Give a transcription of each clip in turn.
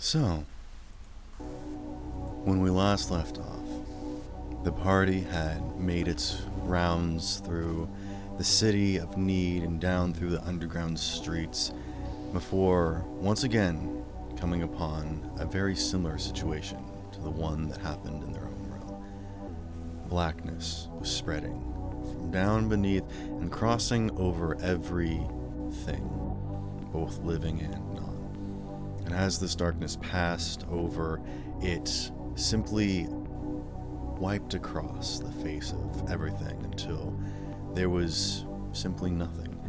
So, when we last left off, the party had made its rounds through the city of Need and down through the underground streets before, once again, coming upon a very similar situation to the one that happened in their own realm. Blackness was spreading from down beneath and crossing over everything, both living and non. And as this darkness passed over, it simply wiped across the face of everything until there was simply nothing.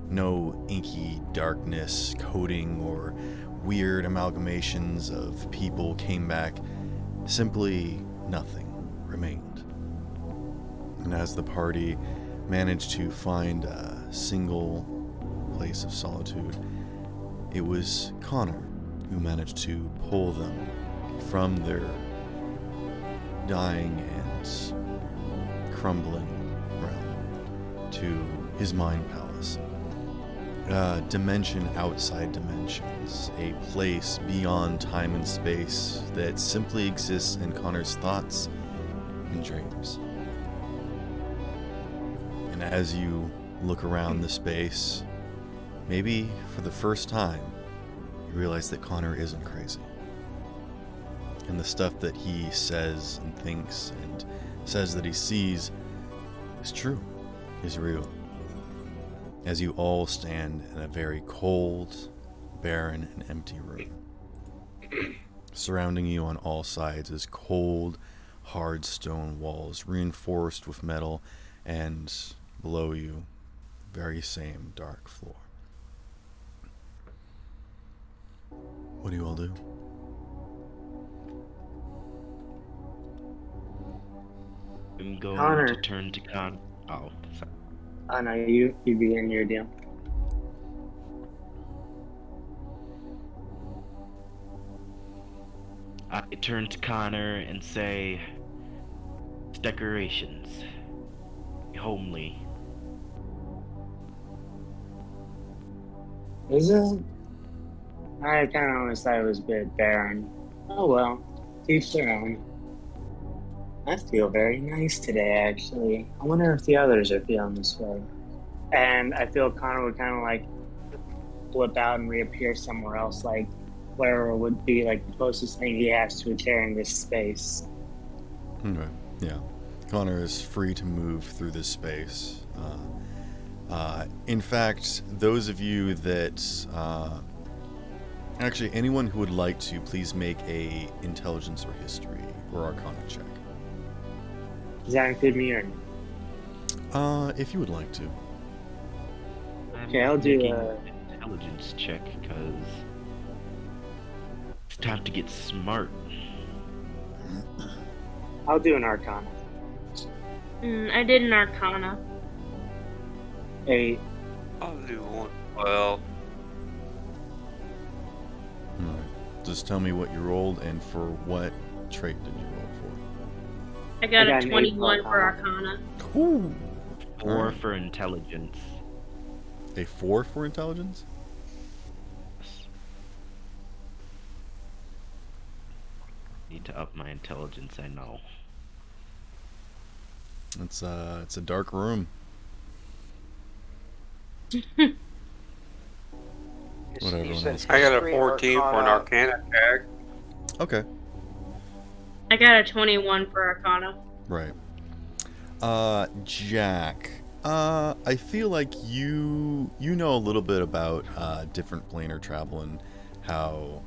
No inky darkness, coating, or weird amalgamations of people came back. Simply nothing remained. And as the party managed to find a single place of solitude, it was Connor who managed to pull them from their dying and crumbling realm to his mind palace. A dimension outside dimensions, a place beyond time and space that simply exists in Connor's thoughts and dreams. And as you look around the space, maybe for the first time, you realize that Connor isn't crazy. And the stuff that he says and thinks and says that he sees is true, is real. As you all stand in a very cold, barren, and empty room. Surrounding you on all sides is cold, hard stone walls reinforced with metal, and below you, the very same dark floor. What do you all do? I'm going Connor. to turn to Con. Oh, sorry. Oh no, you begin your deal. I turn to Connor and say, "It's decorations. Homely." Is it? I kind of always thought it was a bit barren. Oh well, each their own. I feel very nice today, actually. I wonder if the others are feeling this way. And I feel Connor would kind of like flip out and reappear somewhere else, like wherever would be like the closest thing he has to a chair in this space. Okay, yeah. Connor is free to move through this space. In fact, those of you that... actually, anyone who would like to, please make a intelligence or history or arcana check. Does that include me or no? If you would like to. Okay, I'll do making a... an intelligence check because it's time to get smart. I'll do an arcana. I did an arcana. 8. I'll do one. Well, Alright. Just tell me what you rolled and for what trait did you roll I got I got a an 21 8 for arcana. for? Ooh! 4 Alright. for intelligence. A 4 for intelligence? Need to up my intelligence, I know. It's a dark room. What everyone else I got a History, 14 for an Arcana check. Okay, I got a 21 for arcana. right. Jack. I feel like you know a little bit about different planar travel and how,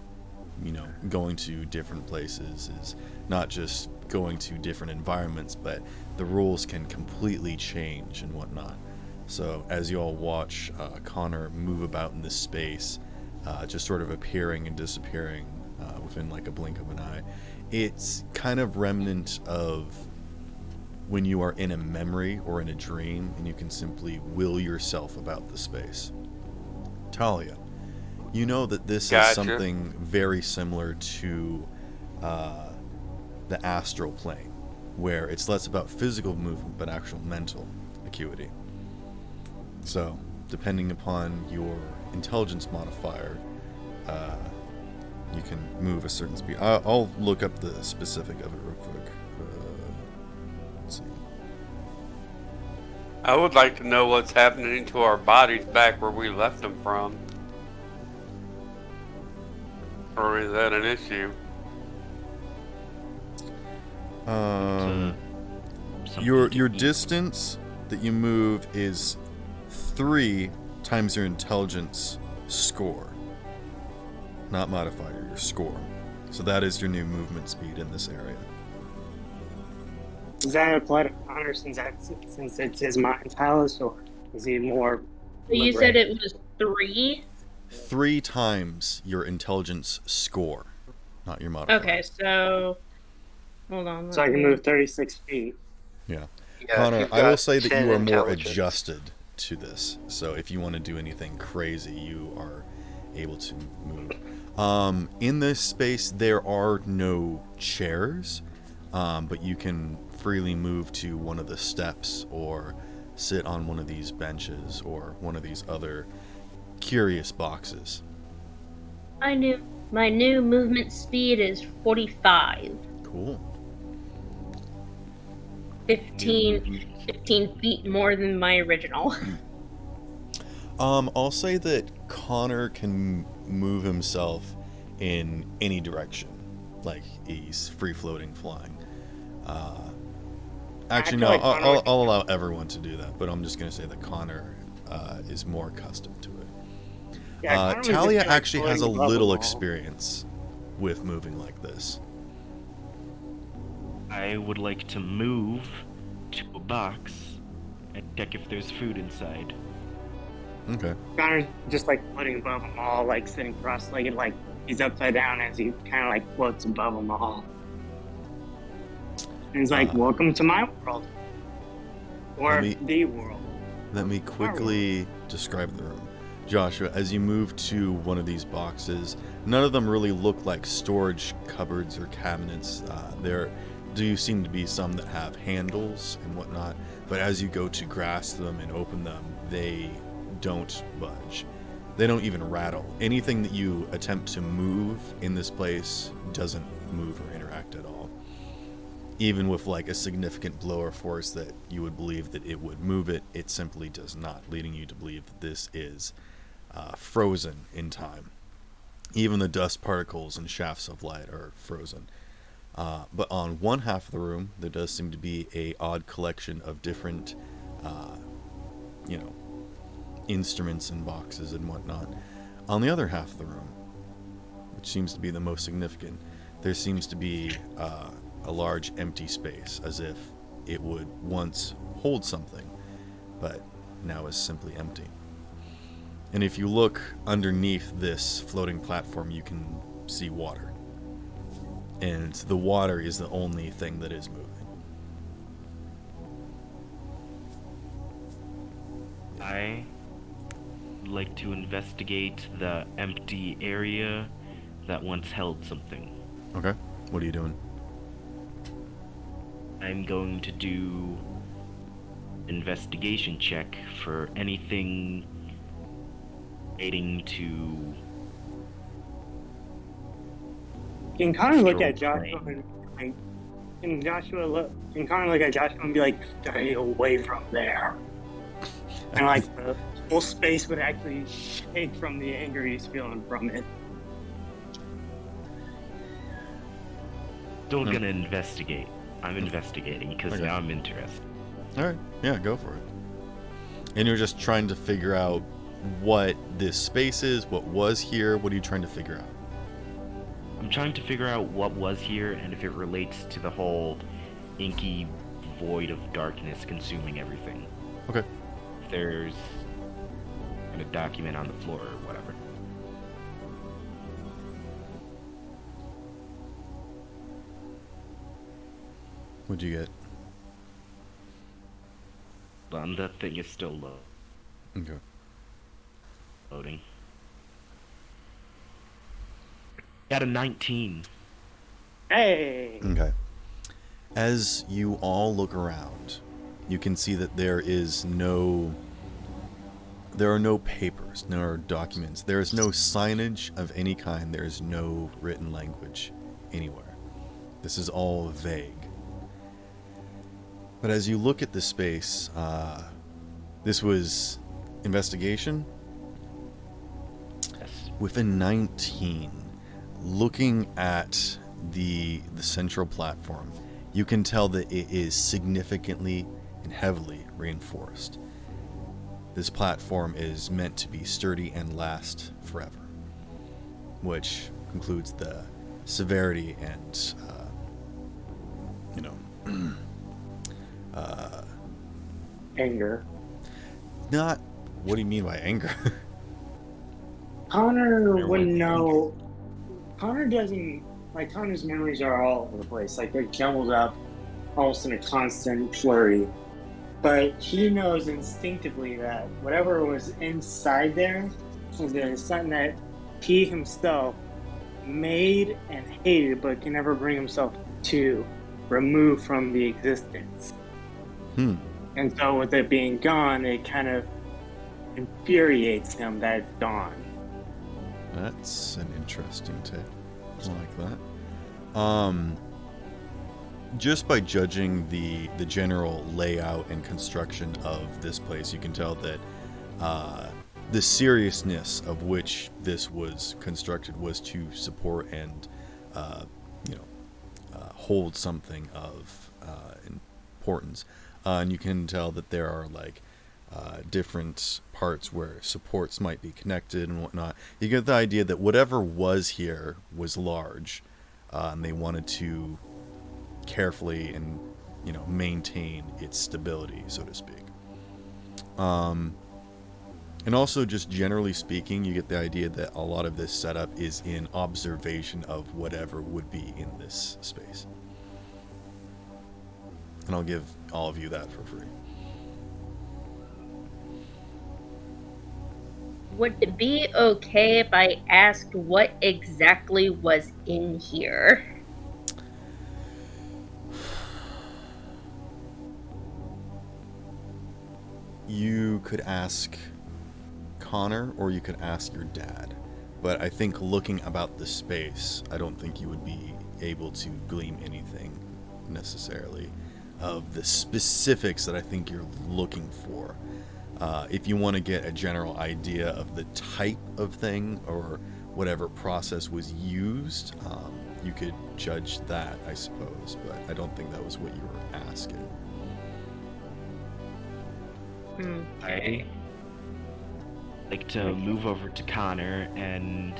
going to different places is not just going to different environments, but the rules can completely change and whatnot. So as you all watch Connor move about in this space, just sort of appearing and disappearing within like a blink of an eye, it's kind of remnant of when you are in a memory or in a dream and you can simply will yourself about the space. Talia, you know that this Gotcha. is something very similar to the astral plane, where it's less about physical movement but actual mental acuity. So, depending upon your intelligence modifier, you can move a certain speed. I'll look up the specific of it real quick. Let's see. I would like to know what's happening to our bodies back where we left them from. Or is that an issue? Your distance that you move is 3 times your intelligence score. Not modifier, your score. So that is your new movement speed in this area. Does that apply to Connor since it's his mind palace, or is he more? So you said it was 3? 3 times your intelligence score, not your modifier. Okay, so hold on. So I can move 36 feet. Yeah. Yeah, Connor, you've I will got say that 10 you are more intelligence. adjusted to this. So if you want to do anything crazy, you are able to move. In this space, there are no chairs, but you can freely move to one of the steps or sit on one of these benches or one of these other curious boxes. My new movement speed is 45. Cool. 15 feet more than my original. I'll say that Connor can move himself in any direction. Like, he's free-floating, flying. Actually, no, I'll allow everyone to do that, but I'm just going to say that Connor is more accustomed to it. Yeah, Connor was just Talia kinda actually has a floating above little them all. experience with moving like this. I would like to move to a box and check if there's food inside. Okay. Connor's just like floating above them all, like sitting cross-legged, like he's upside down as he kind of like floats above them all. And he's like, "Welcome to my world, or the world." Let me quickly describe the room. Joshua, as you move to one of these boxes, none of them really look like storage cupboards or cabinets. There do seem to be some that have handles and whatnot, but as you go to grasp them and open them, they don't budge. They don't even rattle. Anything that you attempt to move in this place doesn't move or interact at all. Even with like a significant blower force that you would believe that it would move it, it simply does not, leading you to believe that this is frozen in time. Even the dust particles and shafts of light are frozen. But on one half of the room, there does seem to be a odd collection of different, instruments and boxes and whatnot. On the other half of the room, which seems to be the most significant, there seems to be a large empty space, as if it would once hold something, but now is simply empty. And if you look underneath this floating platform, you can see water. And the water is the only thing that is moving. I would like to investigate the empty area that once held something. Okay. What are you doing? I'm going to do investigation check for anything relating to Can Connor look at Roleplaying. Joshua and like, can Connor look at Joshua and be like, "Stay away from there," and like the whole space would actually shake from the anger he's feeling from it. Still gonna investigate. I'm investigating because Okay. now I'm interested. Alright, yeah, go for it. And you're just trying to figure out what this space is, what was here, what are you trying to figure out? I'm trying to figure out what was here and if it relates to the whole inky void of darkness consuming everything. Okay. If there's a document on the floor or whatever. What'd you get? That thing is still Okay. loading. Got a 19. Hey, Okay. As you all look around, you can see that there is no There are no papers, no documents. There is no signage of any kind. There is no written language anywhere. This is all vague. But as you look at the space, this was investigation. Yes. Within 19, looking at the central platform, you can tell that it is significantly and heavily reinforced. This platform is meant to be sturdy and last forever, which concludes the severity and, Anger. not. What do you mean by anger? Connor wouldn't know. Connor doesn't. Like, Connor's memories are all over the place. Like, they're jumbled up almost in a constant flurry. But he knows instinctively that whatever was inside there was something that he himself made and hated, but can never bring himself to remove from the existence. And so with it being gone, it kind of infuriates him that it's gone. That's an interesting take. I like that. Just by judging the general layout and construction of this place, you can tell that the seriousness of which this was constructed was to support and hold something of importance. And you can tell that there are different parts where supports might be connected and whatnot. You get the idea that whatever was here was large, and they wanted to carefully and maintain its stability, so to speak. And also, just generally speaking, you get the idea that a lot of this setup is in observation of whatever would be in this space. And I'll give all of you that for free. Would it be okay if I asked what exactly was in here? You could ask Connor, or you could ask your dad. But I think looking about the space, I don't think you would be able to glean anything necessarily of the specifics that I think you're looking for. If you want to get a general idea of the type of thing or whatever process was used, you could judge that, I suppose. But I don't think that was what you were asking. I like to move over to Connor and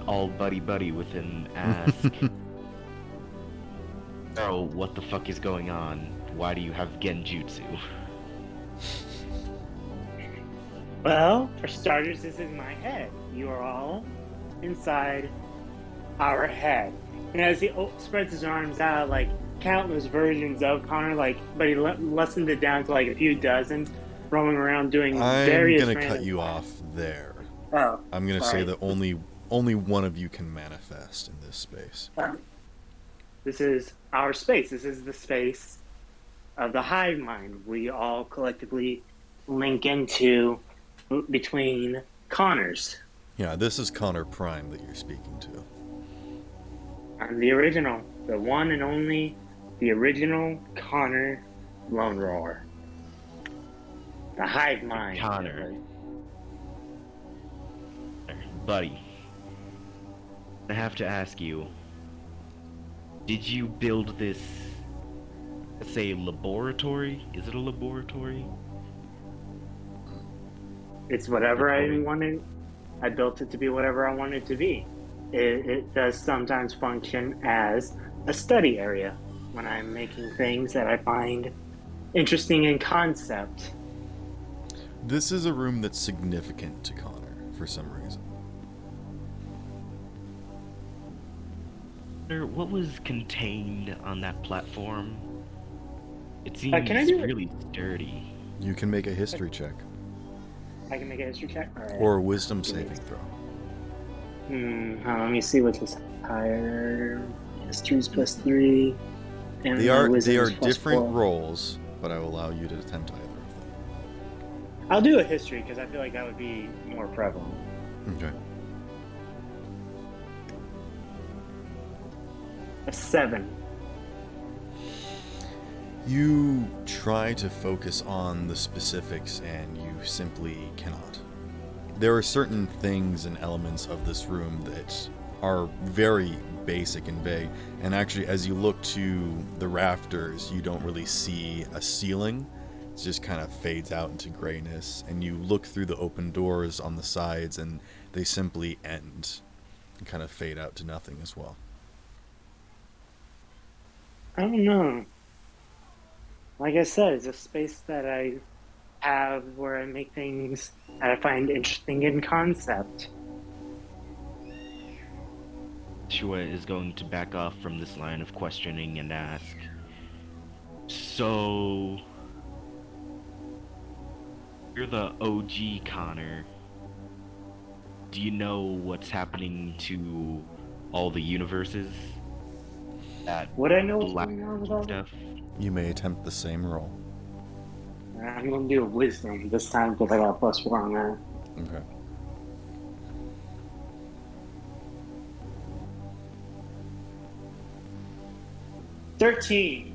all buddy with him ask, "Oh, what the fuck is going on? Why do you have genjutsu?" Well, for starters, this is my head. You are all inside our head. And as he spreads his arms out, countless versions of Connor, but he lessened it down to a few dozen, roaming around doing various. I'm gonna cut you off there. Oh, I'm gonna say that only one of you can manifest in this space. This is our space. This is the space of the hive mind. We all collectively link into between Connors. Yeah, this is Connor Prime that you're speaking to. I'm the original, the one and only, the original Connor Lone Roar. The hive mind. Connor. Buddy, I have to ask you, did you build this, let's say, laboratory? Is it a laboratory? It's whatever I wanted. I built it to be whatever I wanted it to be. It does sometimes function as a study area when I'm making things that I find interesting in concept. This is a room that's significant to Connor for some reason. What was contained on that platform? It seems can I do it? really sturdy. You can make a history check. I can make a history check? All right. Or a wisdom saving throw. Let me see which is higher. History's +3. And They are wisdom's different +4. rolls, but I will allow you to attempt either of them. I'll do a history because I feel like that would be more prevalent. Okay. A 7. You try to focus on the specifics and you simply cannot. There are certain things and elements of this room that are very basic and vague, and actually as you look to the rafters, you don't really see a ceiling. It just kind of fades out into grayness, and you look through the open doors on the sides and they simply end and kind of fade out to nothing as well. I don't know. Like I said, it's a space that I have where I make things that I find interesting in concept. Shua is going to back off from this line of questioning and ask, so, you're the OG Connor. Do you know what's happening to all the universes? That Would I know what's black going on with all that? stuff? You may attempt the same roll. I'm gonna do a wisdom this time because I got +4 on that. Okay. $13.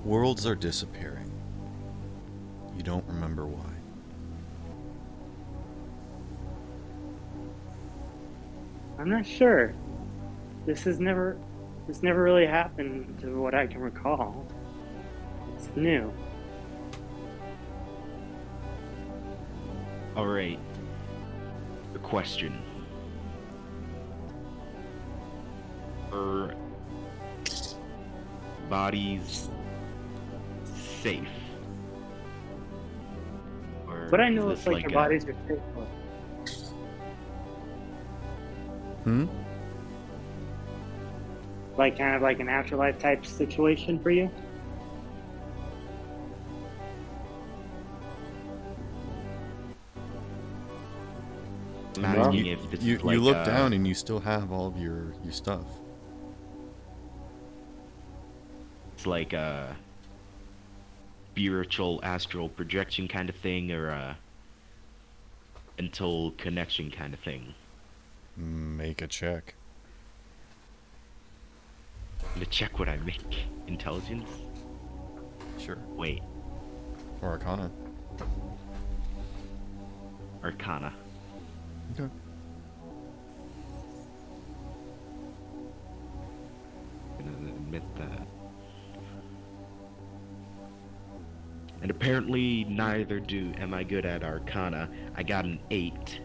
Worlds are disappearing. You don't remember why. I'm not sure. This never really happened to what I can recall. It's new. Alright. The question. Are bodies safe? Or But I is know this it's like your bodies are safe. Like kind of like an afterlife type situation for you? I'm asking if this You is like look down and you still have all of your stuff. it's like a spiritual astral projection kind of thing, or a mental connection kind of thing. Make a check. I'm gonna check what I make. Intelligence? Sure. Wait. Or Arcana. Arcana. Okay. I'm gonna admit that. And apparently neither am I good at Arcana. I got an 8.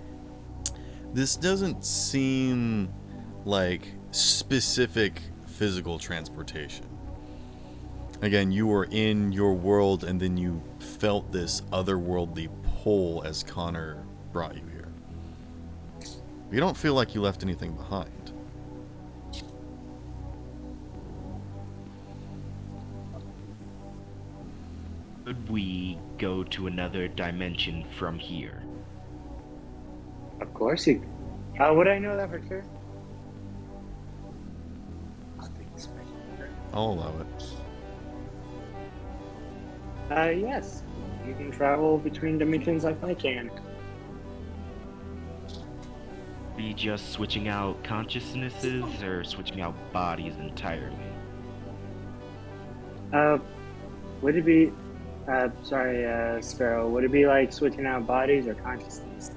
This doesn't seem like specific physical transportation. Again, you were in your world and then you felt this otherworldly pull as Connor brought you here. You don't feel like you left anything behind. Could we go to another dimension from here? Of course you. How would I know that for sure? I'll allow it. Yes. You can travel between dimensions like I can. Be just switching out consciousnesses or switching out bodies entirely? Would it be, Sparrow, would it be like switching out bodies or consciousness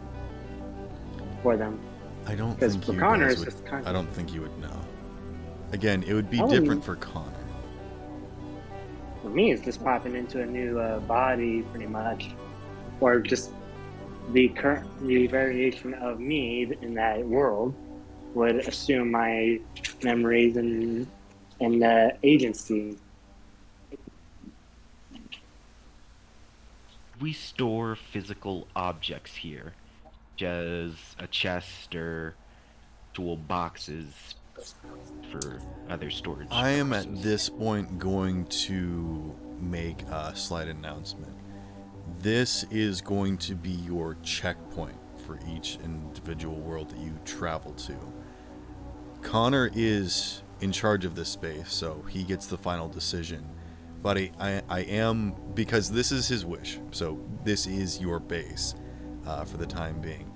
for them? I don't Because think for you Connor, guys it's would. just conscious. I don't think you would know. Again, it would be Oh. different for Connor. For me, it's just popping into a new body, pretty much, or just the variation of me in that world would assume my memories and agency. We store physical objects here, such as a chest or tool boxes for other storage. I am at purposes. this point going to make a slight announcement. This is going to be your checkpoint for each individual world that you travel to. Connor is in charge of this space, so he gets the final decision. Buddy, I am, because this is his wish, so this is your base for the time being.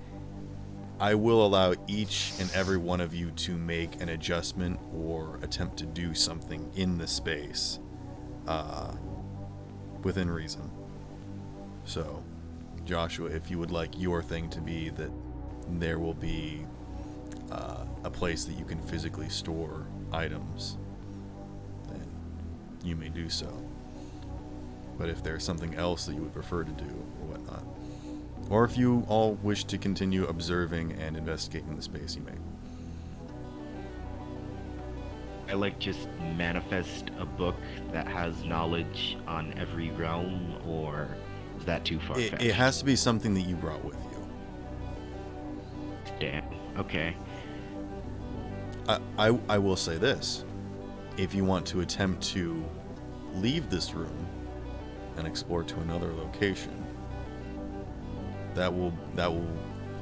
I will allow each and every one of you to make an adjustment or attempt to do something in the space within reason. So, Joshua, if you would like your thing to be that there will be a place that you can physically store items, then you may do so. But if there's something else that you would prefer to do or whatnot, or if you all wish to continue observing and investigating the space, you may. I like just manifest a book that has knowledge on every realm, or is that too far-fetched? It has to be something that you brought with you. Damn. Okay. I will say this. If you want to attempt to leave this room and explore to another location, that will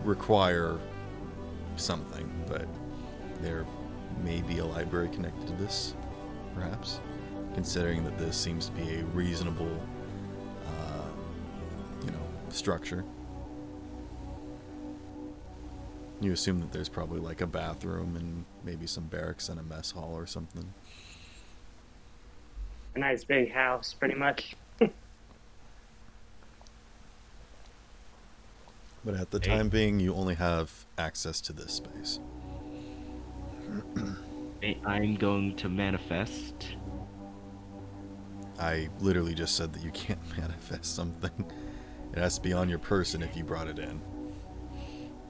require something, but there may be a library connected to this, perhaps, considering that this seems to be a reasonable structure. You assume that there's probably like a bathroom and maybe some barracks and a mess hall or something. A nice big house, pretty much. But at the time being, you only have access to this space. I'm going to manifest. I literally just said that you can't manifest something. It has to be on your person if you brought it in.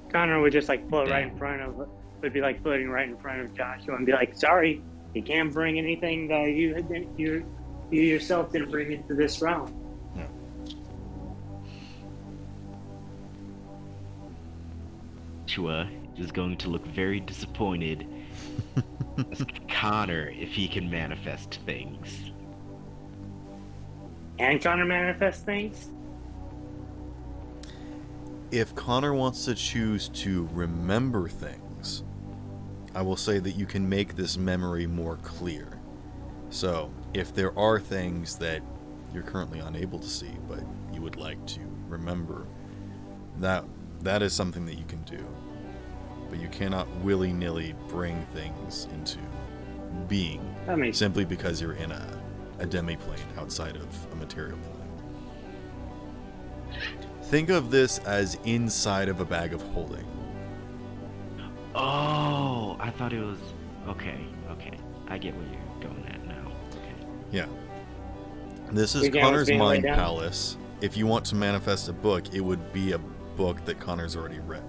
Connor would just like float right in front of, would be like floating right in front of Joshua and be like, "Sorry, you can't bring anything that you yourself didn't bring into this realm." Yeah. Joshua is going to look very disappointed. Ask Connor if he can manifest things. And Connor manifest things? If Connor wants to choose to remember things, I will say that you can make this memory more clear. So, if there are things that you're currently unable to see, but you would like to remember, that is something that you can do. But you cannot willy-nilly bring things into being simply because you're in a demi-plane outside of a material plane. Think of this as inside of a bag of holding. Oh, I thought it was... Okay. I get where you're going at now. Okay. Yeah. This is Connor's mind palace. If you want to manifest a book, it would be a book that Connor's already read.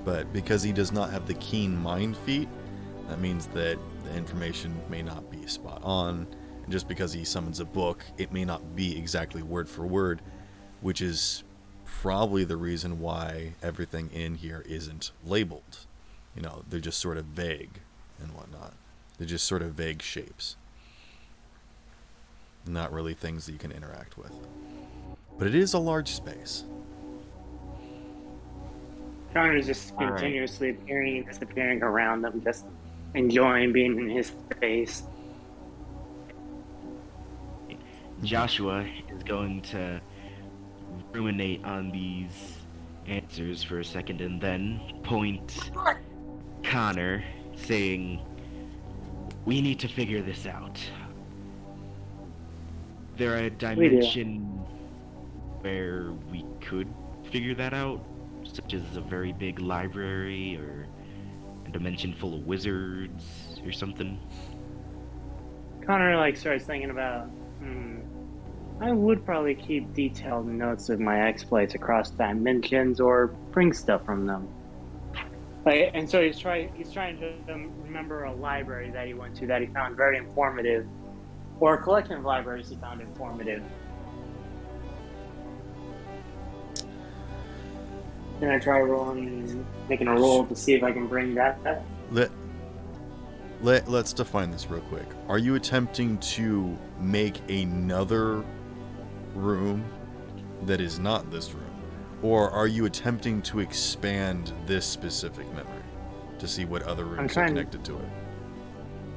But because he does not have the keen mind feat, that means that the information may not be spot on. And just because he summons a book, it may not be exactly word for word, which is probably the reason why everything in here isn't labeled. You know, they're just sort of vague and whatnot. They're just sort of vague shapes. Not really things that you can interact with. But it is a large space. Connor's just continuously appearing and disappearing around them, just enjoying being in his space. Joshua is going to ruminate on these answers for a second and then point Connor, saying, "We need to figure this out. There a dimension where we could figure that out, such as a very big library or a dimension full of wizards or something?" Connor starts thinking about, I would probably keep detailed notes of my exploits across dimensions or bring stuff from them. And so he's trying to remember a library that he went to that he found very informative, or a collection of libraries he found informative. Can I try making a roll to see if I can bring that up? Let's define this real quick. Are you attempting to make another room that is not this room? Or are you attempting to expand this specific memory to see what other rooms are connected to it?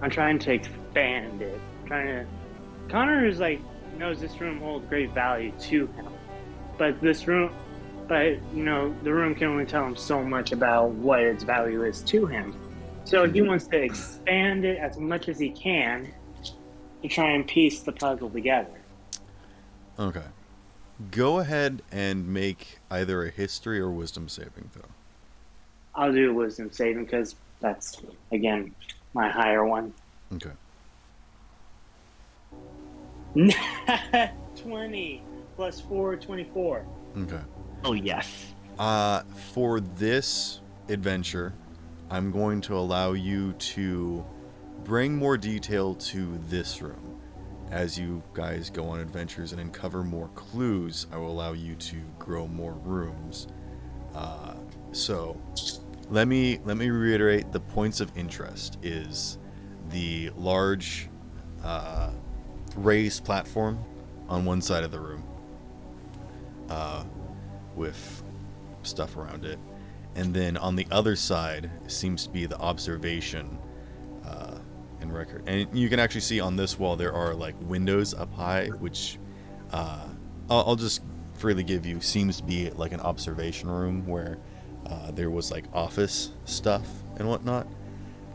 I'm trying to expand it. Connor is like knows this room holds great value to him, but the room can only tell him so much about what its value is to him. So he wants to expand it as much as he can to try and piece the puzzle together. Okay. Go ahead and make either a history or wisdom saving throw. I'll do a wisdom saving because that's, again, my higher one. Okay. 20 plus 4, 24. Okay. Oh, yes. For this adventure, I'm going to allow you to bring more detail to this room. As you guys go on adventures and uncover more clues, I will allow you to grow more rooms. So, let me reiterate the points of interest is the large raised platform on one side of the room with stuff around it. And then on the other side seems to be the observation and record. And you can actually see on this wall there are like windows up high, which I'll just freely give you seems to be like an observation room where there was like office stuff and whatnot.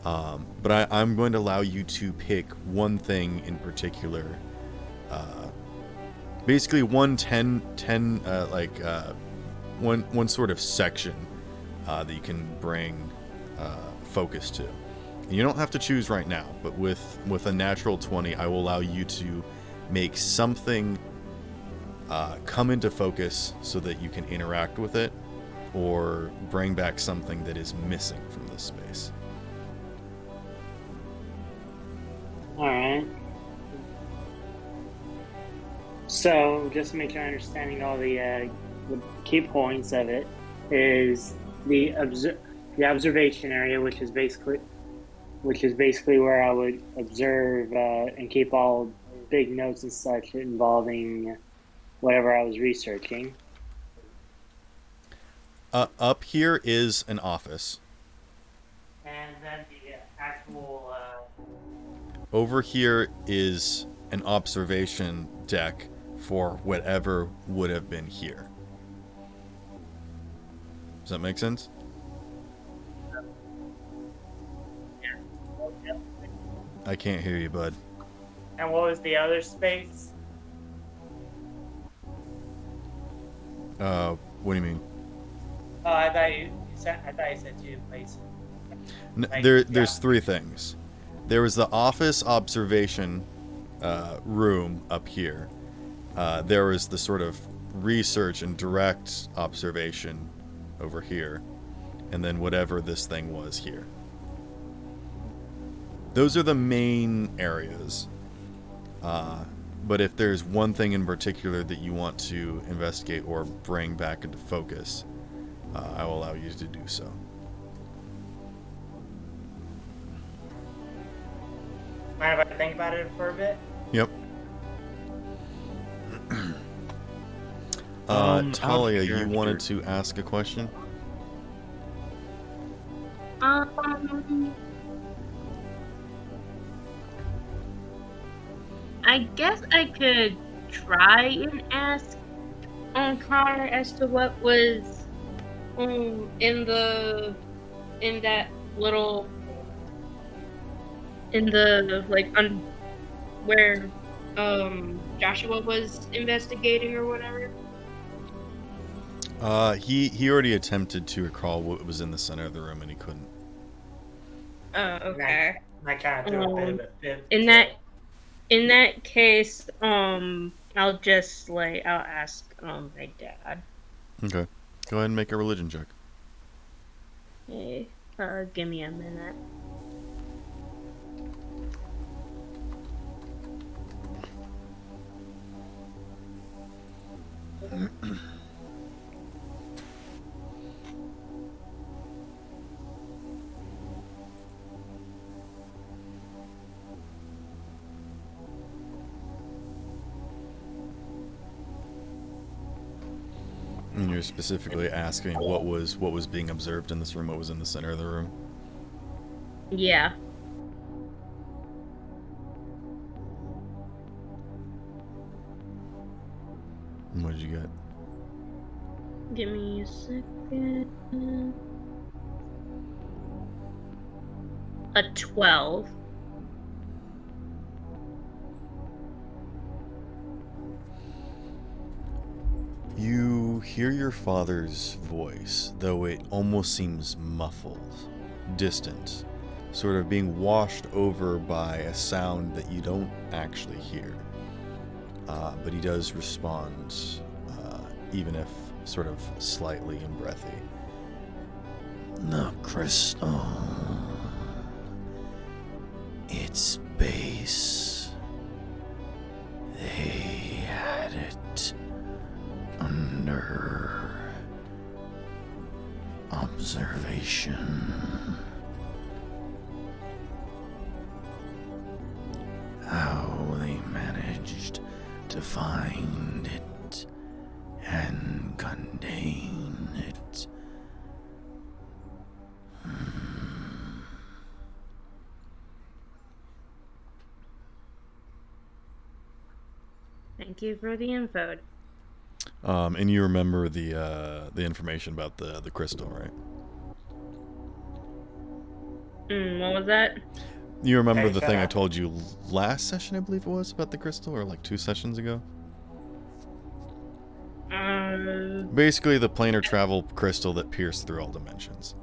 But I'm going to allow you to pick one thing in particular. Basically one sort of section that you can bring focus to. And you don't have to choose right now, but with a natural 20, I will allow you to make something come into focus so that you can interact with it, or bring back something that is missing from this space. Alright. So, just to make sure I'm understanding all the key points of it, is the observation area, which is basically where I would observe and keep all big notes and such involving whatever I was researching. Up here is an office. And then the actual... Over here is an observation deck for whatever would have been here. Does that make sense? I can't hear you, bud. And what was the other space? What do you mean? Oh, I thought you said two places. There's three things. There was the office observation room up here. There was the sort of research and direct observation over here, and then whatever this thing was here. Those are the main areas. But if there's one thing in particular that you want to investigate or bring back into focus, I will allow you to do so. Mind if I think about it for a bit? Yep. Talia, you wanted to ask a question? I guess I could try and ask Connor as to what was in the where Joshua was investigating or whatever. He already attempted to recall what was in the center of the room and he couldn't. Oh, okay. I kind of threw a bit of a fib. In that case, I'll ask my dad. Okay. Go ahead and make a religion check. Hey, give me a minute. And you're specifically asking what was being observed in this room, what was in the center of the room? Yeah. And what did you get? Give me a second. A 12. You hear your father's voice, though it almost seems muffled, distant, sort of being washed over by a sound that you don't actually hear. But he does respond, even if sort of slightly in breathy. The crystal. Its base. They had it under observation. How they managed to find it and contain it. Thank you for the info. And you remember the information about the crystal, right? What was that? You remember Hey, the thing I Sarah. told you last session, I believe it was, about the crystal, or like 2 sessions ago? Basically, the planar travel crystal that pierced through all dimensions.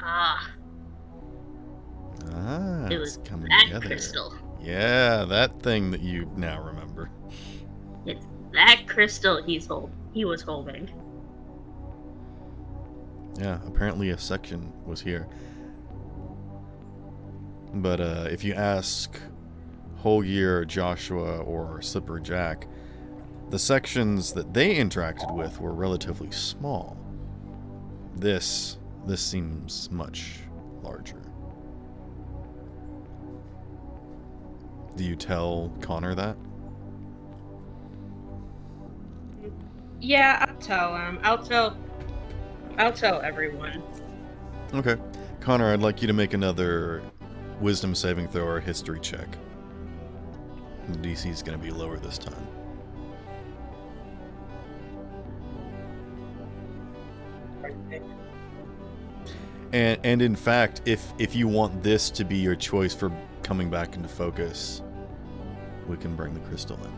Ah, It it's was coming that together. crystal. Yeah, that thing that you now remember. It's that crystal he was holding. Yeah, apparently a section was here. But if you ask Holgear, Joshua, or Slipper Jack, the sections that they interacted with were relatively small. This seems much larger. Do you tell Connor that? Yeah, I'll tell him. I'll tell everyone. Okay. Connor, I'd like you to make another wisdom saving throw or history check. The DC is going to be lower this time. And in fact, if you want this to be your choice for coming back into focus, we can bring the crystal in.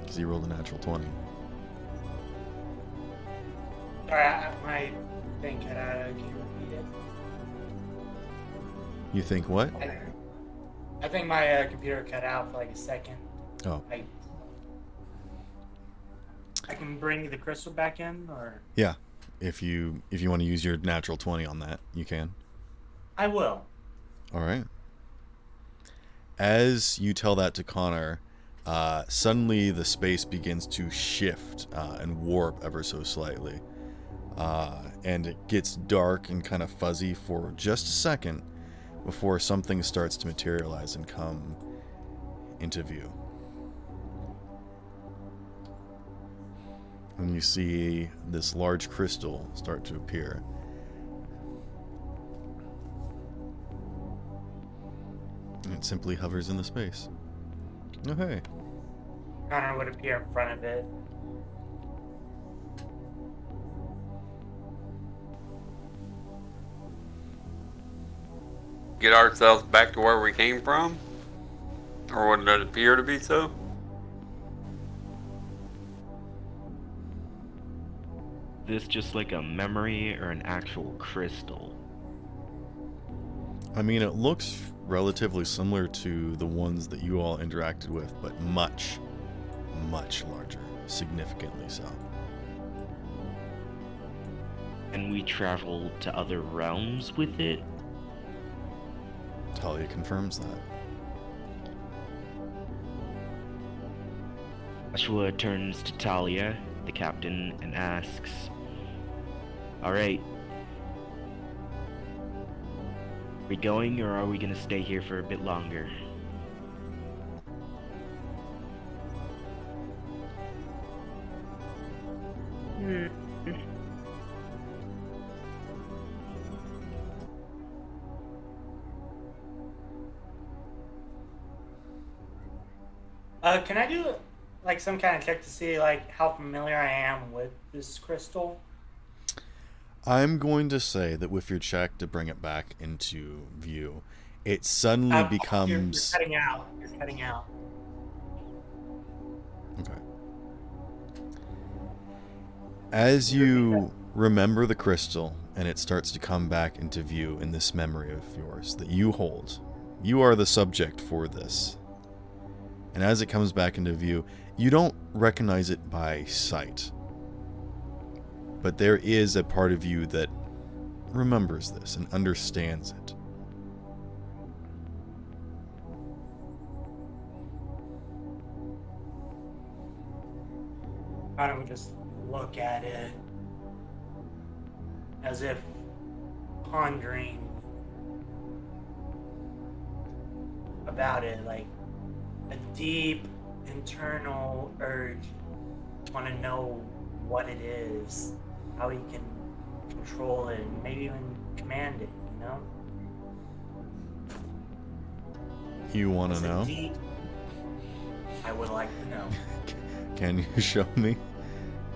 Because he rolled a natural 20. Sorry, my thing cut out. Can you repeat it? You think what? I think my computer cut out for like a second. Oh. I can bring the crystal back in, or Yeah. If you want to use your natural 20 on that, you can. I will. All right. As you tell that to Connor, suddenly the space begins to shift and warp ever so slightly. And it gets dark and kind of fuzzy for just a second before something starts to materialize and come into view. And you see this large crystal start to appear. And it simply hovers in the space. Oh, hey. Connor would appear in front of it. Get ourselves back to where we came from? Or would it appear to be so? This just like a memory or an actual crystal? I mean, it looks relatively similar to the ones that you all interacted with, but much, much larger. Significantly so. And we travel to other realms with it? Talia confirms that. Joshua turns to Talia, the captain, and asks, "Alright. Are we going, or are we gonna stay here for a bit longer?" Can I do like some kind of check to see like how familiar I am with this crystal? I'm going to say that with your check to bring it back into view, it suddenly You're becomes... cutting out. You're cutting out. Okay. As you remember the crystal and it starts to come back into view in this memory of yours that you hold, you are the subject for this. And as it comes back into view, you don't recognize it by sight. But there is a part of you that remembers this and understands it. Why don't we just look at it as if pondering about it, like a deep internal urge to want to know what it is, how he can control it, and maybe even command it, you know? You want to It's a know? deep... I would like to know. Can you show me?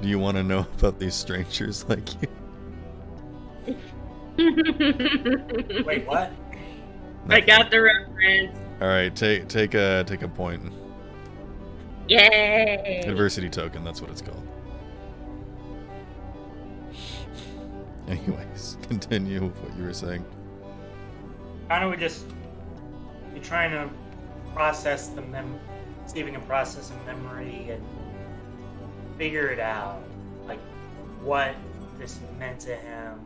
Do you want to know about these strangers like you? Wait, what? I got the reference. All right, take a point. Yay! Adversity token, that's what it's called. Anyways, continue with what you were saying. Why don't we just be trying to process the see if we can process a memory and figure it out, like what this meant to him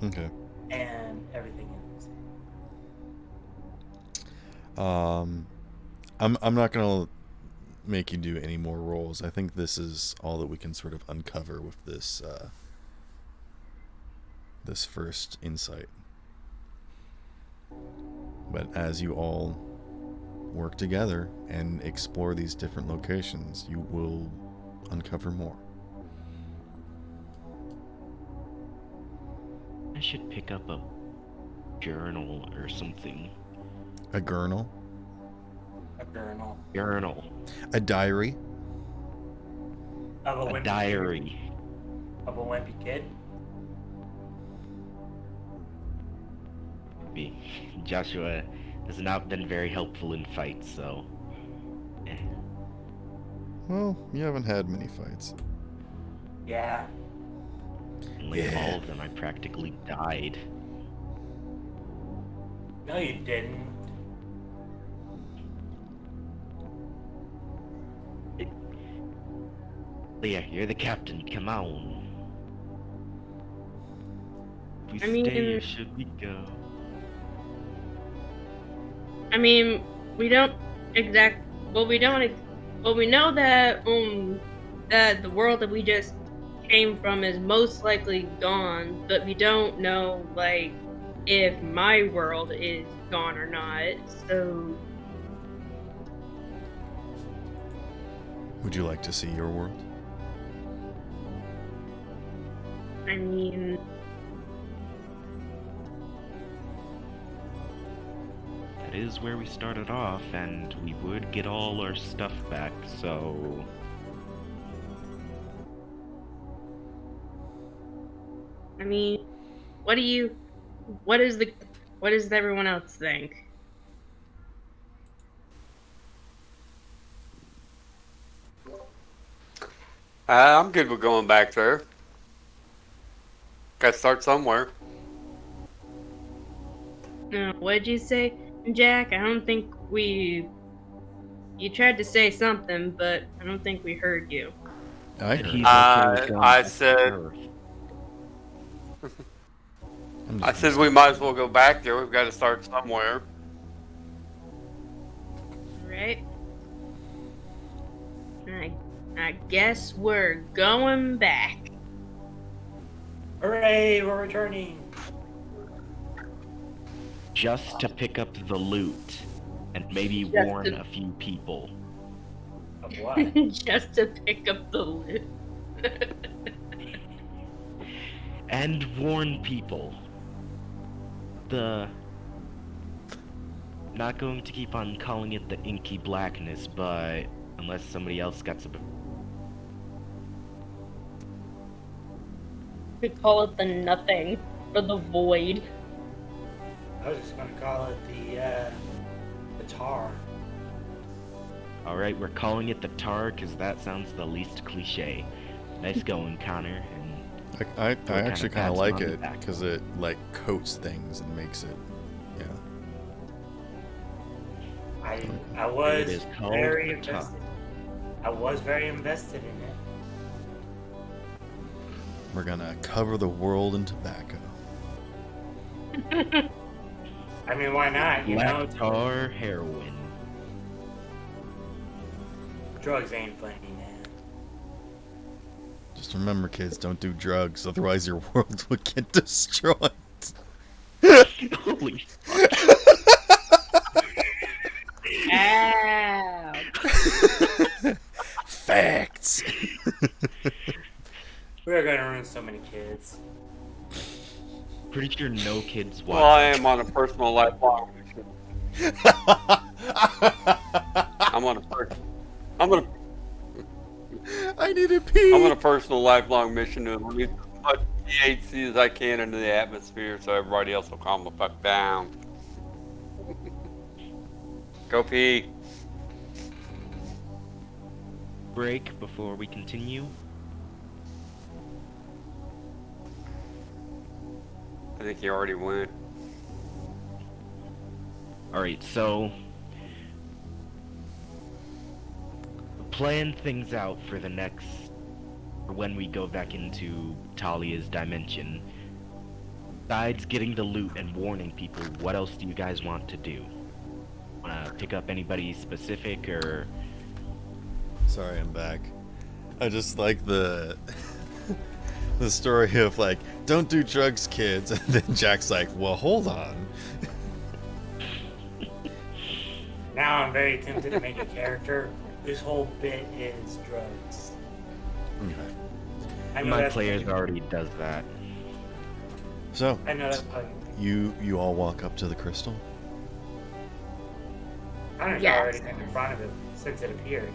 Okay. and everything else. I'm not gonna make you do any more rolls. I think this is all that we can sort of uncover with this this first insight. But as you all work together and explore these different locations, you will uncover more. I should pick up a journal or something. A journal? A journal Journal. A diary? of a A wimpy diary. kid, of a wimpy kid. Joshua has not been very helpful in fights, so... Well, you haven't had many fights. Yeah. In like all of them, I practically died. No, you didn't. Leah, you're the captain. Come on. We I mean- stay or should we go? I mean, we don't well, we know that that the world that we just came from is most likely gone, but we don't know like if my world is gone or not. So Would you like to see your world? I mean, That is where we started off, and we would get all our stuff back, so... what does everyone else think? I'm good with going back there. Gotta start somewhere. What'd you say, Jack? I don't think you tried to say something, but I don't think we heard you. I And heard. he's you. okay with going I back to said- Earth. I'm I just said we might as well go back there. We've got to start somewhere. Right? I guess we're going back. Hooray, we're returning. Just to pick up the loot, and maybe Just warn to- a few people. Of what? Just to pick up the loot. And warn people. not going to keep on calling it the inky blackness, but unless somebody else got some. We could call it the nothing or the void. I was just gonna call it the tar. Alright, we're calling it the tar because that sounds the least cliche. Nice going, Connor. And I kinda actually kind of pats him like on the it back. because it like coats things and makes it, yeah. I was is called very the tar. invested. I was very invested in it. We're gonna cover the world in tobacco. I mean, why not? You know, Black tar heroin. drugs ain't funny, man. Just remember, kids, don't do drugs, otherwise your world will get destroyed. Holy fuck. Ow. Facts. We're gonna ruin so many kids. Pretty sure no kids watch. Well, I am on a personal lifelong mission. I'm on I need to pee. a personal lifelong mission to release as much THC as I can into the atmosphere so everybody else will calm the fuck down. Go pee. Break before we continue. I think you already went. Alright, so plan things out for the next, for when we go back into Talia's dimension. Besides getting the loot and warning people, what else do you guys want to do? Wanna pick up anybody specific, or Sorry, I'm back. I just like the the story of like, don't do drugs, kids, and then Jack's like, well, hold on. Now I'm very tempted to make a character. This whole bit is drugs. Okay. I know my that's players probably- already does that. So I know that's probably. you all walk up to the crystal. Connor's Yes. already been in front of it since it appeared.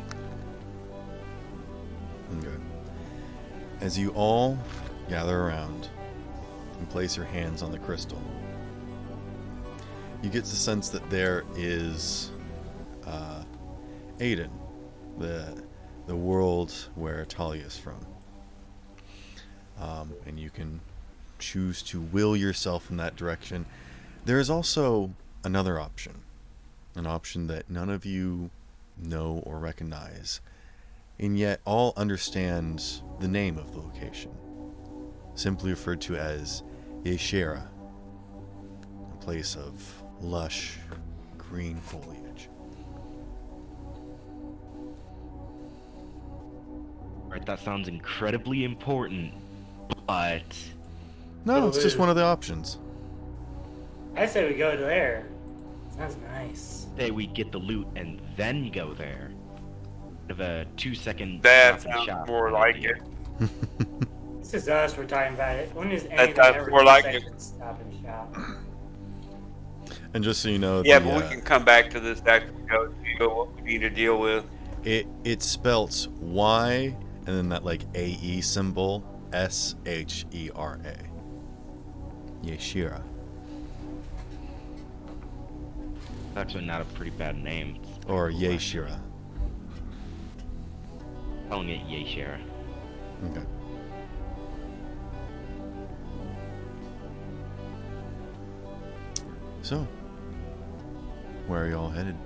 Okay. As you all gather around and place your hands on the crystal, you get the sense that there is Aiden, the world where Talia is from. And you can choose to will yourself in that direction. There is also another option, an option that none of you know or recognize, and yet all understand the name of the location, simply referred to as Yeshera, a place of lush green foliage. Alright, that sounds incredibly important, but No, it's just one of the options. I say we go there. Sounds nice. say we get the loot and then go there. Of a 2-second That stop and sounds shop more like idea. it. This is us. We're talking about it. When is anything that's ever more 2 like it. seconds stop and shop? And just so you know, Yeah, the, but we can come back to this after we go deal what we need to deal with. it spells Y and then that like AE symbol, SHERA. Yeshera. It's actually not a pretty bad name. It's Or cool, Yeshera. calling it Yeshera. Okay. So, where are y'all headed?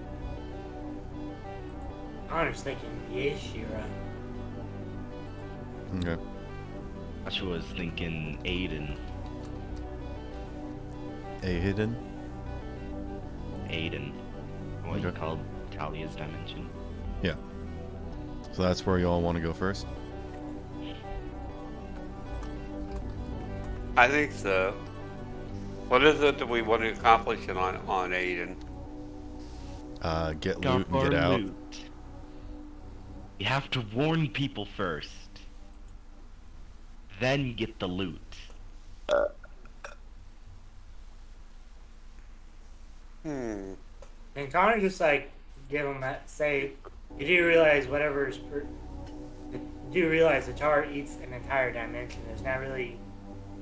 Connor's thinking, yeah, Shira. Okay. Joshua was thinking Aiden. Aiden? Aiden. What you Okay. called Talia's dimension. Yeah. So that's where y'all want to go first? I think so. What is it that we want to accomplish on Aiden? Get loot and get Our out. loot. You have to warn people first. Then get the loot. Hmm. And Connor just like give him that say, you do realize you do realize the tar eats an entire dimension. There's not really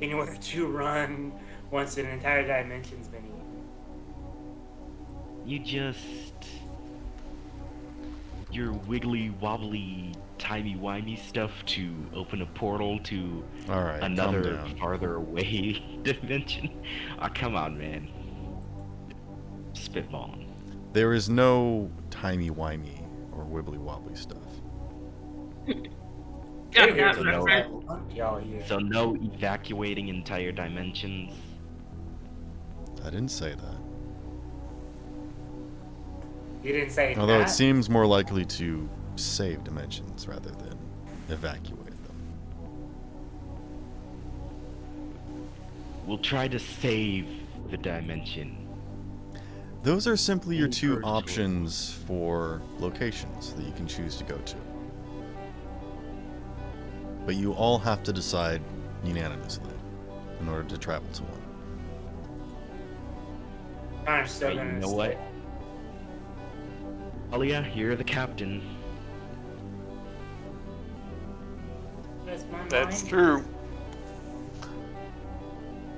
anywhere to run once an entire dimension's been eaten. You just... your wiggly wobbly timey-wimey stuff to open a portal to All right, calm another down. farther away dimension. Oh, come on, man. Spitballing. There is no timey-wimey or wibbly-wobbly stuff. Got We're here that, to my no. friend. hunt y'all here. So no evacuating entire dimensions. I didn't say that. You didn't say Although that. it seems more likely to save dimensions rather than evacuate them. We'll try to save the dimension. Those are simply your two Encourage options for locations that you can choose to go to. But you all have to decide unanimously in order to travel to one. Connor's still But you gonna know stay. what? Alia, you're the captain. That's my That's mind. true.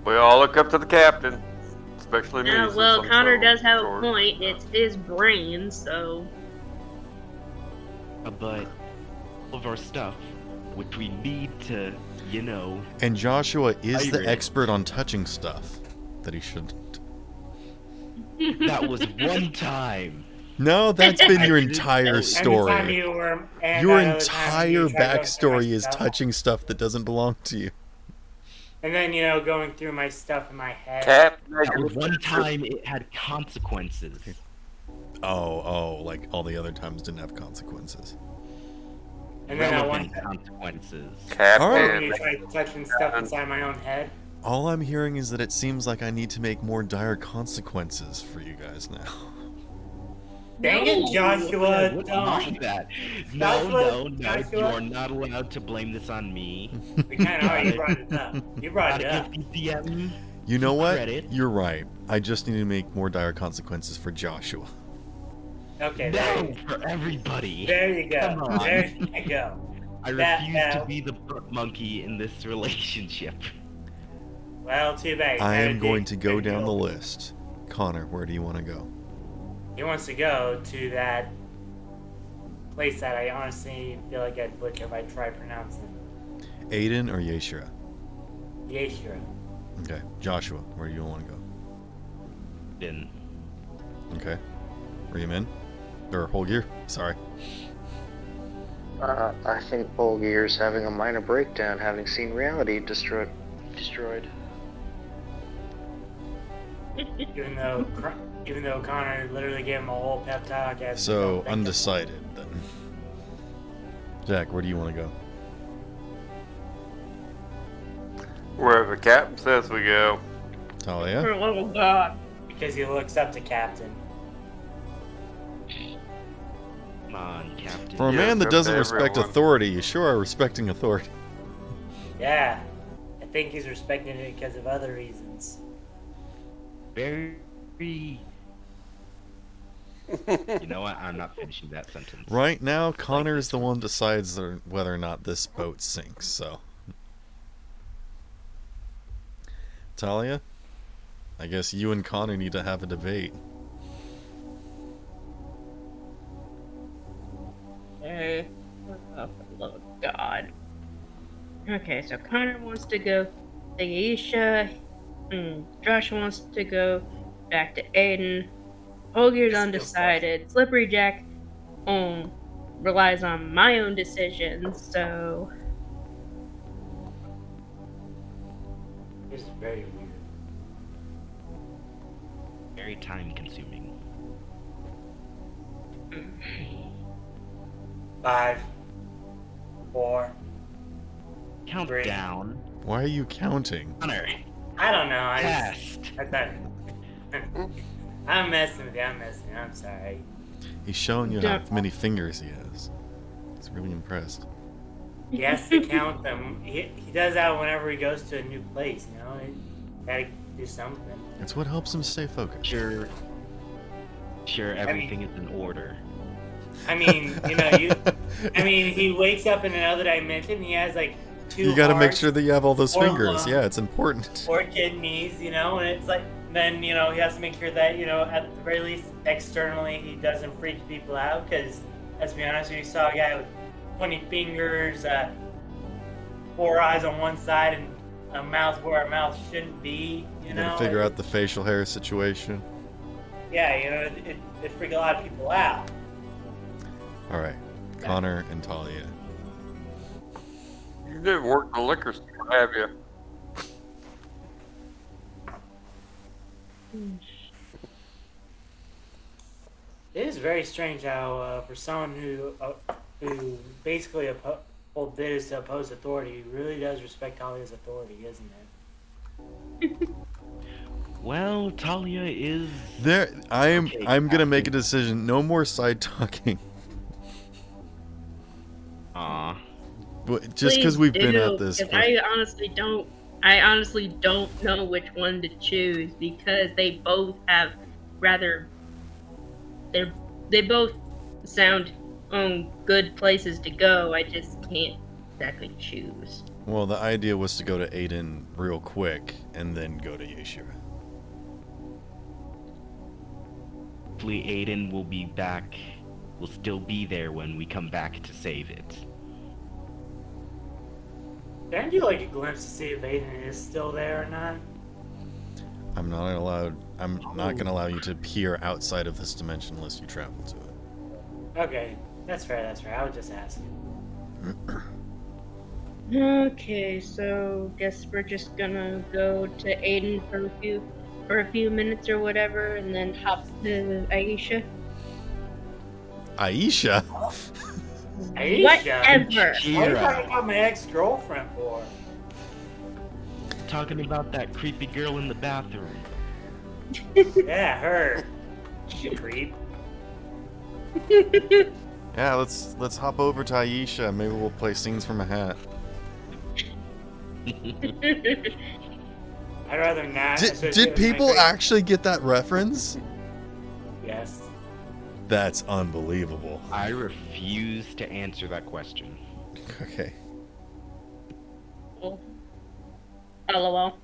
We all look up to the captain, especially me. Yeah, since well, I'm Connor so does have a short. point. It's his brain, so. But all of our stuff, which we need to, you know... And Joshua is the Pirate. expert on touching stuff that he shouldn't. That was one time. No, that's been your Anytime entire Anytime story. you were, and Your that other time you entire tried going through my backstory is stuff. touching stuff that doesn't belong to you. And then, going through my stuff in my head. Captain, That was one time it had consequences. Oh, like all the other times didn't have consequences. And then I Relevant went consequences. Captain. you tried touching stuff inside my own head. All I'm hearing is that it seems like I need to make more dire consequences for you guys now. Dang it, Joshua! What's Don't. wrong with that? No, Joshua, you Joshua. are not allowed to blame this on me. We kind of already brought it up. You brought Gotta it give up. DCM You know what? credit. You're right. I just need to make more dire consequences for Joshua. Okay, No, for everybody. there you go. Come on. There you go. I that- refuse that- to be the butt monkey in this relationship. Well, too bad. I am Gotta going dig- to go dig down the deep. list. Connor, where do you want to go? He wants to go to that place that I honestly feel like I'd butcher if I try pronouncing. Aiden or Yeshira? Yeshira. Okay. Joshua, where do you want to go? Then Okay. Ream or Holgear? Sorry. I think Bolgear's having a minor breakdown, having seen reality destroyed. Even though Connor literally gave him a whole pep talk. As So, undecided then. Jack, where do you want to go? Wherever the captain says we go. Talia? For little God. because he looks up to Captain. come on, Captain. For a Yeah, man that good doesn't to respect everyone. authority, you sure are respecting authority. Yeah, I think he's respecting it because of other reasons. Very. You know what? I'm not finishing that sentence. Right now, Connor is the one who decides whether or not this boat sinks, so. Talia? I guess you and Connor need to have a debate. Hey, oh, for the love of God. Okay, so Connor wants to go to Aisha. Josh wants to go back to Aiden. Holger's undecided. Slippery Jack relies on my own decisions, so This is very weird. Very time consuming. 5, 4. Count Great. down. Why are you counting? Connor. I don't know. Past. I thought. I'm messing with you. I'm sorry. He's showing you how Yeah. many fingers he has. He's really impressed. He has to count them. He does that whenever he goes to a new place. You know, he gotta do something. It's what helps him stay focused. sure everything is in order. I mean, he wakes up in another dimension. He has like 2 You gotta make hearts, sure that you have all those 4 fingers. lungs, Yeah, it's important. 4 kidneys, and it's like, then, he has to make sure that, at the very least, externally, he doesn't freak people out, because, let's be honest, we saw a guy with 20 fingers, 4 eyes on one side, and a mouth where a mouth shouldn't be, You gotta figure out the facial hair situation. Yeah, it freaked a lot of people out. All right, Connor and Talia. You didn't work in the liquor store, have you? It is very strange how, for someone who basically whole bit is to oppose authority, really does respect Talia's authority, isn't it? Well, Talia is... There, I'm Okay, gonna make a decision. No more side talking. Aw. Just because Please we've been do, at this. 'cause For, I honestly don't know which one to choose because they both have they both sound good places to go. I just can't exactly choose. well, the idea was to go to Aiden real quick and then go to Yeshua. Hopefully Aiden will be back, will still be there when we come back to save it. Can you like a glimpse to see if Aiden is still there or not? I'm not gonna allow you to peer outside of this dimension unless you travel to it. Okay, that's fair. I was just asking. Okay, so guess we're just gonna go to Aiden for a few minutes or whatever, and then hop to Aisha. Aisha. Aisha? Whatever. What are you talking about my ex-girlfriend for? Talking about that creepy girl in the bathroom. Yeah, her. Creep. Yeah, let's hop over to Aisha. Maybe we'll play Scenes from a Hat. I'd rather not. Did people actually get that reference? Yes. That's unbelievable. I refuse to answer that question. Okay. Oh. LOL.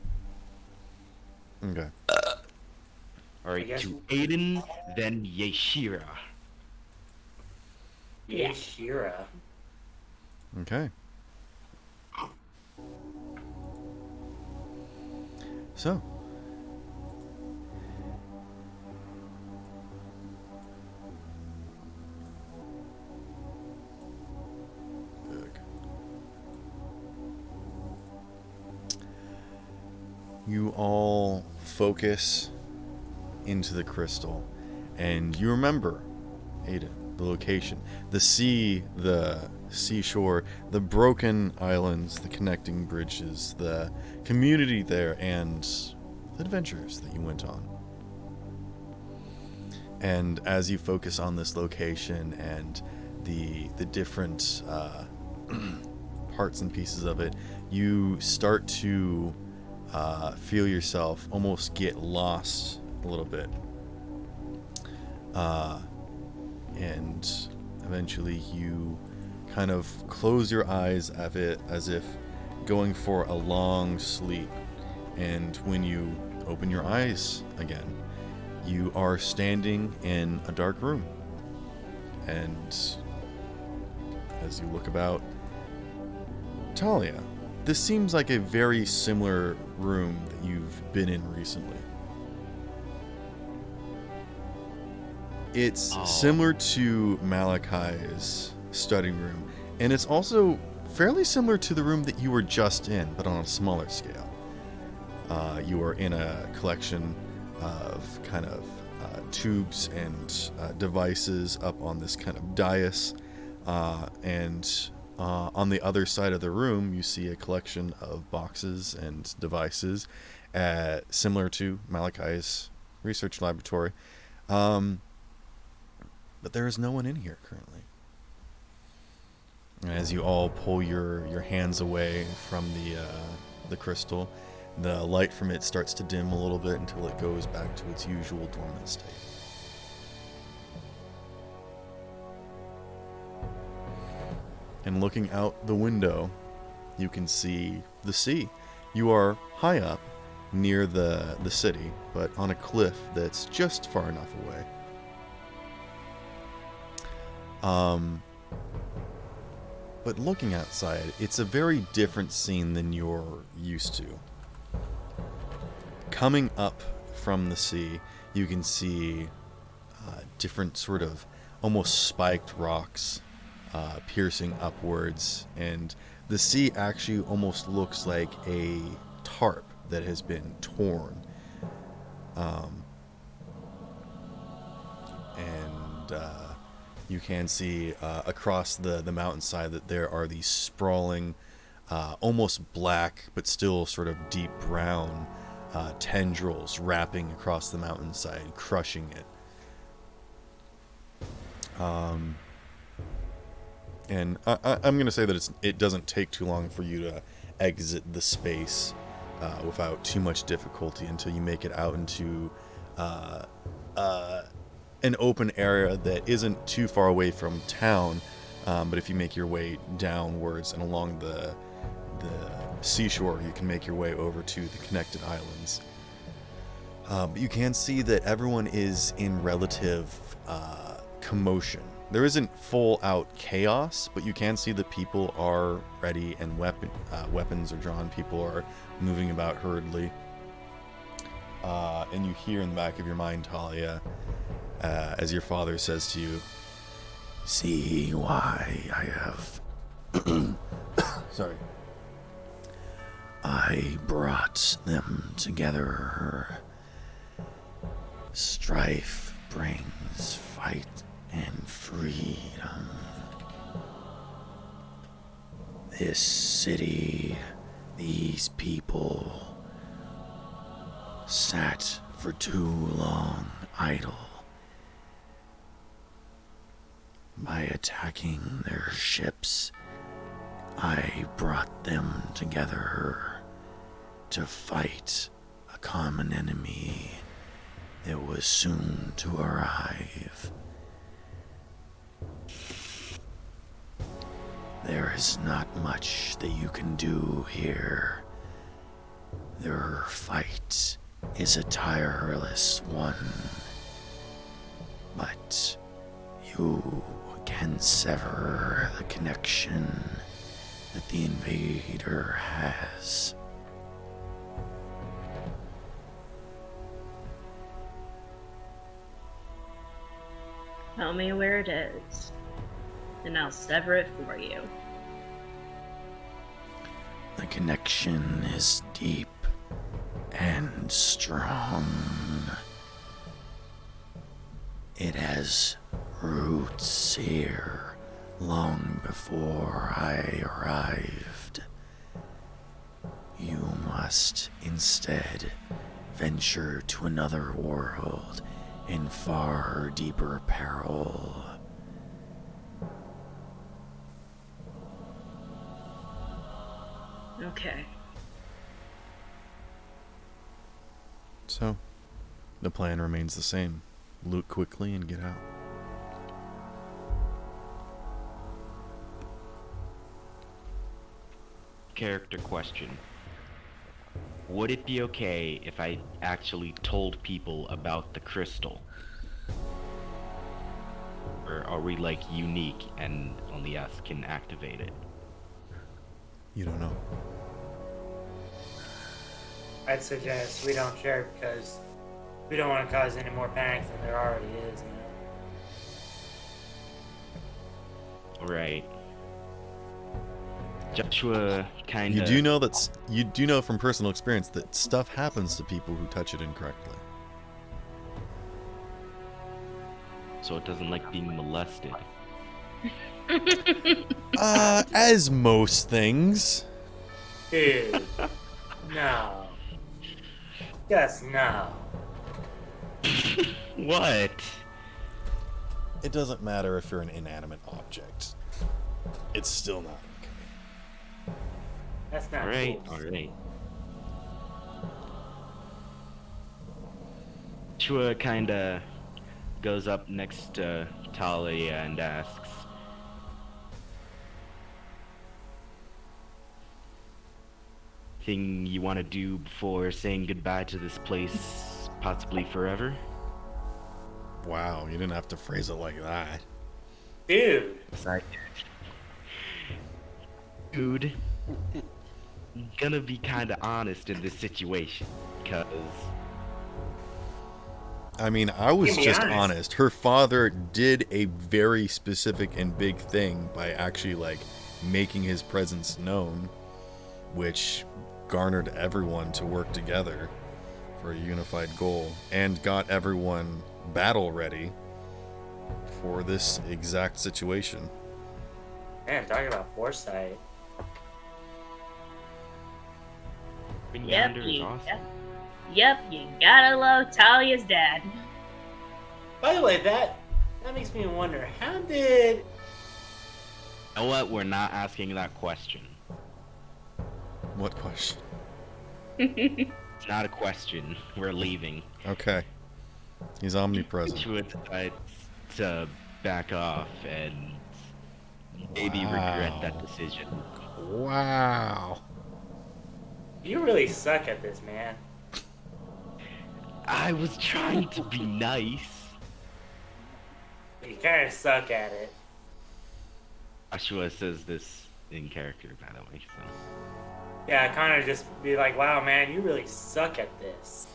Okay. Alright, guess- to Aiden, then Yeshira. Yeah, Shira. Okay. So. You all focus into the crystal, and you remember, Aiden, the location, the sea, the seashore, the broken islands, the connecting bridges, the community there, and the adventures that you went on. And as you focus on this location and the different parts and pieces of it, you start to feel yourself almost get lost a little bit. And eventually you kind of close your eyes at it as if going for a long sleep. And when you open your eyes again, you are standing in a dark room. And as you look about, Talia, this seems like a very similar room that you've been in recently. It's similar to Malachi's study room, and it's also fairly similar to the room that you were just in, but on a smaller scale. You are in a collection of kind of tubes and devices up on this kind of dais, and on the other side of the room, you see a collection of boxes and devices, similar to Malachi's research laboratory. But there is no one in here currently. As you all pull your hands away from the crystal, the light from it starts to dim a little bit until it goes back to its usual dormant state. And looking out the window, you can see the sea. You are high up near the city, but on a cliff that's just far enough away. But looking outside, it's a very different scene than you're used to. Coming up from the sea, you can see different sort of almost spiked rocks piercing upwards, and the sea actually almost looks like a tarp that has been torn. You can see across the mountainside that there are these sprawling, almost black but still sort of deep brown tendrils wrapping across the mountainside, crushing it. And I'm going to say that it doesn't take too long for you to exit the space without too much difficulty until you make it out into an open area that isn't too far away from town, but if you make your way downwards and along the seashore, you can make your way over to the connected islands. But you can see that everyone is in relative commotion. There isn't full-out chaos, but you can see that people are ready and weapons are drawn. People are moving about hurriedly. And you hear in the back of your mind, Talia, as your father says to you, "See why I have... Sorry. I brought them together. Strife brings fight and freedom. This city, these people, sat for too long idle. By attacking their ships, I brought them together to fight a common enemy that was soon to arrive. There is not much that you can do here. Their fight is a tireless one, but you can sever the connection that the invader has. Tell me where it is, and I'll sever it for you. The connection is deep and strong. It has roots here long before I arrived. You must instead venture to another world in far deeper peril. Okay. So, the plan remains the same. Loot quickly and get out. Character question. Would it be okay if I actually told people about the crystal? Or are we like unique and only us can activate it? You don't know. I'd suggest we don't share because we don't want to cause any more panic than there already is, you know? Right. Joshua kind of... You do know from personal experience that stuff happens to people who touch it incorrectly. So it doesn't like being molested. As most things. Dude. No. Just no. What? It doesn't matter if you're an inanimate object. It's still not okay. That's not Alright, cool. alright. Joshua kinda goes up next to Talia and asks, Anything you want to do before saying goodbye to this place, possibly forever? Wow, you didn't have to phrase it like that. Dude. Dude, I'm gonna be kind of honest in this situation, because I mean, I was You can be just honest. honest. Her father did a very specific and big thing by actually, like, making his presence known, which garnered everyone to work together for a unified goal and got everyone battle ready for this exact situation. Man, talking about foresight. Green Yep, Yonder is awesome. Yep, you gotta love Talia's dad. By the way, that makes me wonder, how did... You know what? We're not asking that question. What question? It's not a question. We're leaving. Okay. He's omnipresent. Joshua decides to back off and maybe regret that decision. Wow. You really suck at this, man. I was trying to be nice. You kind of suck at it. Joshua says this in character, by the way, so. Yeah, kind of just be like, wow, man, you really suck at this.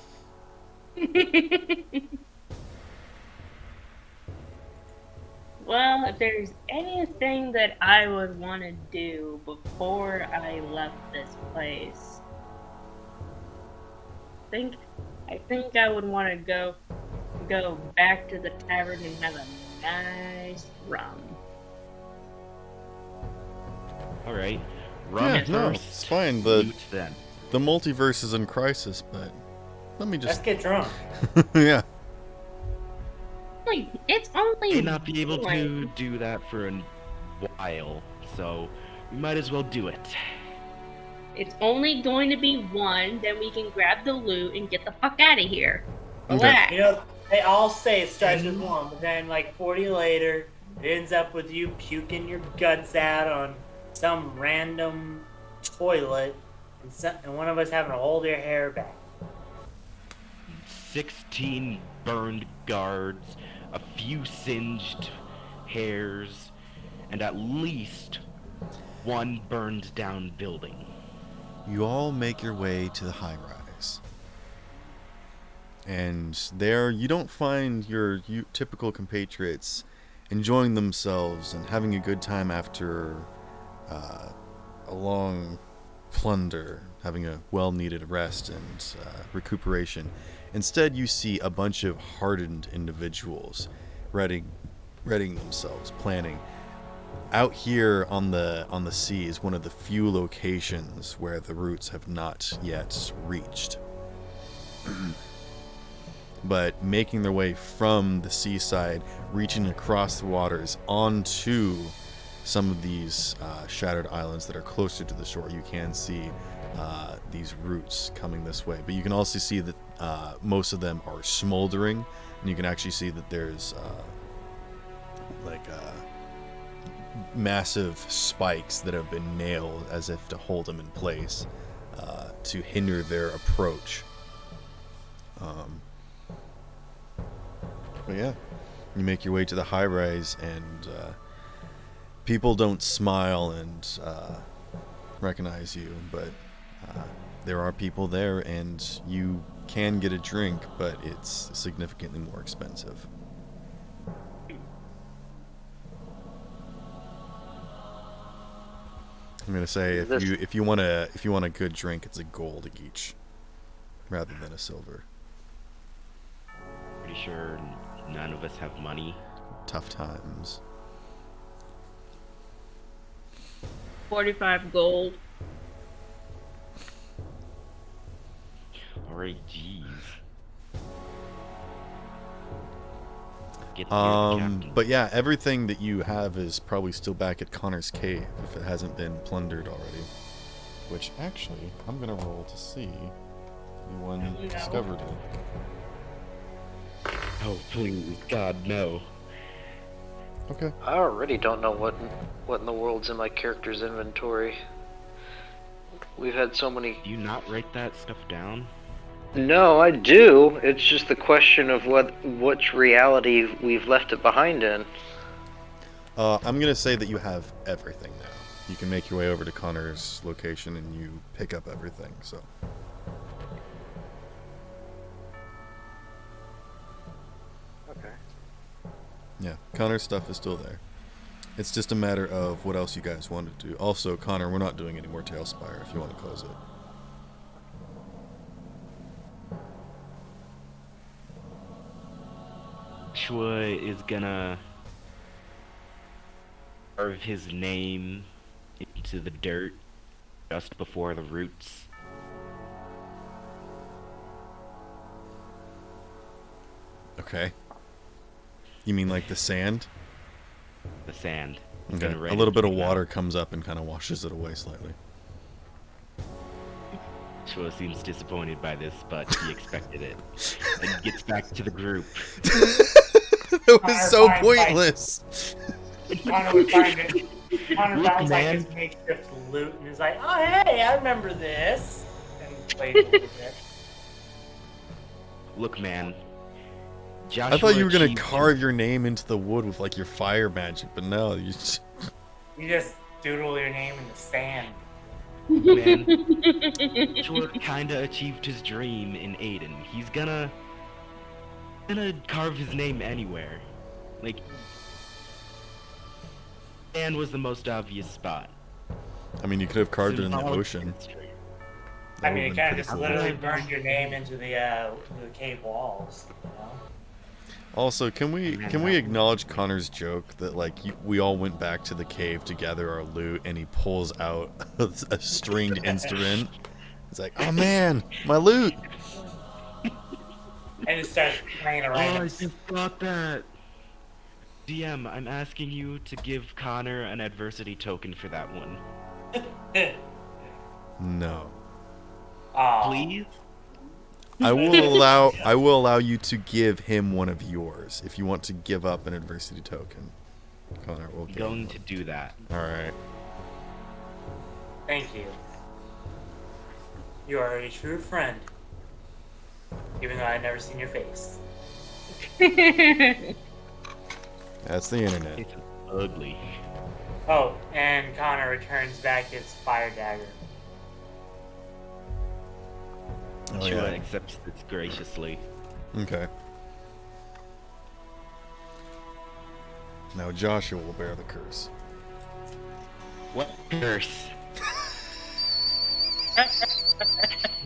Well, if there's anything that I would want to do before I left this place, I think I would want to go back to the tavern and have a nice rum. All right, rum Yeah, first. no, it's fine. The Loot then. multiverse is in crisis, but let me Let's just... get drunk. Yeah. It's only May not be able to one. do that for a while, so we might as well do it. It's only going to be one. Then we can grab the loot and get the fuck out of here. Okay. Relax. You know, they all say it starts with one, but then like 40 later, it ends up with you puking your guts out on some random toilet, and one of us having to hold your hair back. 16 burned guards, a few singed hairs, and at least one burned down building. You all make your way to the high rise. And there you don't find your typical compatriots enjoying themselves and having a good time after a long plunder, having a well-needed rest and recuperation. Instead, you see a bunch of hardened individuals readying themselves, planning. Out here on the sea is one of the few locations where the roots have not yet reached. But making their way from the seaside, reaching across the waters onto some of these shattered islands that are closer to the shore, you can see these roots coming this way. But you can also see that most of them are smoldering, and you can actually see that there's massive spikes that have been nailed as if to hold them in place to hinder their approach. But yeah, you make your way to the high rise, and people don't smile and recognize you, but there are people there, and you can get a drink, but it's significantly more expensive. I'm gonna say if you want a good drink, it's a gold each, rather than a silver. Pretty sure none of us have money. Tough times. 45 gold. Alright, jeez. Get the captain. But yeah, everything that you have is probably still back at Connor's cave if it hasn't been plundered already. Which actually, I'm gonna roll to see if anyone discovered it. Oh, please, God, no. Okay. I already don't know what in the world's in my character's inventory. We've had so many. Do you not write that stuff down? No, I do. It's just the question of which reality we've left it behind in. I'm gonna say that you have everything now. You can make your way over to Connor's location and you pick up everything. So. Okay. Yeah, Connor's stuff is still there. It's just a matter of what else you guys want to do. Also, Connor, we're not doing any more Tailspire if you want to close it. Joshua is gonna carve his name into the dirt just before the roots. Okay. You mean like the sand? The sand. He's Okay. gonna write A little it bit of down. water comes up and kind of washes it away slightly. Joshua seems disappointed by this, but he expected it. And gets back to the group. That was so Fine. pointless. Connor would find it. Connor Look, finds like man. his makeshift loot and is like, oh hey, I remember this. And plays a little bit. Look, man. Joshua I thought you were gonna achieved- carve your name into the wood with like your fire magic, but no, you just... You just doodle your name in the sand. Man, Joshua kinda achieved his dream in Aiden. He's gonna carve his name anywhere. Like, sand was the most obvious spot. I mean, you could have carved it in the Symbolic ocean. history. I mean, would've it been kind of pretty just cool. literally burned your name into the cave walls, you know? Also, can we acknowledge Connor's joke that like we all went back to the cave to gather our loot, and he pulls out a stringed instrument. It's like, oh man, my loot. And it starts playing Oh, I around. just got that. DM, I'm asking you to give Connor an adversity token for that one. No. Aw. Please? I will allow you to give him one of yours if you want to give up an adversity token. Connor will I'm give going him to do that. one. All right. Thank you. You are a true friend. Even though I've never seen your face. That's the internet. It's ugly. Oh, and Connor returns back his fire dagger. Oh Joshua yeah. accepts this graciously. Okay. Now Joshua will bear the curse. What curse?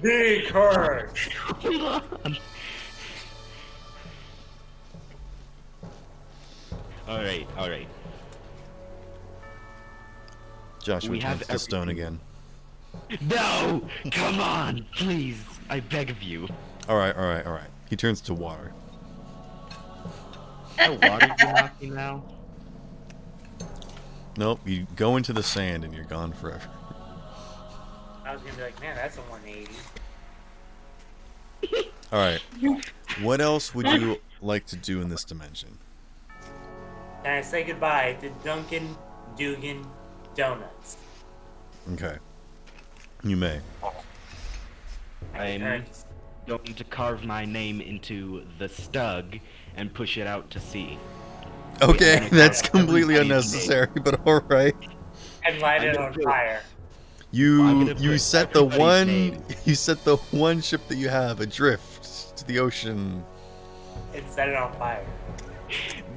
The curse! Hold on. Alright. Joshua We have turns to stone everything. again. No! Come on! Please! I beg of you. All right. He turns to water. Oh, water you knocking now? Nope, you go into the sand and you're gone forever. I was gonna be like, man, that's a 180. All right. What else would you like to do in this dimension? And I say goodbye to Duncan Dugan Donuts. Okay. You may. I'm Return going to carve my name into the Stug and push it out to sea. Okay, Yeah, that's yeah. completely Everybody's unnecessary, but all right. and light it I'm on gonna fire. I'm You gonna put set the everybody's one ship that you have adrift to the ocean. And set it on fire.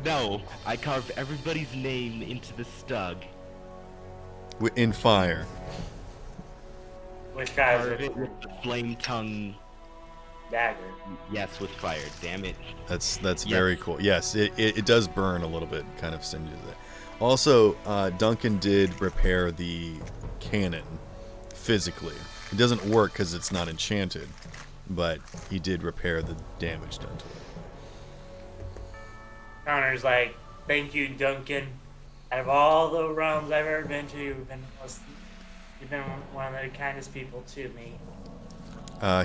No, I carve everybody's name into the Stug. In fire. Which guy's Carve a it with the flame tongue. dagger. Yes, with fire. Damn it. That's Yes. very cool. Yes, it does burn a little bit, kind of singes it. Also, Duncan did repair the cannon physically. It doesn't work because it's not enchanted, but he did repair the damage done to it. Connor's like, thank you, Duncan. Out of all the realms I've ever been to, you've been one of the kindest people to me.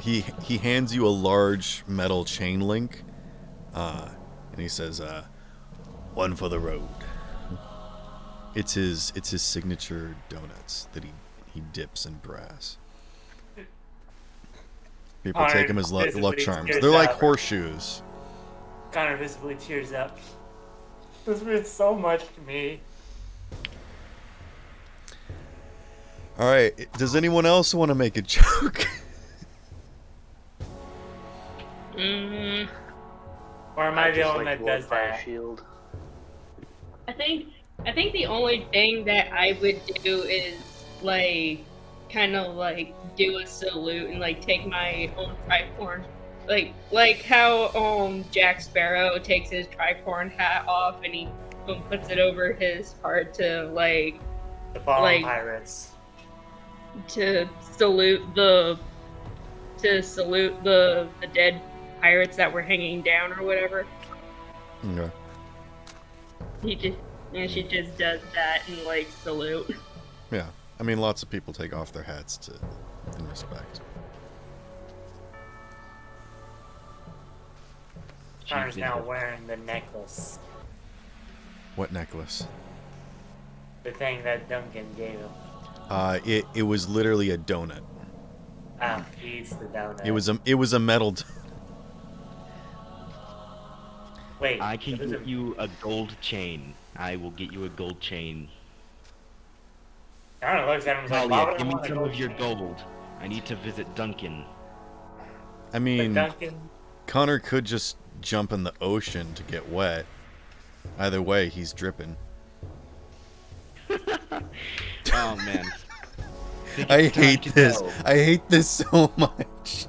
He hands you a large metal chain link, and he says, "One for the road." It's his signature donuts that he dips in brass. People take them as luck visibly charms. tears They're like up. horseshoes. Connor visibly tears up. This means so much to me. All right. Does anyone else want to make a joke? Mm, Or am I the just one like that does Fire that? Shield. I think the only thing that I would do is like kind of like do a salute and like take my own tricorn, like how Jack Sparrow takes his tricorn hat off and he puts it over his heart to like The fallen like- pirates. to salute the dead pirates that were hanging down or whatever. Okay. She just does that and like salute. Yeah. I mean, lots of people take off their hats in respect. Connor's She's now in- wearing the necklace. What necklace? The thing that Duncan gave him. It was literally a donut. Ah, he eats the donut. It was a metal. Wait, I can what is get it? you a gold chain. I will get you a gold chain. Connor looks at him and is like, why Talia, would I give me want a some gold of your chain? gold. I need to visit Duncan. I But mean, Duncan, Connor could just jump in the ocean to get wet. Either way, he's dripping. Oh man. Think I it's time hate to this. go. I hate this so much.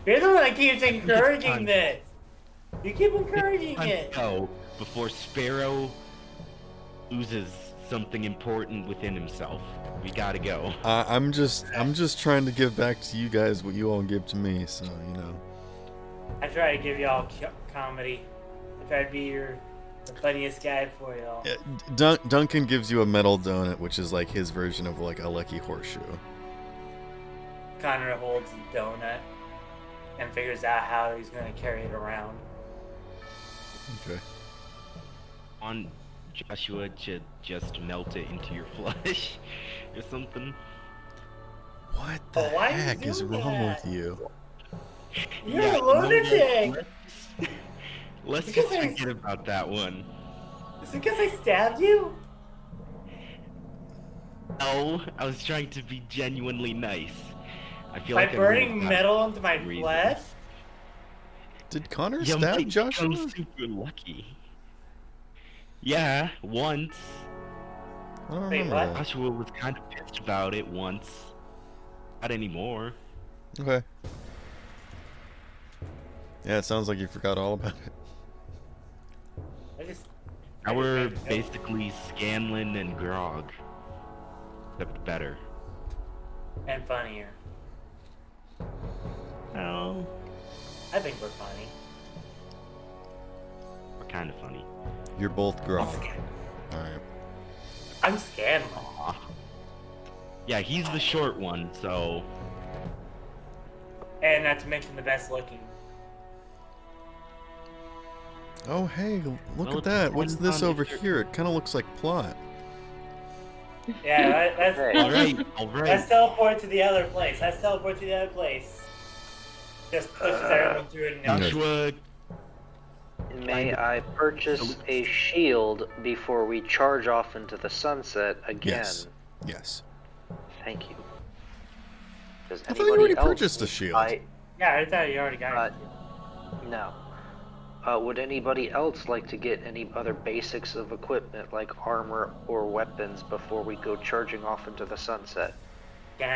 you're the one that keeps encouraging time. this. You keep encouraging Time to it. go before Sparrow loses something important within himself. We gotta go. I'm just trying to give back to you guys what you all give to me. So I try to give y'all comedy. I try to be the funniest guy for y'all. Yeah, Duncan gives you a metal donut, which is like his version of like a lucky horseshoe. Connor holds the donut and figures out how he's going to carry it around. Okay. On Joshua to just melt it into your flesh or something. What the Oh, why are you heck is doing wrong that? with you? You're Yeah, a lunatic! Let's Because just I- forget about that one. Is it because I stabbed you? No, I was trying to be genuinely nice. I feel By like burning I metal into my reason. flesh? Did Connor You stab might Joshua? become super lucky. Yeah, once. I don't Wait, remember what? that. Joshua was kind of pissed about it once. Not anymore. Okay. Yeah, it sounds like you forgot all about it. Now we're made it. basically Scanlan and Grog. Except better. And funnier. Oh. I think we're funny. We're kind of funny. You're both I'm grown. Scan- Alright. I'm Scanlan. Aw. Yeah, he's the short one, so... And not to mention the best looking. Oh, hey, look Well, at that. it What's depends this on over if you're- here? It kind of looks like plot. Yeah, let's, Hey. Alright, let's alright. teleport to the other place. Let's teleport to the other place. Just pushes everyone through it. And Joshua, May I purchase a shield before we charge off into the sunset again? Yes. Yes. Thank you. Does I thought you already else purchased a need- shield. Yeah, I thought you already got it. No. Would anybody else like to get any other basics of equipment like armor or weapons before we go charging off into the sunset? Can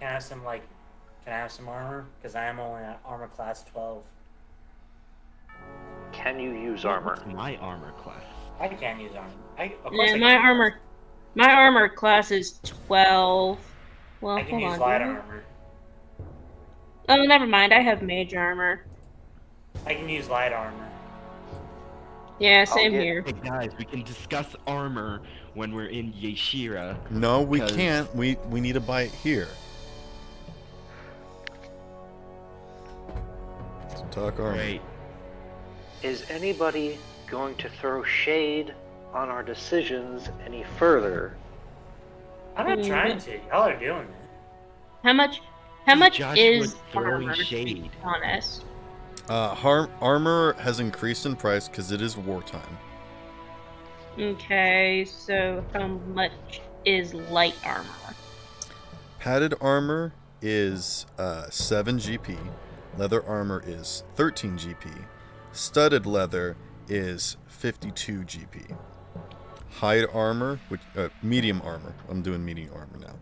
I have some armor? Because I am only at armor class 12. Can you use armor? what's my armor class? I can use armor. Of course Yeah, I my can. armor class is 12. Well, I can hold use on. light do I? armor. Oh, never mind. I have mage armor. I can use light armor. Yeah, same get- here. Hey guys, we can discuss armor when we're in Yeshira. No, we 'Cause- can't. We need to buy it here. Let's talk armor. Right. Is anybody going to throw shade on our decisions any further? I'm not trying to. Y'all are doing it. How much How much Joshua is throwing armor, to be shade? honest? Armor has increased in price because it is wartime. Okay, so how much is light armor? Padded armor is 7 GP. Leather armor is 13 GP. Studded leather is 52 GP. Hide armor, which medium armor. I'm doing medium armor now.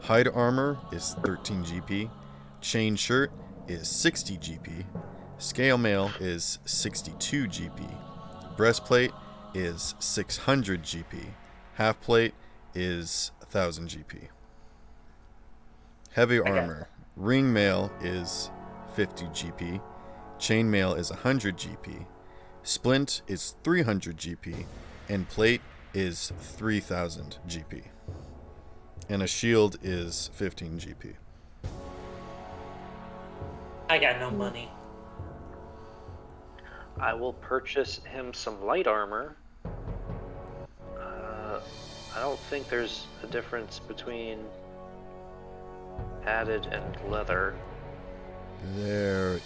Hide armor is 13 GP. Chain shirt is 60 GP. Scale mail is 62 GP. Breastplate is 600 GP. Half plate is 1000 GP. Heavy armor. Ring mail is 50 GP. Chain mail is 100 GP. Splint is 300 GP. And plate is 3000 GP. And a shield is 15 GP. I got no money. I will purchase him some light armor. I don't think there's a difference between padded and leather There.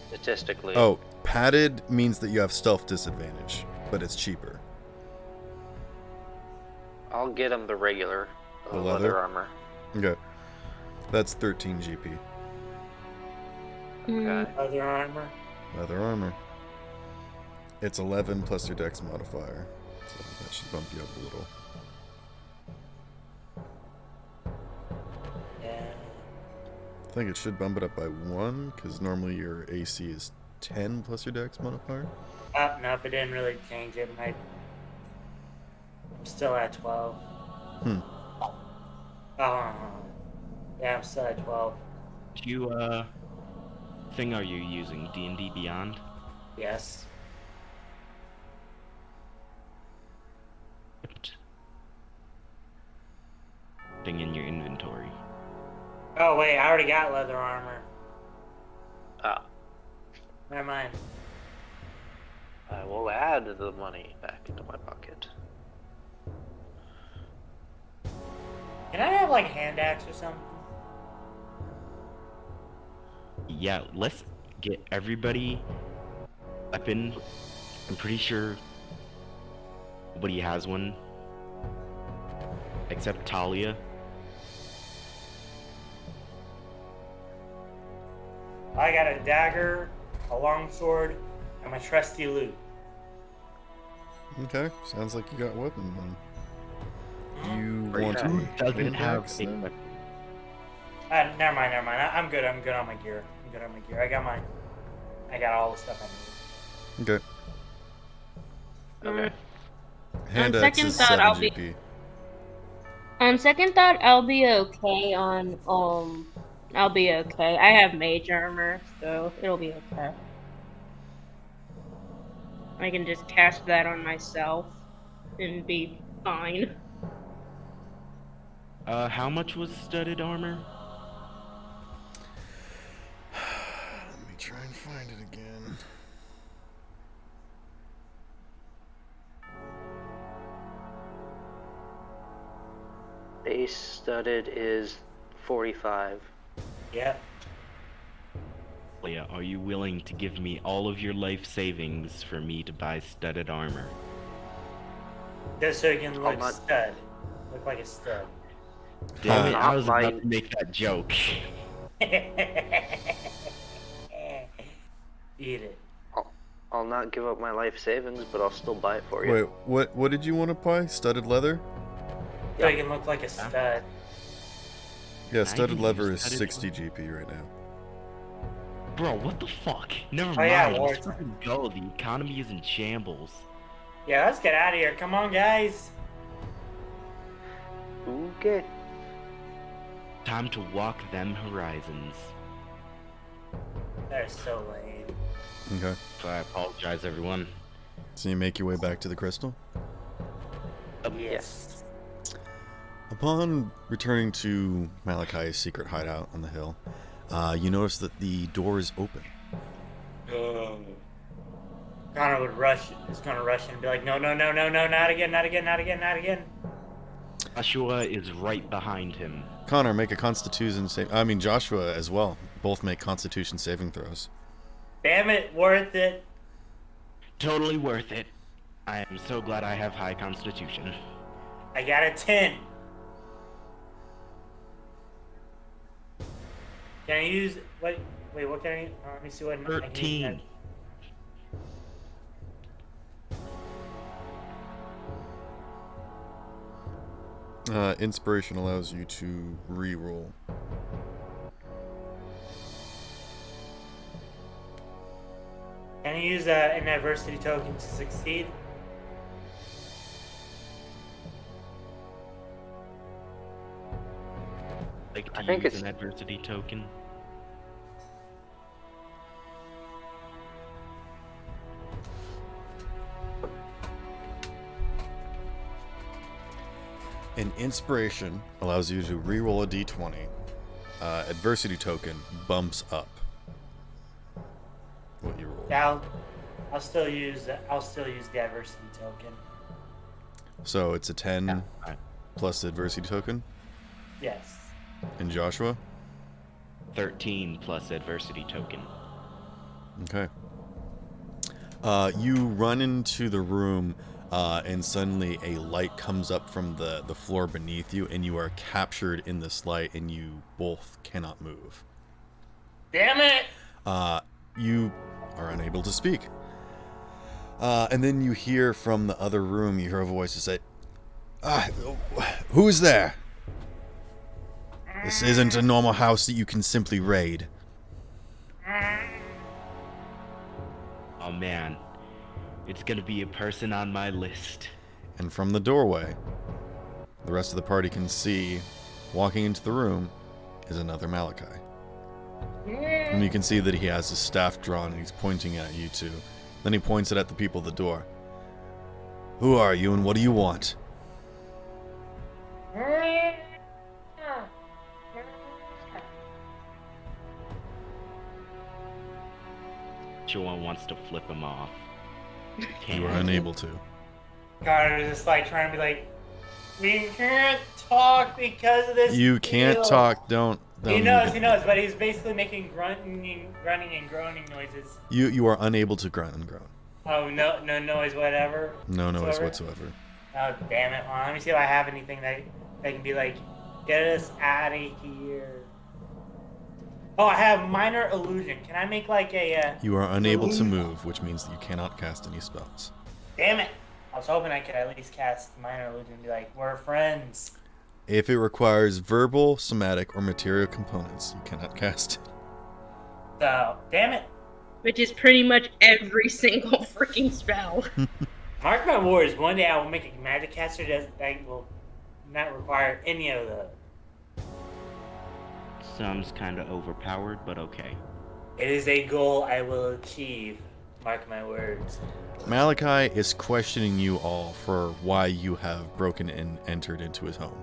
statistically. Oh, padded means that you have stealth disadvantage, but it's cheaper. I'll get him the regular The leather leather? armor. Okay. That's 13 GP. Okay. Leather armor. Leather armor. It's 11 plus your dex modifier. So that should bump you up a little. Yeah. I think it should bump it up by 1, because normally your AC is 10 plus your dex modifier. Nope, it didn't really change it. I'm still at 12. Hmm. Oh, yeah, I'm still at 12. You, thing are you using? D&D Beyond? Yes. Thing in your inventory. Oh, wait, I already got leather armor. Ah, Never mind. I will add the money back into my pocket. Can I have, like, hand axe or something? Yeah, let's get everybody weapon. I'm pretty sure nobody has one except Talia. I got a dagger, a longsword, and my trusty lute. Okay, sounds like you got a weapon then. You Pretty want fast. to Doesn't have axe a then? weapon. Never mind. I'm good on my gear. I got all the stuff I need. Okay. Okay. Hand On axe second is thought, 7 I'll be- GP. On second thought, I'll be okay on, I'll be okay. I have mage armor, so it'll be okay. I can just cast that on myself and be fine. How much was studded armor? Let me try and find it again. Base studded is 45. Yep. Leah, are you willing to give me all of your life savings for me to buy studded armor? Just so you can look not- stud. Look like a stud. Damn it, I Not was about my- to make that joke. Eat it. I'll not give up my life savings, but I'll still buy it for you. Wait, what did you want to buy? Studded leather? So you can look like a stud. Yeah, I studded can leather use is studded 60 GP right now. Bro, what the fuck? Never Oh, yeah, mind, let's wartime. fucking go. The economy is in shambles. Yeah, let's get out of here. Come on, guys. Okay. Time to walk them horizons. They're so lame. Okay. So I apologize, everyone. So you make your way back to the crystal? Yes. Upon returning to Malachi's secret hideout on the hill, you notice that the door is open. Connor would rush. Is gonna rush in and be like, no, not again. Joshua is right behind him. Connor, make a Constitution save. I mean, Joshua as well. Both make Constitution saving throws. Damn it, worth it. Totally worth it. I am so glad I have high constitution. I got a 10. Can I use what? Wait, what can I? Let me see what. I can use 13. Inspiration allows you to re-roll. Can I use an adversity token to succeed? Like to I think use it's- an adversity token. An inspiration allows you to re-roll a d20. Adversity token bumps up what you roll. Yeah, I'll still use the adversity token. So it's a 10 Yeah. Alright. plus the adversity token. Yes. And Joshua? 13 plus adversity token. Okay. You run into the room, and suddenly a light comes up from the floor beneath you, and you are captured in this light, and you both cannot move. Damn it! You are unable to speak. And then you hear from the other room, you hear a voice that say, "Who's there? This isn't a normal house that you can simply raid." Oh man, it's gonna be a person on my list. And from the doorway, the rest of the party can see, walking into the room, is another Malachi. And you can see that he has his staff drawn and he's pointing at you two. Then he points it at the people at the door. "Who are you and what do you want?" Joshua wants to flip him off. You are unable to. Carter's just like trying to be like, we can't talk because of this. You can't deal." talk. Don't. He knows, but he's basically making grunting and groaning noises. You are unable to grunt and groan. Oh, no noise, whatever. No noise whatsoever. Oh, damn it. Well, let me see if I have anything that can be like, get us out of here. Oh, I have minor illusion. Can I make like a... You are unable to move, which means that you cannot cast any spells. Damn it. I was hoping I could at least cast minor illusion and be like, we're friends. If it requires verbal, somatic, or material components, you cannot cast it. So, damn it. Which is pretty much every single freaking spell. Mark my words, one day I will make a magic caster that will not require any of the... Sounds kind of overpowered, but okay. It is a goal I will achieve. Mark my words. Malachi is questioning you all for why you have broken and entered into his home.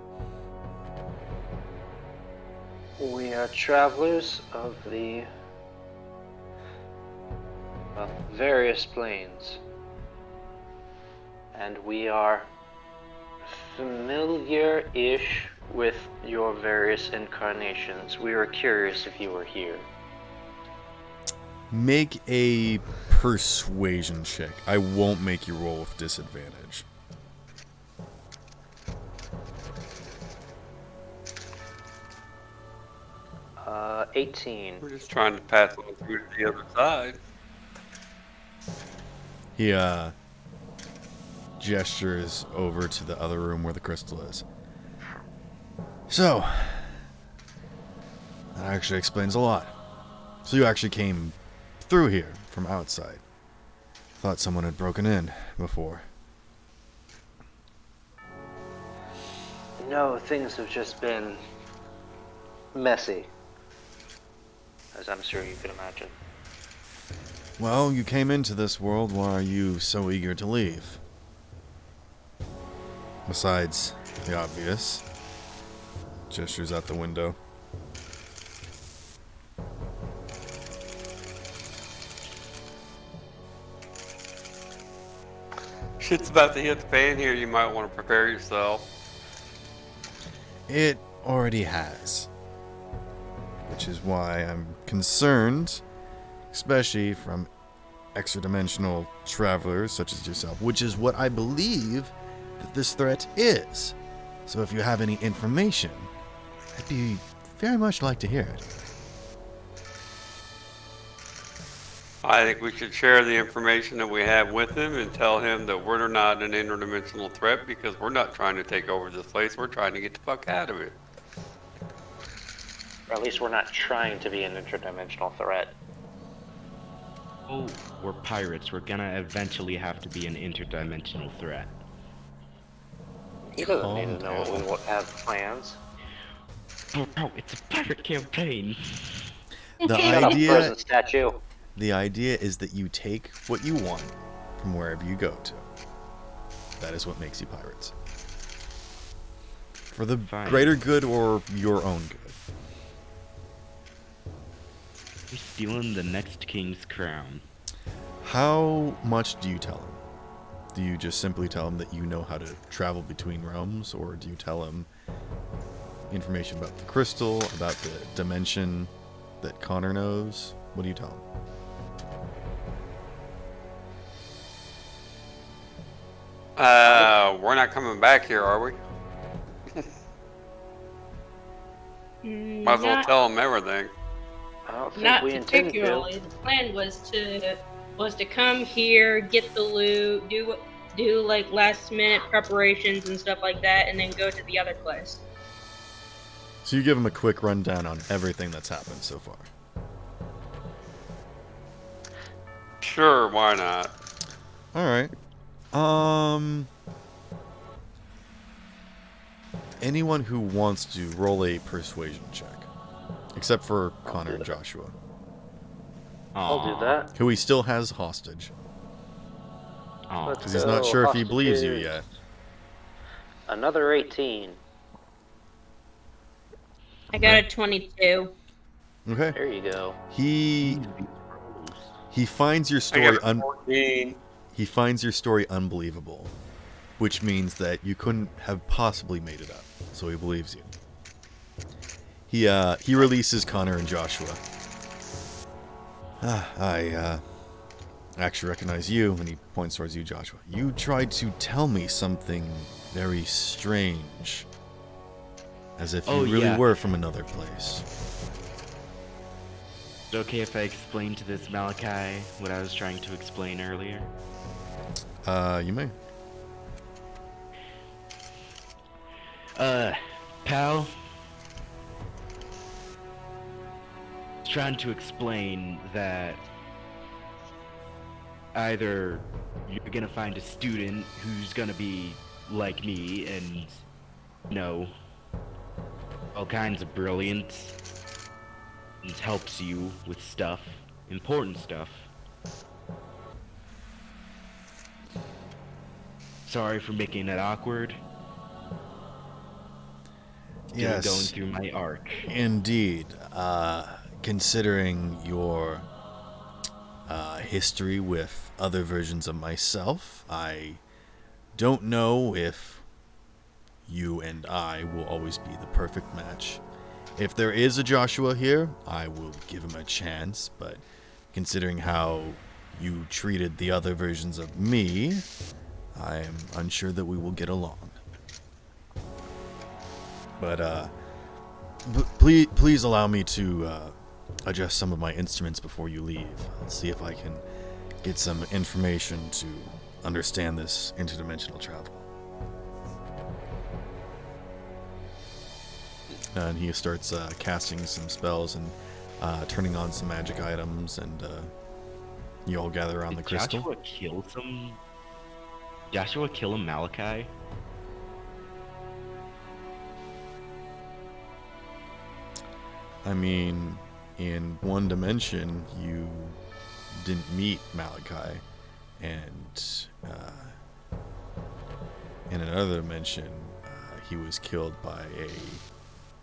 We are travelers of the various planes, and we are familiar-ish with your various incarnations. We were curious if you were here. Make a persuasion check. I won't make you roll with disadvantage. 18. We're just trying to pass on through to the other side. He gestures over to the other room where the crystal is. So, that actually explains a lot. So you actually came through here from outside. Thought someone had broken in before. No, things have just been messy, as I'm sure you can imagine. Well, you came into this world. Why are you so eager to leave? Besides the obvious. Gestures out the window. Shit's about to hit the fan here. You might want to prepare yourself. It already has. Which is why I'm concerned, especially from extra-dimensional travelers such as yourself, which is what I believe that this threat is. So if you have any information, I'd be very much like to hear it. I think we should share the information that we have with him and tell him that we're not an interdimensional threat because we're not trying to take over this place. We're trying to get the fuck out of it. Or at least we're not trying to be an interdimensional threat. Oh, we're pirates. We're gonna eventually have to be an interdimensional threat. He doesn't need to know what we have plans. Bro, it's a pirate campaign. The Shut up, idea, present statue. the idea is that you take what you want from wherever you go to. That is what makes you pirates. For the Fine. greater good or your own good. We're stealing the next king's crown. How much do you tell him? Do you just simply tell him that you know how to travel between realms, or do you tell him information about the crystal, about the dimension that Connor knows? What do you tell him? We're not coming back here, are we? Might as well tell him everything. I don't think Not we intend to. particularly. The plan was to come here, get the loot, do like last minute preparations and stuff like that, and then go to the other place. So you give him a quick rundown on everything that's happened so far. Sure, why not? All right. Anyone who wants to roll a persuasion check, except for Connor and Joshua, I'll do that. who he still has hostage, Aw. Let's because he's not sure if he believes you hostages. yet. Another 18. I got a 22. Okay. There you go. He finds your I story got a 14. he finds your story unbelievable, which means that you couldn't have possibly made it up. So he believes you. He releases Connor and Joshua. I actually recognize you, and he points towards you, Joshua. You tried to tell me something very strange, as if you really yeah. were from another place. Is it okay if I explain to this Malachi what I was trying to explain earlier? You may. Pal? Trying to explain that either you're gonna find a student who's gonna be like me and, all kinds of brilliant and helps you with stuff, important stuff. Sorry for making it awkward. Still Yes. going through my arc. Indeed. Considering your history with other versions of myself, I don't know if you and I will always be the perfect match. If there is a Joshua here, I will give him a chance, but considering how you treated the other versions of me, I am unsure that we will get along. But please allow me to adjust some of my instruments before you leave. I'll see if I can get some information to understand this interdimensional travel. And he starts casting some spells and turning on some magic items, and you all gather around the Did crystal. Joshua kill a Malachi? I mean, in one dimension, you didn't meet Malachi, and in another dimension, he was killed by a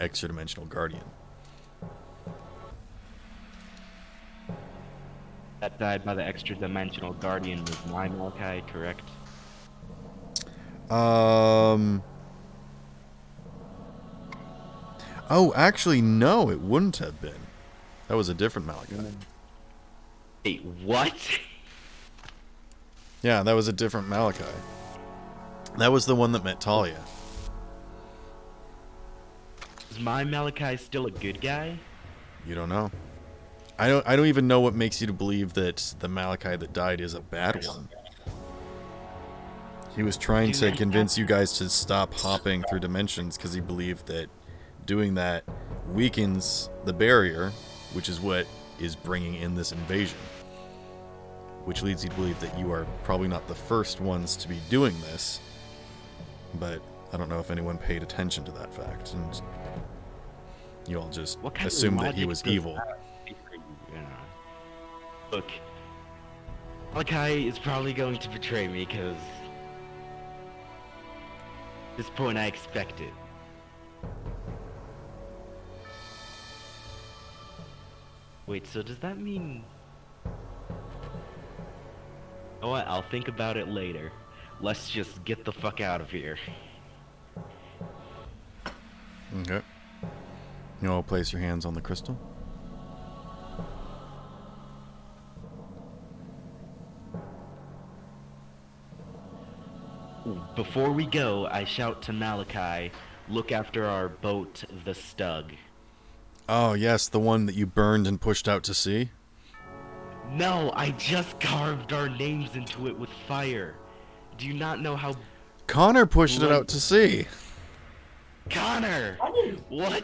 extra-dimensional guardian. That died by the extra-dimensional guardian was my Malachi, correct? Oh, actually, no, it wouldn't have been. That was a different Malachi. Wait, what? Yeah, that was a different Malachi. That was the one that met Talia. Is my Malachi still a good guy? You don't know. I don't even know what makes you to believe that the Malachi that died is a bad one. He was trying to convince you guys to stop hopping through dimensions because he believed that doing that weakens the barrier, which is what is bringing in this invasion. Which leads you to believe that you are probably not the first ones to be doing this, but I don't know if anyone paid attention to that fact, and you all just assumed that he was evil. Look, Malachi is probably going to betray me because at this point I expect it. Wait, so does that mean... Oh, what? I'll think about it later. Let's just get the fuck out of here. Okay. You all place your hands on the crystal. Before we go, I shout to Malachi, look after our boat, the Stug. Oh, yes, the one that you burned and pushed out to sea? No, I just carved our names into it with fire. Do you not know how... Connor pushed it out to sea. Connor! I didn't. What?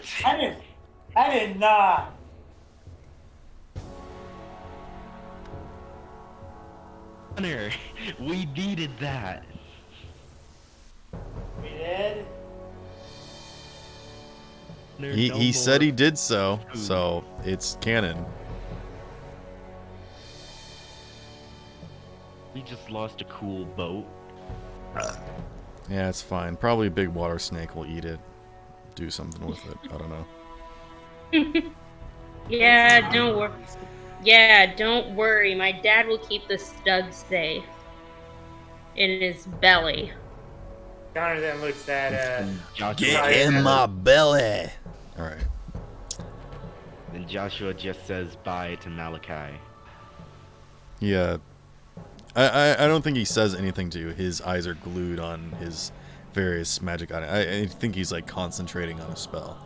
I did not. Connor, we needed that. We did. Connor, He no said more. he did so it's canon. We just lost a cool boat. Yeah, it's fine. Probably a big water snake will eat it. Do something with it. I don't know. Yeah, don't worry. Yeah, don't worry. My dad will keep the stud safe in his belly. Connor then looks at Joshua, in my belly. All right. then Joshua just says bye to Malachi. Yeah. I don't think he says anything to you. His eyes are glued on his various magic items. I think he's like concentrating on a spell.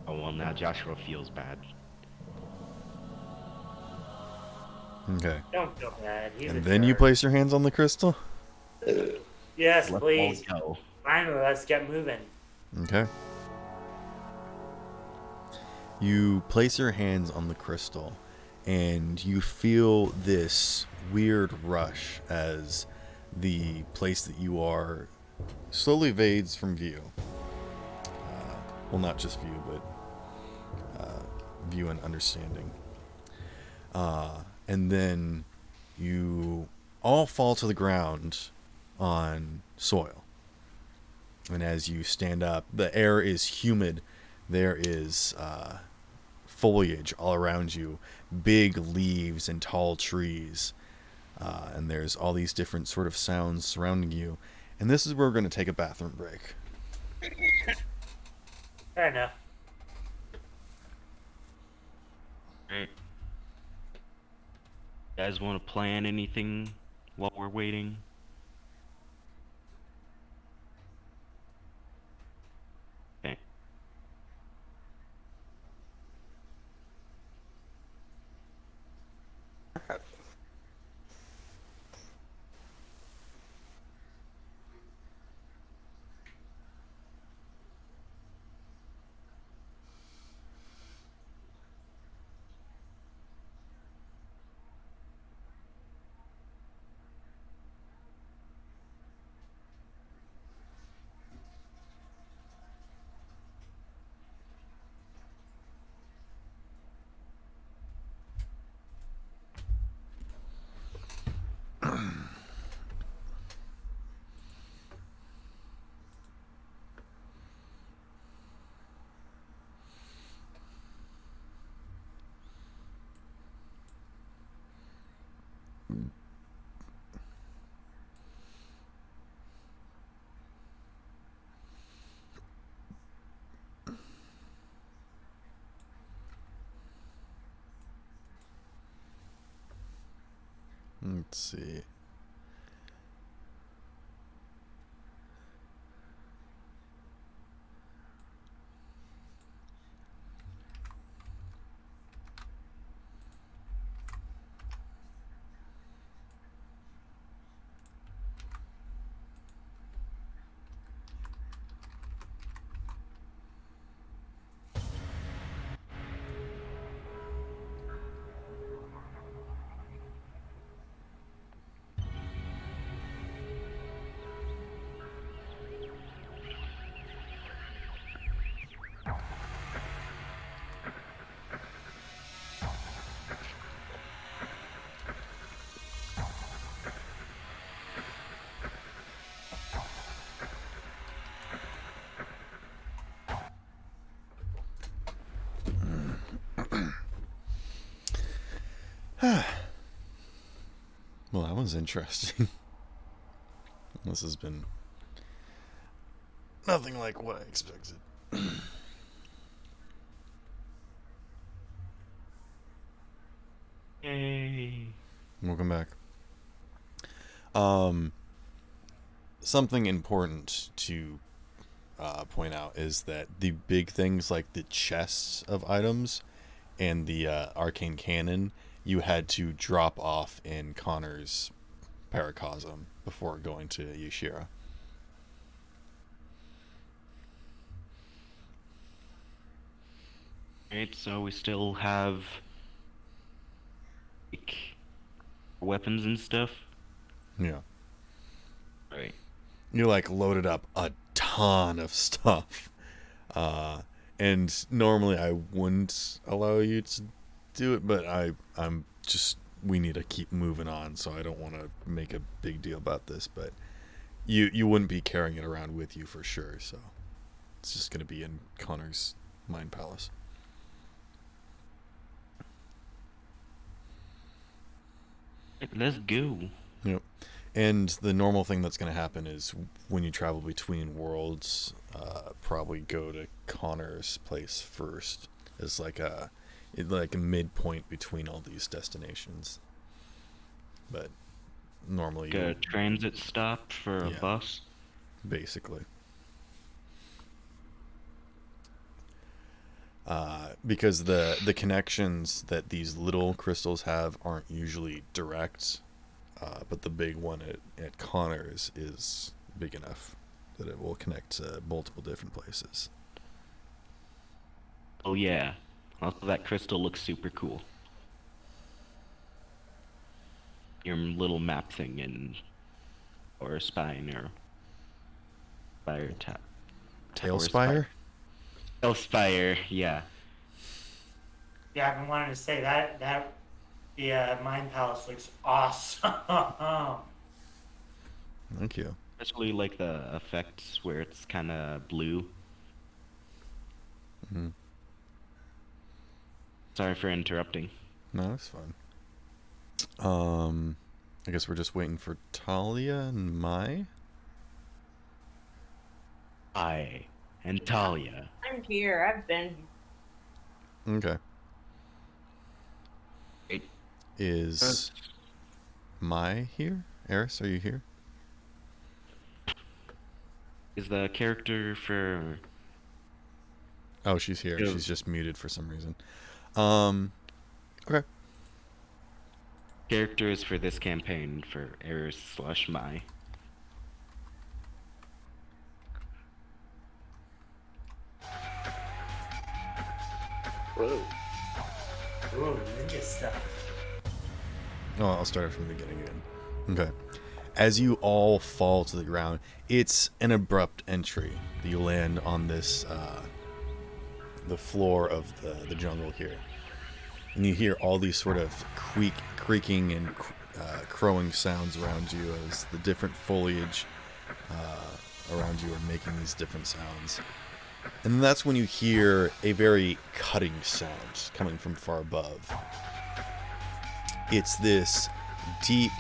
Oh, well, now Joshua feels bad. Okay. don't feel bad. He's And a then you jerk. place your hands on the crystal? Yes, Let's please. all go. Finally, let's get moving. Okay. You place your hands on the crystal, and you feel this weird rush as the place that you are slowly fades from view. Well, not just view, but view and understanding. And then you all fall to the ground on soil. And as you stand up, the air is humid. There is foliage all around you, big leaves and tall trees. And there's all these different sort of sounds surrounding you. And this is where we're going to take a bathroom break. Fair enough. Right. You guys want to plan anything while we're waiting? Okay. Let's see. Well, that was interesting. This has been nothing like what I expected. Yay. Welcome back. Something important to point out is that the big things like the chests of items and the arcane cannon, you had to drop off in Connor's Paracosm before going to Yashira. Alright, so we still have like, weapons and stuff. Yeah. Right. You like loaded up a ton of stuff. And normally I wouldn't allow you to do it, but I'm just, we need to keep moving on, so I don't want to make a big deal about this, but you wouldn't be carrying it around with you for sure, so it's just going to be in Connor's Mind Palace. Let's go. Yep. And the normal thing that's going to happen is when you travel between worlds, probably go to Connor's place first as like a midpoint between all these destinations. But normally A transit stop for a bus. Basically. Because the connections that these little crystals have aren't usually direct, but the big one at Connor's is big enough that it will connect to multiple different places. Oh yeah. Also, that crystal looks super cool. Your little map thing in, or spine, or spire tap. Tailspire? Tailspire, yeah. Yeah, I've been wanting to say that the Mind Palace looks awesome. Thank you. Especially like the effects where it's kind of blue. Mm-hmm. Sorry for interrupting. No, that's fine. I guess we're just waiting for Talia and Mai. I and Talia. I'm here. I've been. Okay. It, Is Mai here? Eris, are you here? is the character for... Oh, she's here. Yeah. She's just muted for some reason. Okay. Characters for this campaign for Eris/Mai. Whoa. Ooh, ninja stuff. Oh, I'll start it from the beginning again. Okay. As you all fall to the ground, it's an abrupt entry. You land on this, the floor of the jungle here. And you hear all these sort of creaking and crowing sounds around you as the different foliage around you are making these different sounds. And that's when you hear a very cutting sound coming from far above. It's this deep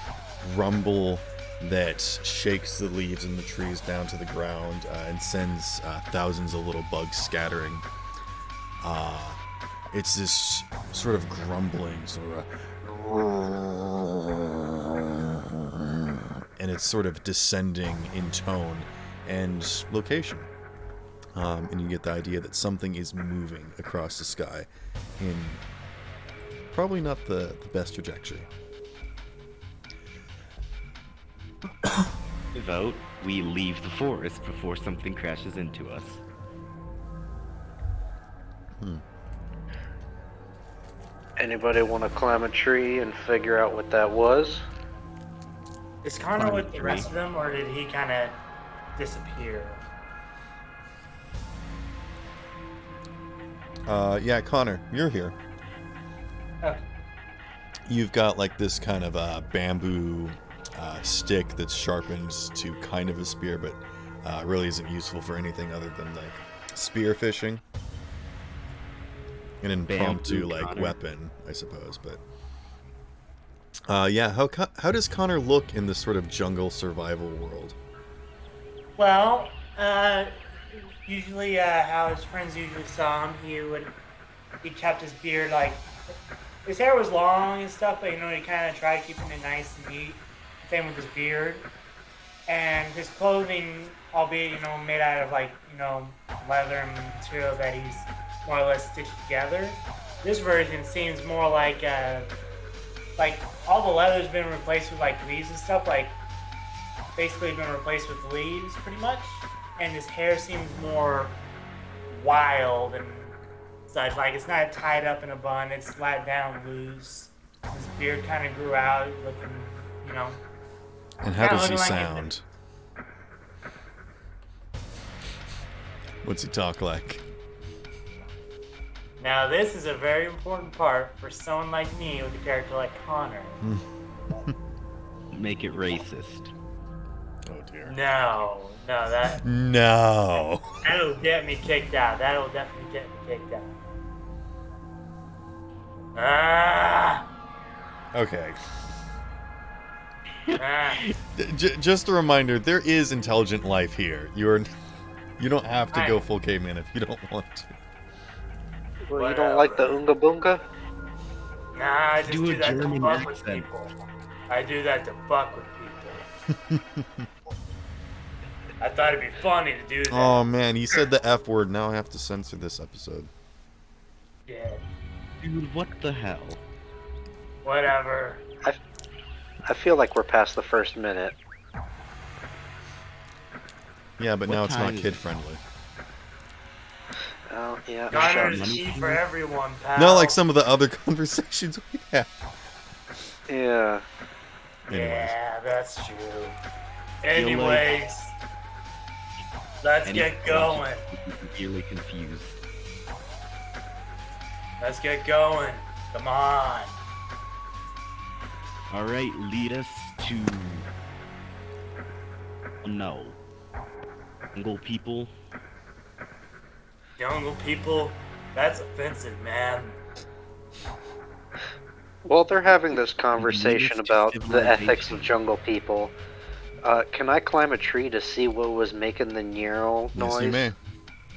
rumble that shakes the leaves in the trees down to the ground and sends thousands of little bugs scattering. It's this sort of grumbling, sort of and it's sort of descending in tone and location. And you get the idea that something is moving across the sky in probably not the best trajectory. Vote, we leave the forest before something crashes into us. Anybody want to climb a tree and figure out what that was? Is Connor with the rest of them, or did he kind of disappear? Yeah, Connor, you're here. Okay. You've got like this kind of bamboo stick that's sharpened to kind of a spear, but really isn't useful for anything other than like spear fishing. An impromptu Bamboo, like Connor. weapon, I suppose. But yeah, how does Connor look in this sort of jungle survival world? Well, usually how his friends usually saw him, he kept his beard like, his hair was long and stuff, but he kind of tried keeping it nice and neat. Same with his beard. And his clothing, albeit, made out of like, leather and material that he's more or less stitched together. This version seems more like all the leather's been replaced with like leaves and stuff, like basically been replaced with leaves pretty much. And his hair seems more wild and such, like it's not tied up in a bun, it's let down loose. His beard kind of grew out, looking, And how does he looking like sound? What's he talk like? Now this is a very important part for someone like me with a character like Connor. Make it racist. Oh dear. No, that'll get me kicked out. That'll definitely get me kicked out. Okay. Ah. Just a reminder, there is intelligent life here. You don't have to go full caveman if you don't want to. Well, you don't like the Oonga Boonga? Nah, I just Do do a that to German fuck with accent. people. I do that to fuck with people. I thought it'd be funny to do that. Oh man, he said the F word. Now I have to censor this episode. Yeah, Dude, what the hell? whatever. I feel like we're past the first minute. Yeah, but What now it's not time is it? kid friendly. Oh, yeah. Connor's shucks. cheap for everyone, pal. Not like some of the other conversations we had. Yeah. Anyways. Yeah, that's true. Anyways, let's get going. Really confused. Let's get going. Come on. All right, lead us to. No. Jungle people. Jungle people, that's offensive, man. Well, they're having this conversation Leaders about to the ethics civilization. of jungle people. Can I climb a tree to see what was making the neural noise? Yes, you may.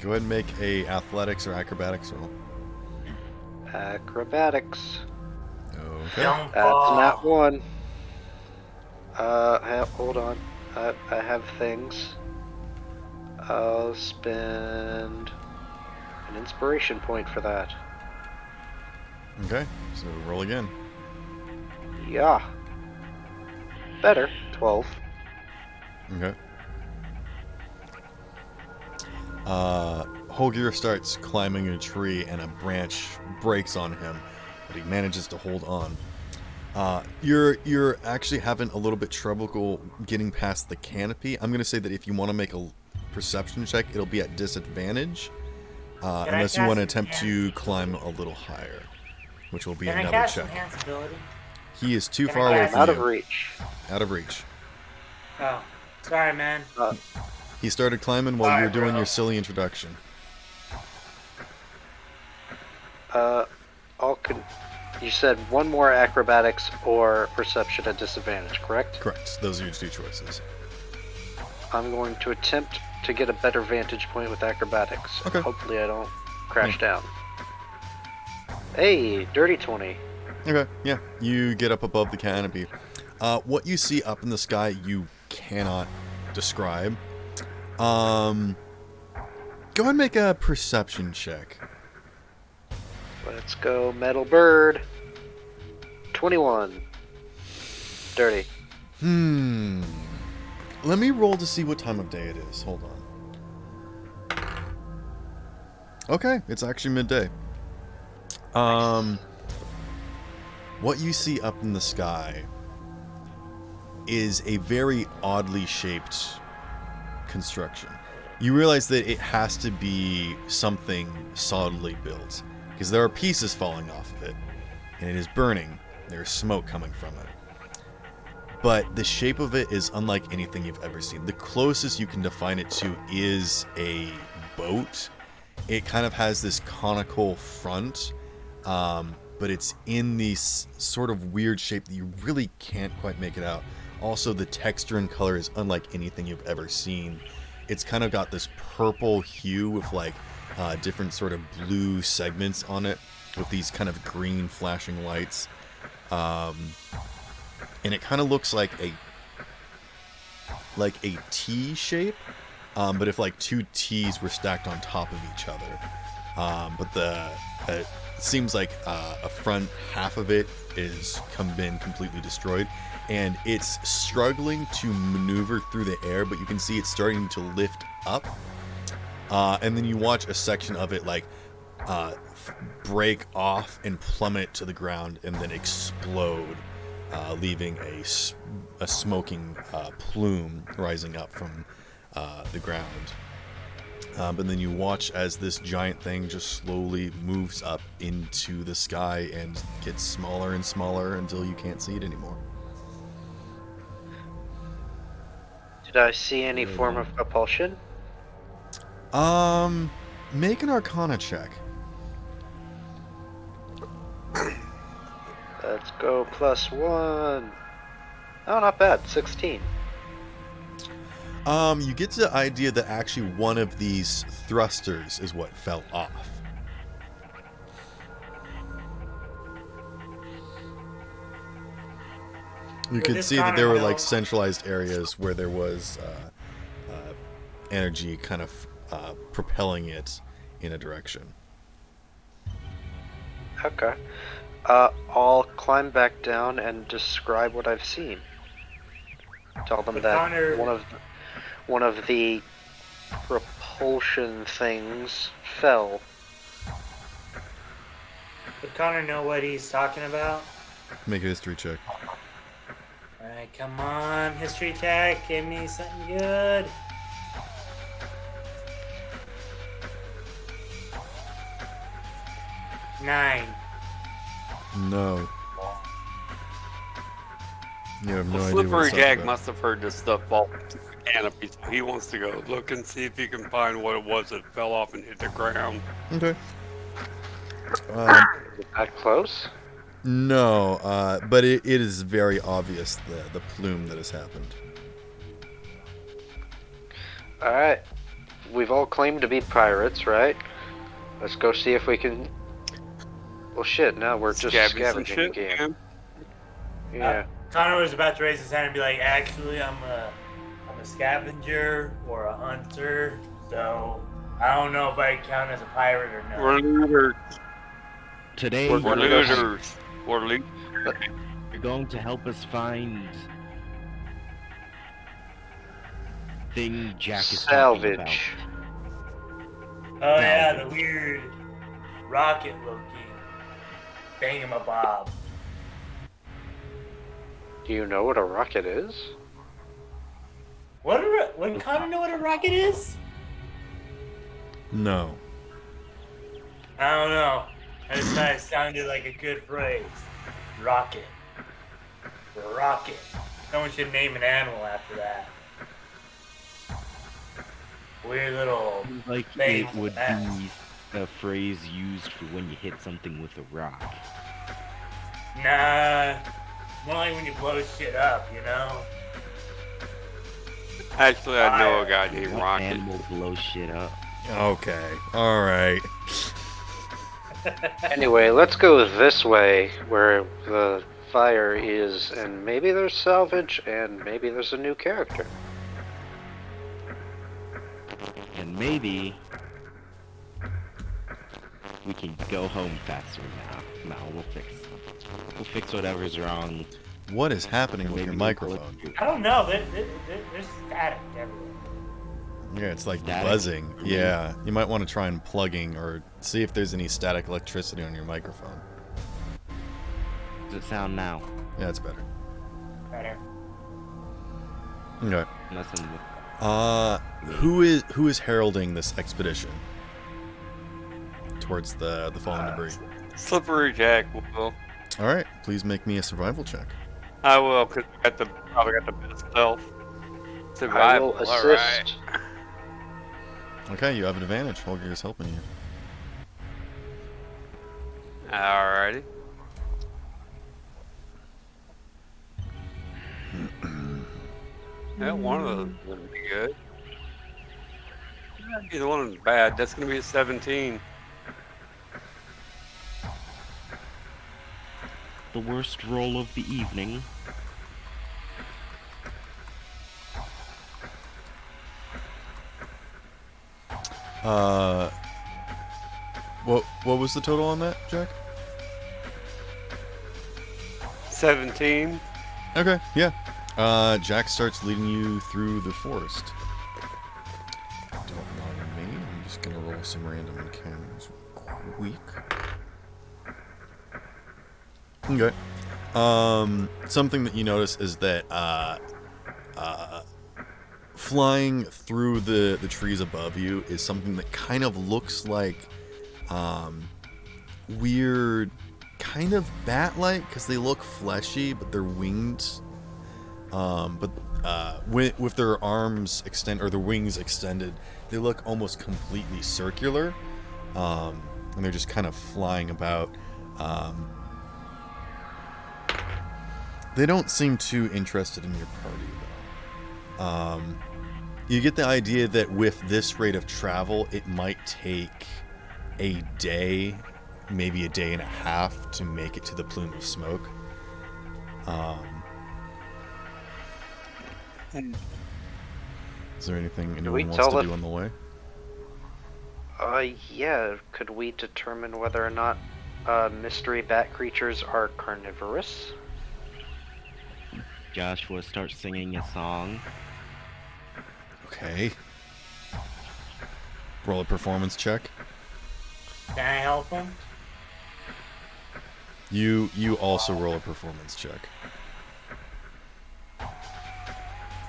Go ahead and make a athletics or acrobatics roll. Acrobatics. Okay. Don't That's fall. not one. Hold on. I have things. I'll spend an inspiration point for that. Okay. So roll again. Yeah. Better. 12. Okay. Holger starts climbing a tree and a branch breaks on him, but he manages to hold on. You're actually having a little bit trouble getting past the canopy. I'm gonna say that if you want to make a perception check, it'll be at disadvantage, I unless you want to cast attempt to enhance? climb a little higher, which will be Can I another cast check. enhance ability? He is too Can I far away cast- from Out of you. reach. Out of reach. Oh, sorry, man. He started climbing while you were Alright, doing bro. your silly introduction. You said one more acrobatics or perception at disadvantage, correct? Correct. Those are your two choices. I'm going to attempt to get a better vantage point with acrobatics. Okay. Hopefully I don't crash down. Hey, dirty 20. Okay, yeah. You get up above the canopy. What you see up in the sky, you cannot describe. Go ahead and make a perception check. Let's go, Metal Bird. 21. Dirty. Let me roll to see what time of day it is. Hold on. Okay, it's actually midday. What you see up in the sky is a very oddly shaped construction. You realize that it has to be something solidly built, because there are pieces falling off of it, and it is burning. There's smoke coming from it. But the shape of it is unlike anything you've ever seen. The closest you can define it to is a boat. It kind of has this conical front, but it's in this sort of weird shape that you really can't quite make it out. Also, the texture and color is unlike anything you've ever seen. It's kind of got this purple hue with like different sort of blue segments on it with these kind of green flashing lights. And it kind of looks like a T shape, but if like two T's were stacked on top of each other. But it seems like a front half of it is been completely destroyed, and it's struggling to maneuver through the air, but you can see it's starting to lift up. And then you watch a section of it like break off and plummet to the ground and then explode, leaving a smoking plume rising up from the ground. But then you watch as this giant thing just slowly moves up into the sky and gets smaller and smaller until you can't see it anymore. Did I see any form of propulsion? Make an Arcana check. Let's go +1. Oh, not bad. 16. You get the idea that actually one of these thrusters is what fell off. You could see that there were like centralized areas where there was energy kind of propelling it in a direction. Okay. I'll climb back down and describe what I've seen. Tell them that one of the propulsion things fell. Would Connor know what he's talking about? Make a history check. Alright, come on, history check. Give me something good. Nine. No. You have no idea what Slippery it's Jack about. must have heard this stuff fall from the canopy, so he wants to go look and see if he can find what it was that fell off and hit the ground. Okay. That close? No, but it is very obvious the plume that has happened. Alright. We've all claimed to be pirates, right? Let's go see if we can... Well, shit, now we're just scavenging again. Yeah. Connor was about to raise his hand and be like, actually, I'm a scavenger or a hunter, so I don't know if I count as a pirate or not. We're looters. Today, We're looters. We're looters. you're going to help us find thing Jack is talking about. Salvage. Oh yeah, the weird rocket-looking thingamabob. Do you know what a rocket is? Would Connor know what a rocket is? No. I don't know. I just thought it sounded like a good phrase. Rocket. Rocket. Someone should name an animal after that. Weird little Like thing. it would be a phrase used for when you hit something with a rock. Nah. More like when you blow shit up, you know? Actually, I know a guy named What Rocket. animal blows shit up? Okay. All right. Anyway, let's go this way, where the fire is, and maybe there's salvage, and maybe there's a new character. And maybe we can go home faster now. No, we'll fix whatever's wrong. What is happening with Maybe your we'll microphone? I don't know. There's static everywhere. Yeah, it's like Static? buzzing. Yeah, you might want to try and plugging or see if there's any static electricity on your microphone. Does it sound now? Yeah, it's better. Better. Okay. Nothing. Who is heralding this expedition towards the fallen debris? Slippery Jack will. All right, please make me a survival check. I will, because I probably got the best stealth. I Survival, will alright. assist. Okay, you have an advantage. Holger is helping you. Alrighty. Yeah, one of those would be good. Either one is bad. That's going to be a 17. The worst roll of the evening. What was the total on that, Jack? 17. Okay, yeah. Jack starts leading you through the forest. Don't mind me. I'm just gonna roll some random encounters real quick. Okay. Something that you notice is that flying through the trees above you is something that kind of looks like weird, kind of bat-like, because they look fleshy, but they're winged. With their arms extend or their wings extended, they look almost completely circular, and they're just kind of flying about. They don't seem too interested in your party, though. You get the idea that with this rate of travel, it might take a day, maybe a day and a half, to make it to the plume of smoke. Is there anything anyone wants to do on the way? Yeah. Could we determine whether or not mystery bat creatures are carnivorous? Joshua starts singing a song. Okay. Roll a performance check. Can I help him? You also roll a performance check.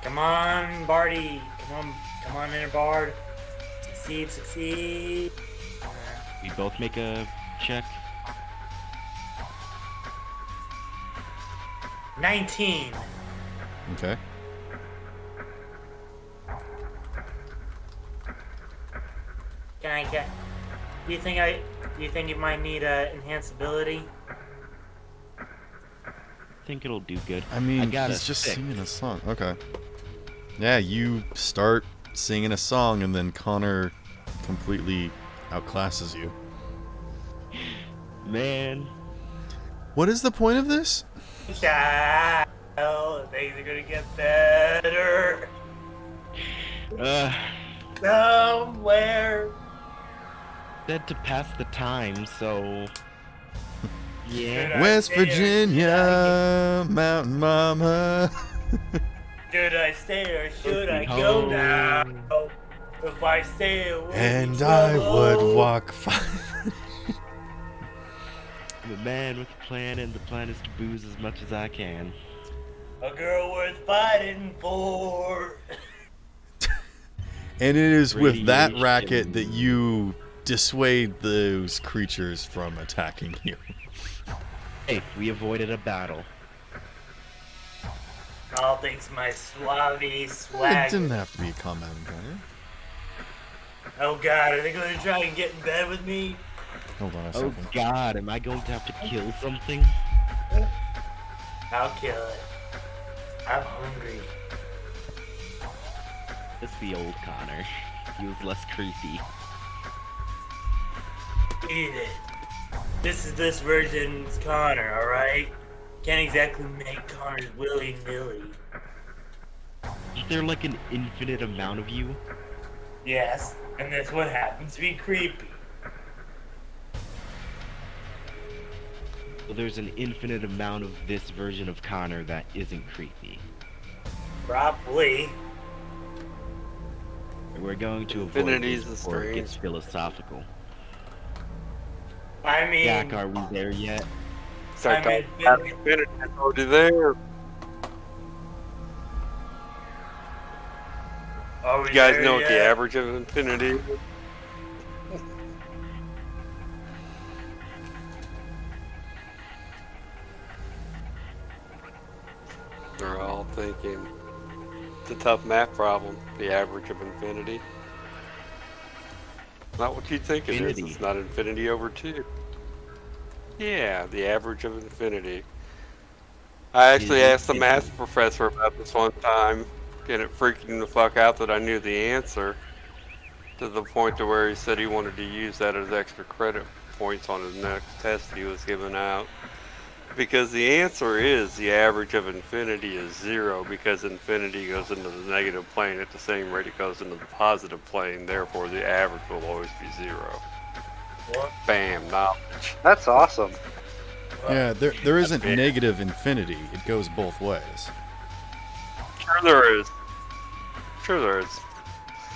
Come on, Barty. Come on, inner Bard. Succeed. We both make a check. 19. Okay. Can I get? Do you think you might need enhanced ability? I think it'll do good. I mean, got he's a just 6. singing a song. Okay. Yeah, you start singing a song, and then Connor completely outclasses you. Man. What is the point of this? Child, things are gonna get better somewhere. Said to pass the time, so yeah. West Virginia, Mountain Mama. Should I stay or should I go now? If I stay away, And I would walk 5. I'm a man with a plan, and the plan is to booze as much as I can. A girl worth fighting for. And it is with that Radiation. racket that you dissuade those creatures from attacking you. Hey, we avoided a battle. All thanks to my suave It swag. didn't have to be a combat encounter. Oh god, are they gonna try and get in bed with me? Hold on a Oh second. God, am I going to have to kill something? I'll kill it. I'm hungry. It's the old Connor. He was less creepy. Eat it. This is this version's Connor, alright? Can't exactly make Connors willy-nilly. Is there like an infinite amount of you? Yes, and that's what happens to be creepy. Well, there's an infinite amount of this version of Connor that isn't creepy. Probably. We're going to avoid Infinity's this a before it gets strange. philosophical. I mean... Jack, are we there yet? Start I mean, talking about infinity. It's already there. Are we You guys there know what the yet? average of infinity is? They're all thinking it's a tough math problem, the average of infinity. Not what you think it is. Infinity. It's not infinity over 2. Yeah, the average of infinity. I actually asked the math professor about this one time, and it freaked him the fuck out that I knew the answer, to the point to where he said he wanted to use that as extra credit points on his next test he was giving out. Because the answer is the average of infinity is 0, because infinity goes into the negative plane at the same rate it goes into the positive plane, therefore the average will always be 0. What? Bam, knowledge. That's awesome. Yeah, there isn't big. negative infinity. It goes both ways. Sure there is. Sure there is.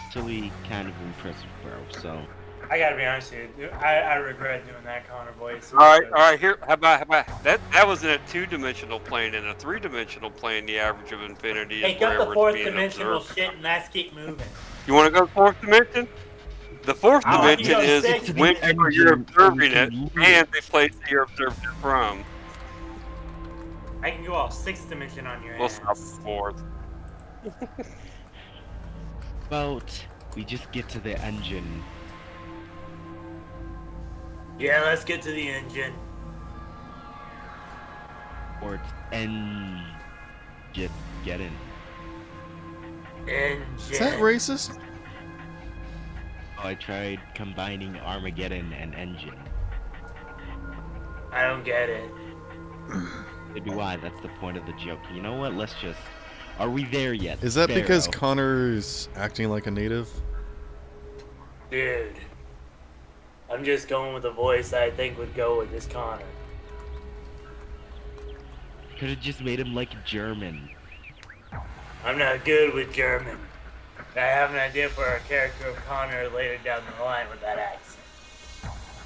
Actually, kind of impressive, bro. So, I gotta be honest with you. I regret doing that Connor voice. Alright, here, how about that was in a 2-dimensional plane. In a 3-dimensional plane, the average of infinity Hey, is got the wherever it's 4th being dimensional observed. shit and let's keep moving. You want to go 4th dimension? The 4th I like to dimension go is 6th whenever you're observing it and the place that you're observing it from. I can go all 6th dimension on your We'll ass. stop at 4th. about we just get to the engine. Yeah, let's get to the engine. Or it's engine. Get in. Engine. Is that racist? Oh, I tried combining Armageddon and engine. I don't get it. So do I. That's the point of the joke. You know what? Let's just... Are we there yet? Is that because Sparrow? Connor's acting like a native? Dude. I'm just going with the voice I think would go with this Connor. Could have just made him like German. I'm not good with German. I have an idea for a character of Connor later down the line with that accent.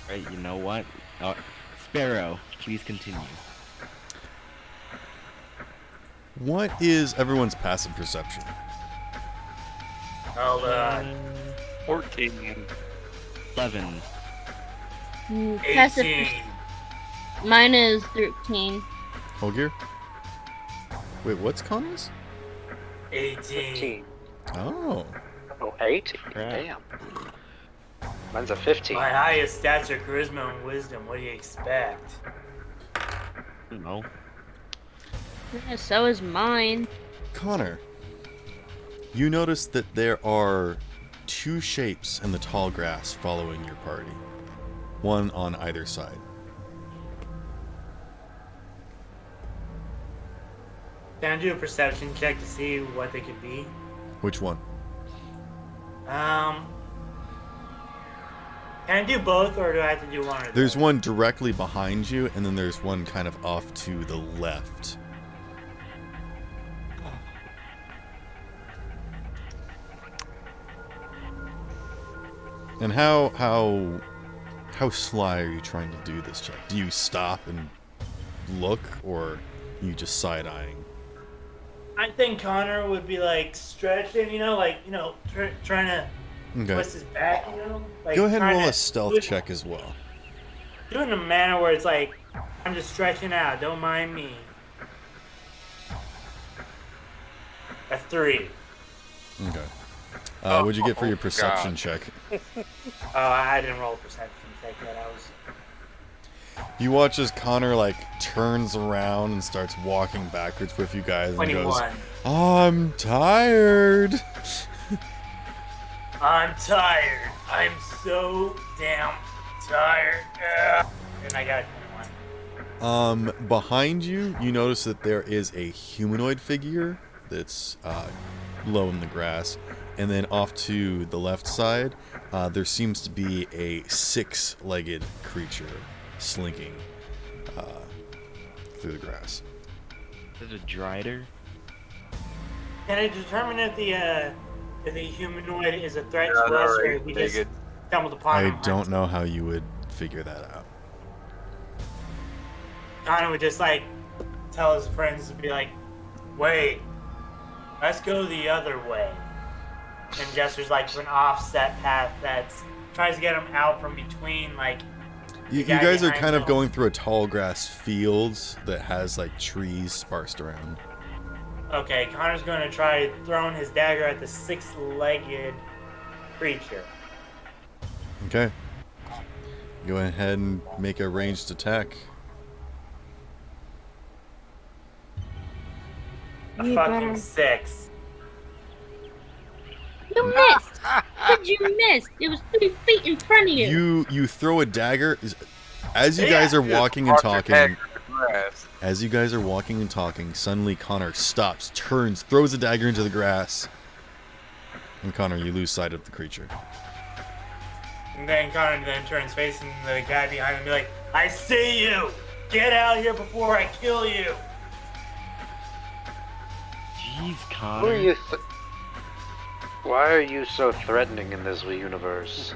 Right, you know what? Sparrow, please continue. What is everyone's passive perception? Hold on. 14. 11. Passive 18. Mine is 13. Holgear? Wait, what's Connor's? 18. 15. Oh. Oh, 18? Crap. Damn. Mine's a 15. My highest stats are charisma and wisdom. What do you expect? I don't know. Yeah, so is mine. Connor, you notice that there are 2 shapes in the tall grass following your party. One on either side. Can I do a perception check to see what they could be? Which one? Can I do both, or do I have to do one? Or There's the one directly behind you, and then there's one kind of off to the left. And how sly are you trying to do this check? Do you stop and look, or are you just side-eyeing? I think Connor would be like stretching, trying to Okay. twist his back, Like Go ahead and trying roll to a stealth do it- check as well. Do it in a manner where it's like, I'm just stretching out, don't mind me. A 3. Okay. What'd you get for your perception God. check? Oh, I didn't roll a perception check yet. I was. You watch as Connor turns around and starts walking backwards with you guys and 21. goes, "I'm tired." I'm tired. I'm so damn tired. Ugh. And I got a 21. Behind you, you notice that there is a humanoid figure that's low in the grass. And then off to the left side, there seems to be a 6-legged creature slinking through the grass. Is it a drider? Can I determine if the humanoid is a threat to us, or if we just stumbled upon him? I don't know how you would figure that out. Connor would just like tell his friends to be like, "Wait, let's go the other way." And Jester's like an offset path that tries to get him out from between like. You guys are kind of going through a tall grass field that has like trees sparsed around. Okay, Connor's going to try throwing his dagger at the 6-legged creature. Okay. Go ahead and make a ranged attack. A fucking 6. You missed! How did you miss? It was 3 feet in front of you. You throw a dagger as you guys are walking and talking. As you guys are walking and talking, suddenly Connor stops, turns, throws a dagger into the grass. And Connor, you lose sight of the creature. And then Connor then turns facing the guy behind him and be like, "I see you! Get out here before I kill you!" Jeez, Connor. Who are you? Why are you so threatening in this universe?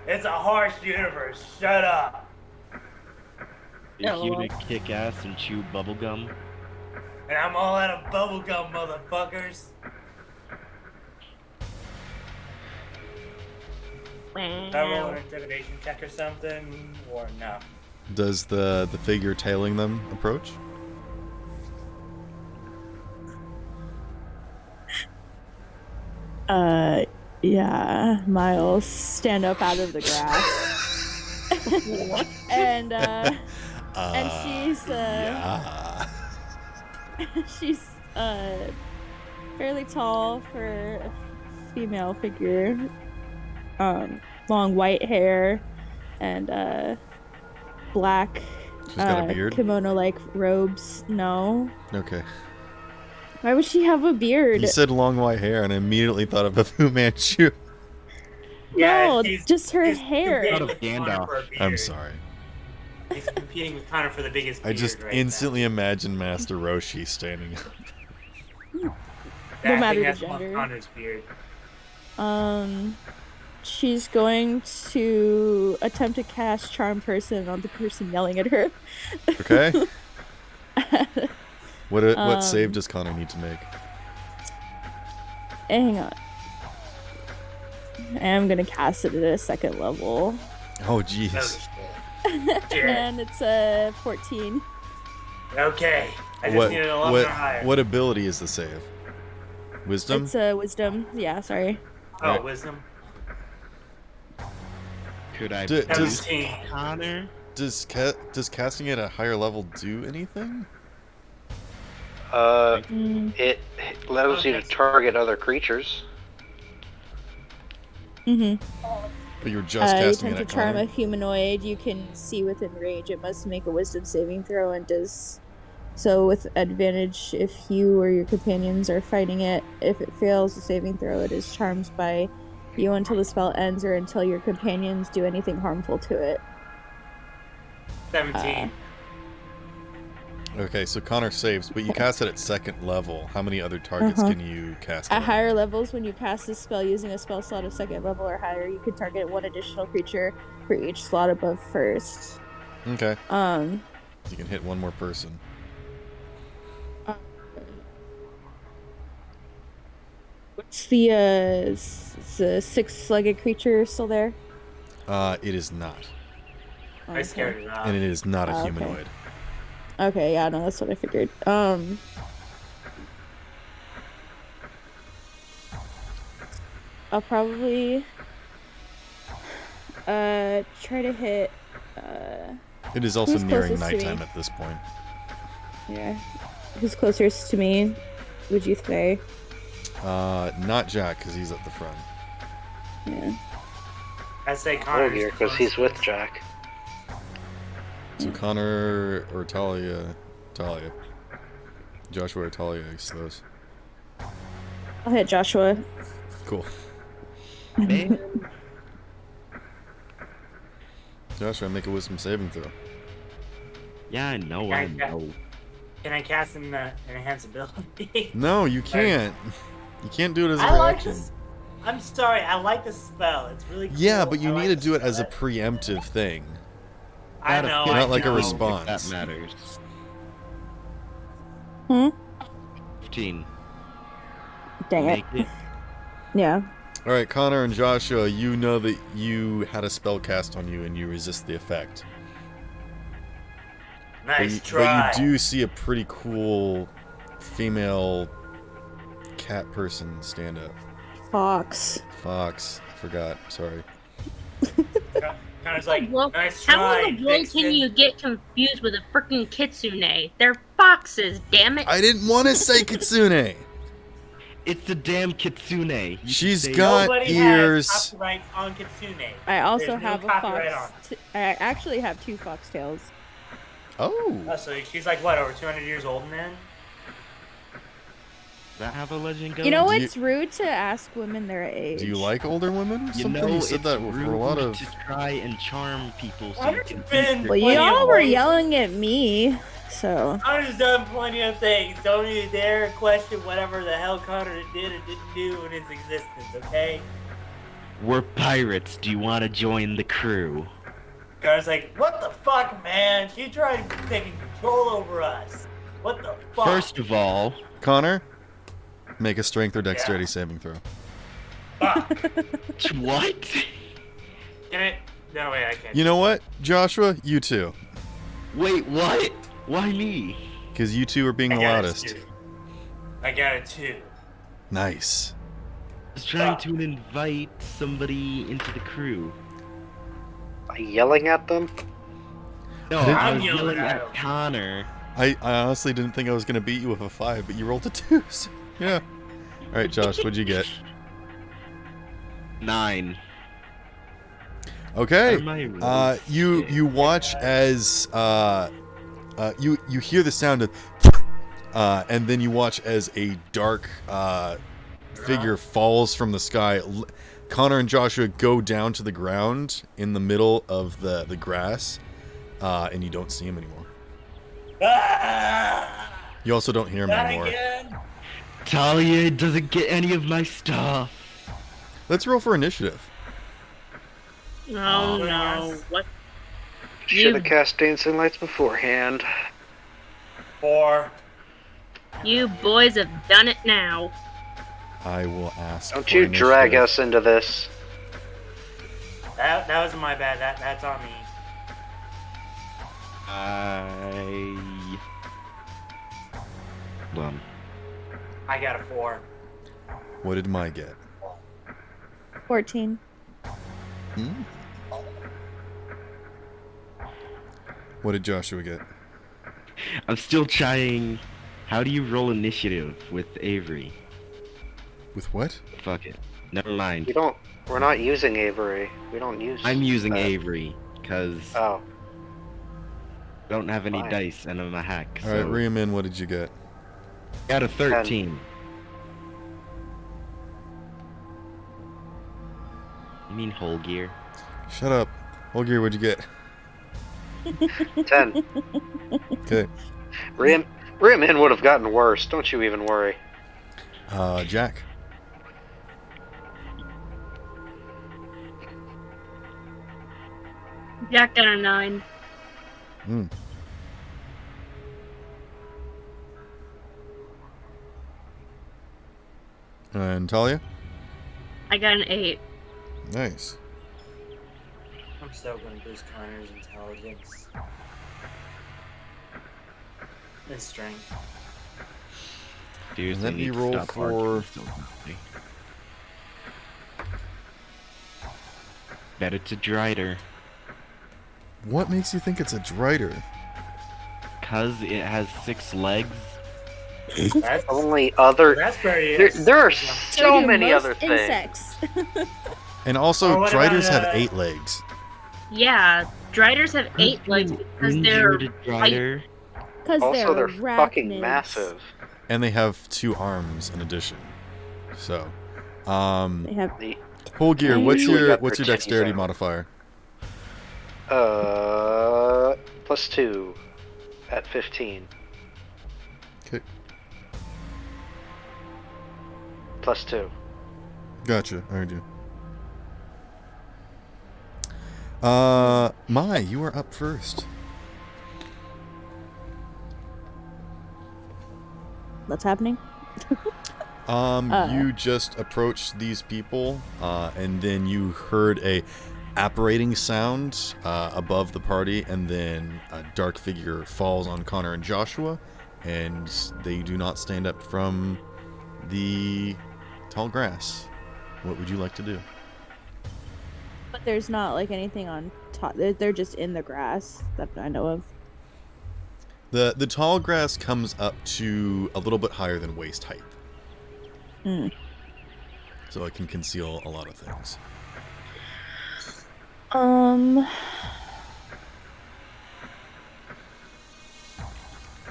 It's a harsh universe. Shut up. You're here to kick ass and chew bubblegum. And I'm all out of bubblegum, motherfuckers. Did I roll an intimidation check or something, or no? Does the figure tailing them approach? Yeah. Miles stand up out of the grass. and she's she's fairly tall for a female figure. Long white hair and black She's got a beard? kimono-like robes. No. Okay. Why would she have a beard? You said long white hair, and I immediately thought of a Fu Manchu. No, just her hair. I'm sorry. He's competing with Connor for the biggest beard. I just instantly imagined Master Roshi standing up. No matter the gender. Connor's beard. She's going to attempt to cast Charm Person on the person yelling at her. Okay. What save does Connor need to make? Hang on. I'm gonna cast it at a 2nd level. Oh jeez. And it's a 14. Okay. I just needed 11 or higher. What ability is the save? Wisdom? It's a wisdom. Yeah, sorry. Oh, Right. wisdom. Could I does Connor? Does casting at a higher level do anything? It allows you to target other creatures. Mm-hmm. But you're just casting it attempt at to charm Connor? a humanoid you can see within range. It must make a wisdom saving throw and does so with advantage if you or your companions are fighting it. If it fails the saving throw, it is charmed by you until the spell ends or until your companions do anything harmful to it. 17. Okay, so Connor saves, but you cast it at 2nd level. How many other targets can you cast? At higher levels, when you cast this spell using a spell slot of 2nd level or higher, you can target 1 additional creature for each slot above 1st. Okay. You can hit 1 more person. What's the 6-legged creature still there? It is not. I scared it off. And it is not a Okay. humanoid. Okay, yeah, no, that's what I figured. I'll probably try to hit It is also who's nearing closest to me? nighttime at this point. Yeah. Who's closest to me, would you say? Not Jack, because he's at the front. Yeah. I say Connor. Because he's with Jack. So Connor or Talia. Joshua or Talia, I suppose. I'll hit Joshua. Cool. Man. Joshua, make a wisdom saving throw. Yeah, I know. Can I cast an enhance ability? No, you can't. You can't do it as a I like reaction. this. I'm sorry, I like the spell. It's really cool. Yeah, but you I need like to do it the as a spell. preemptive thing. I know. Not I like a know. response. That matters. 15. Dang it. Make it. Yeah. Alright, Connor and Joshua, you know that you had a spell cast on you and you resist the effect. Nice But try. you do see a pretty cool female cat person stand up. Fox. Fox. I forgot. Sorry. Kind of like, Well, nice how try. in the world Vixen. can you get confused with a freaking kitsune? They're foxes, damn it! I didn't want to say Kitsune! It's the damn kitsune. You She's say- got Nobody ears. has copyright on Kitsune. I also There's no have a copyright fox. I actually have 2 foxtails. Oh. Oh, so she's like what, over 200 years old, man? Does that have a legend going? You know Do you- it's rude to ask women their age. Do you like older women? You Something know, you said it's that for a rude lot of. to try and charm people so I've you can been- Well, Plenty of y'all were ways. yelling at me, so. Connor's done plenty of things. Don't you dare question whatever the hell Connor did or didn't do in his existence, okay? We're pirates. Do you want to join the crew? Connor's like, what the fuck, man? She tried taking control over us. What the fuck? First of all, Connor, make a strength or dexterity saving throw. Fuck. what? Can it? No, wait, I can't. You know what, Joshua? You too. Wait, what? Why me? Because you two are being I the got a loudest. 2. I got a 2. Nice. I was trying to invite somebody into the crew. By yelling at them? No, didn't- I I'm was yelling yelling at at him. Connor. I honestly didn't think I was going to beat you with a 5, but you rolled a 2. So, yeah. Alright, Josh, what'd you get? 9. Okay. Am I really You watch as you hear the sound of and then you watch as a dark figure falls from the sky. Connor and Joshua go down to the ground in the middle of the grass, and you don't see him anymore. Ah! You also don't hear him Not anymore. again. Talia doesn't get any of my stuff. Let's roll for initiative. Oh no, yes. what? Should have cast Dancing Lights beforehand. 4. You boys have done it now. I will ask. Don't for you drag initiative. us into this. That was my bad. That's on me. I got a 4. What did Mai get? 14. Hmm? What did Joshua get? I'm still trying. How do you roll initiative with Avery? With what? Fuck it. Never mind. We don't. We're not using Avery. We don't use. I'm using that. Avery because Oh, I don't have any Fine. dice and I'm a hack. All right, So Riemann, what did you get? got a 13. You mean whole gear? Shut up. Olgier, what'd you get? 10. Okay. Rim would have gotten worse. Don't you even worry. Jack. Jack got a 9. Hmm. And Talia? I got an 8. Nice. I'm still gonna boost Connor's intelligence. And strength. Seriously, let me need to roll stop for- arguing so much. Bet it's a Drider. What makes you think it's a Drider? Cause it has 6 legs. That's Only other. that's pretty. There are So so do many most other things. insects. And also, Or what about, Driders have 8 legs. Yeah, Driders have 8 legs because they're injured Drider. Because Also, they're arachnids. fucking massive. And they have 2 arms in addition. So, They have Holgear, what's Usually your got their titties dexterity out. modifier? +2 at 15. Okay. +2. Gotcha. I heard you. Mai, you are up first. What's happening? You just approached these people, and then you heard a apparating sound above the party, and then a dark figure falls on Connor and Joshua, and they do not stand up from the tall grass. What would you like to do? But there's not like anything on top. They're just in the grass that I know of. The tall grass comes up to a little bit higher than waist height. So it can conceal a lot of things. Hold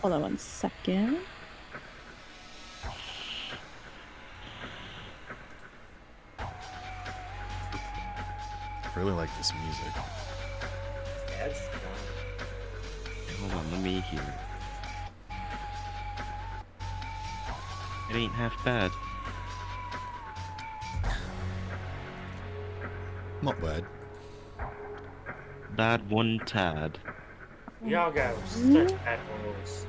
on one second. I really like this music. That's Hold on, let me hear it. It ain't half bad. Not bad. Bad one tad. Y'all got such bad rolls.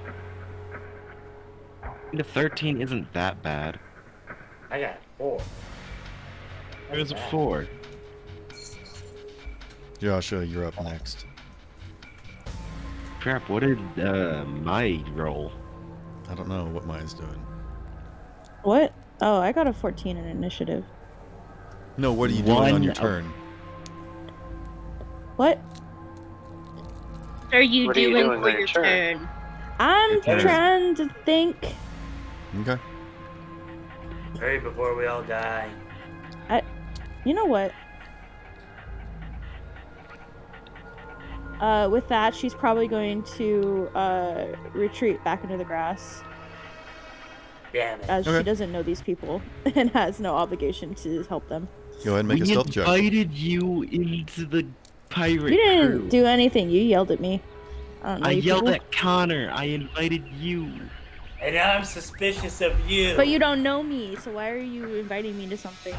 The 13 isn't that bad. I got 4. It was a bad. 4. Joshua, you're up next. Crap, what did my roll? I don't know what Mai's doing. What? Oh, I got a 14 in initiative. No, what are you doing on your One- turn? What? What are you What are you doing doing for on your your turn? turn? I'm Okay. trying to think. Okay. Hurry before we all die. You know what? With that, she's probably going to retreat back into the grass, Damn it. as Okay. she doesn't know these people and has no obligation to help them. Go ahead and make a stealth check. invited you into the pirate You didn't crew. do anything. You yelled at me. I don't know I you yelled people. at Connor. I invited you. And I'm suspicious of you. But you don't know me, so why are you inviting me to something?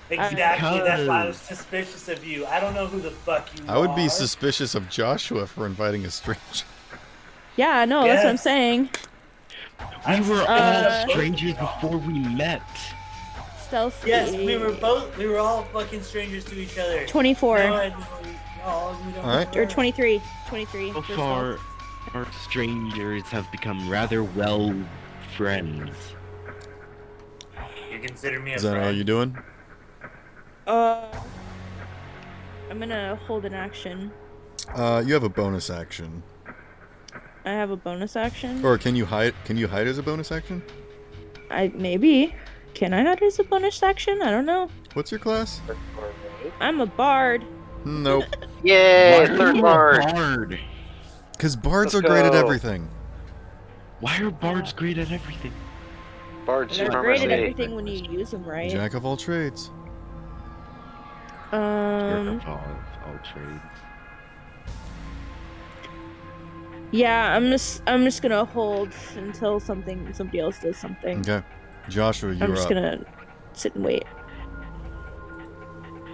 Exactly, that's why I was Because- suspicious of you. I don't know who the fuck you are. I would be suspicious of Joshua for inviting a stranger. Yeah, no, that's what I'm Yes. saying. We were all Uh, strangers before we met. Stealth. Yes, we were all fucking strangers to each other. 24 No, we don't Alright. or 23. 23. So for far, stealth. our strangers have become rather well friends. You consider me a Is that friend? all you doing? I'm gonna hold an action. You have a bonus action. I have a bonus action. Or can you hide? Can you hide as a bonus action? Maybe. Can I hide as a bonus action? I don't know. What's your class? I'm a bard. Nope. Yay, Why are third you a bard. bard? Because bards Let's are great at go. everything. Why are bards great at everything? Bard They're great at supremacy. everything when you use them right. Jack of all trades. Jack of all trades. Yeah, I'm just gonna hold until somebody else does something. Okay. Joshua, I'm you're just up. gonna sit and wait.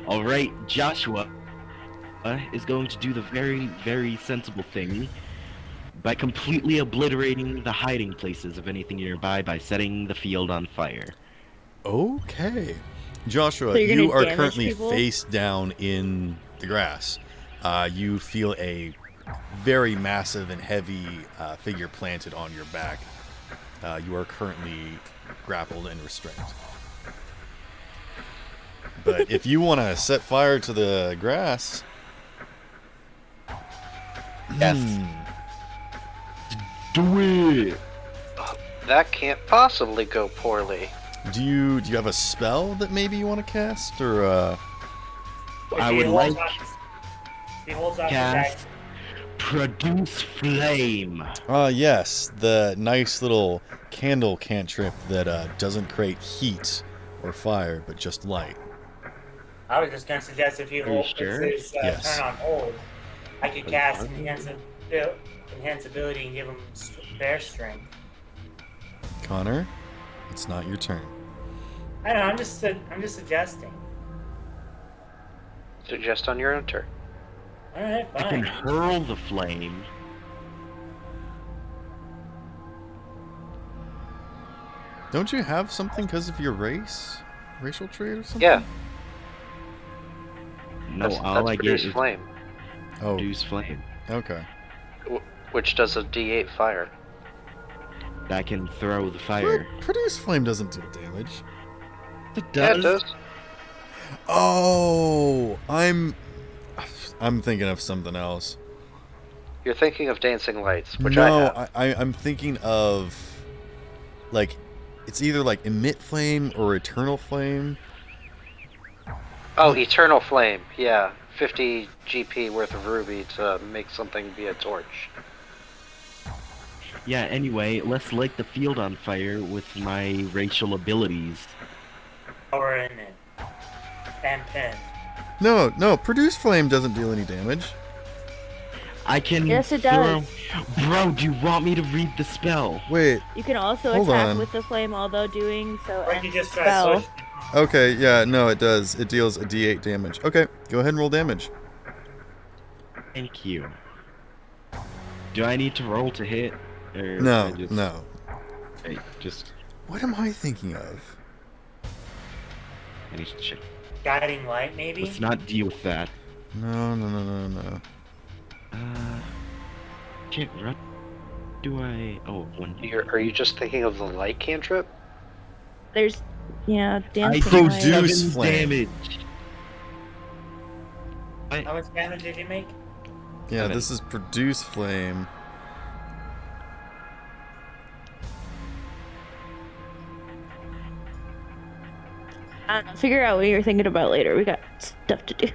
All right, Joshua is going to do the very, very sensible thing by completely obliterating the hiding places of anything nearby by setting the field on fire. Okay. Joshua, So you're you gonna are damage currently people? face down in the grass. You feel a very massive and heavy figure planted on your back. You are currently grappled and restrained. But if you want to set fire to the grass... Yes. Do it! That can't possibly go poorly. Do you have a spell that maybe you want to cast, or I Okay, would hold like- on. He holds out the Cast deck. Produce Flame. Yes, the nice little candle cantrip that doesn't create heat or fire, but just light. I was just gonna suggest if he Are you puts sure? his Yes. turn on hold, I could cast Okay. enhance ability and give him bear strength. Connor, it's not your turn. I don't know. I'm just suggesting. Suggest on your own turn. All right, I can fine. hurl the flame. Don't you have something because of your race? Racial trait or something? Yeah, No, that's all I get produce is flame, Oh, Produce Flame. okay. which does a D8 fire. I can throw the fire. Produce flame doesn't do damage. It Yeah, it does. Oh, I'm thinking of something else. You're thinking of dancing lights, which I No, have. I'm thinking of like it's either like emit flame or eternal flame. Oh, eternal flame. Yeah, 50 GP worth of ruby to make something be a torch. Yeah, anyway, let's light the field on fire with my racial abilities. Power in it. And pin. No, produce flame doesn't deal any damage. I can Yes, it throw... does. Bro, do you want me to read the spell? Wait, You can also Hold attack on. with the flame, although doing so Or you ends just the try to spell. push. okay, yeah, no, it does. It deals a D8 damage. Okay, go ahead and roll damage. Thank you. Do I need to roll to hit? Or No, I just... no. Okay, just... What am I thinking of? I need to check. Guiding light, maybe? Let's not deal with that. No. Can't run. Do I... Oh, one... Are you just thinking of the light cantrip? There's, yeah, I dancing do light. Produce 7 flame. damage. How much damage did you make? Yeah, 7. this is produce flame. I don't know, figure out what you're thinking about later. We got stuff to do.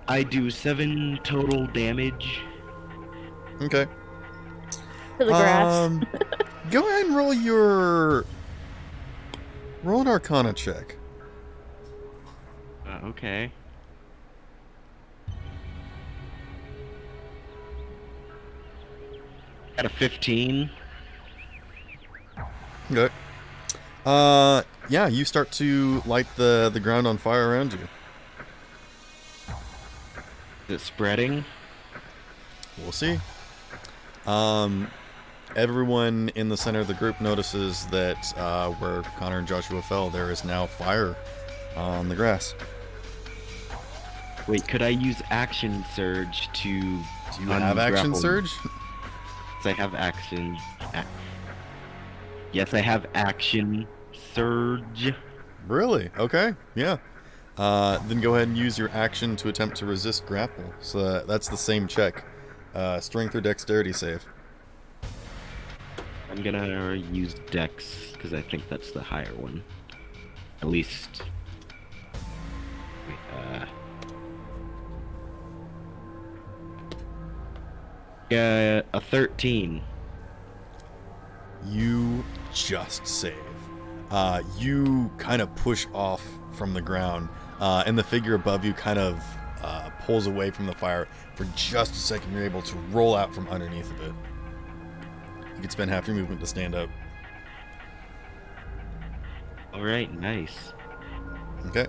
I do 7 total damage. Okay. To the grass. Go ahead and roll an Arcana check. Okay. At a 15. Okay. Yeah, you start to light the ground on fire around you. Is it spreading? We'll see. Everyone in the center of the group notices that where Connor and Joshua fell, there is now fire on the grass. Wait, could I use Action Surge to... Do you have action surge? Yes, I have action... Yes, I have Action Surge. Really? Okay. Yeah. Then go ahead and use your action to attempt to resist grapple. So that's the same check. Strength or dexterity save. I'm gonna use Dex, because I think that's the higher one. At least... Wait, yeah, a 13. You just save. You kind of push off from the ground, and the figure above you kind of pulls away from the fire. For just a second, you're able to roll out from underneath of it. You can spend half your movement to stand up. Alright, nice. Okay.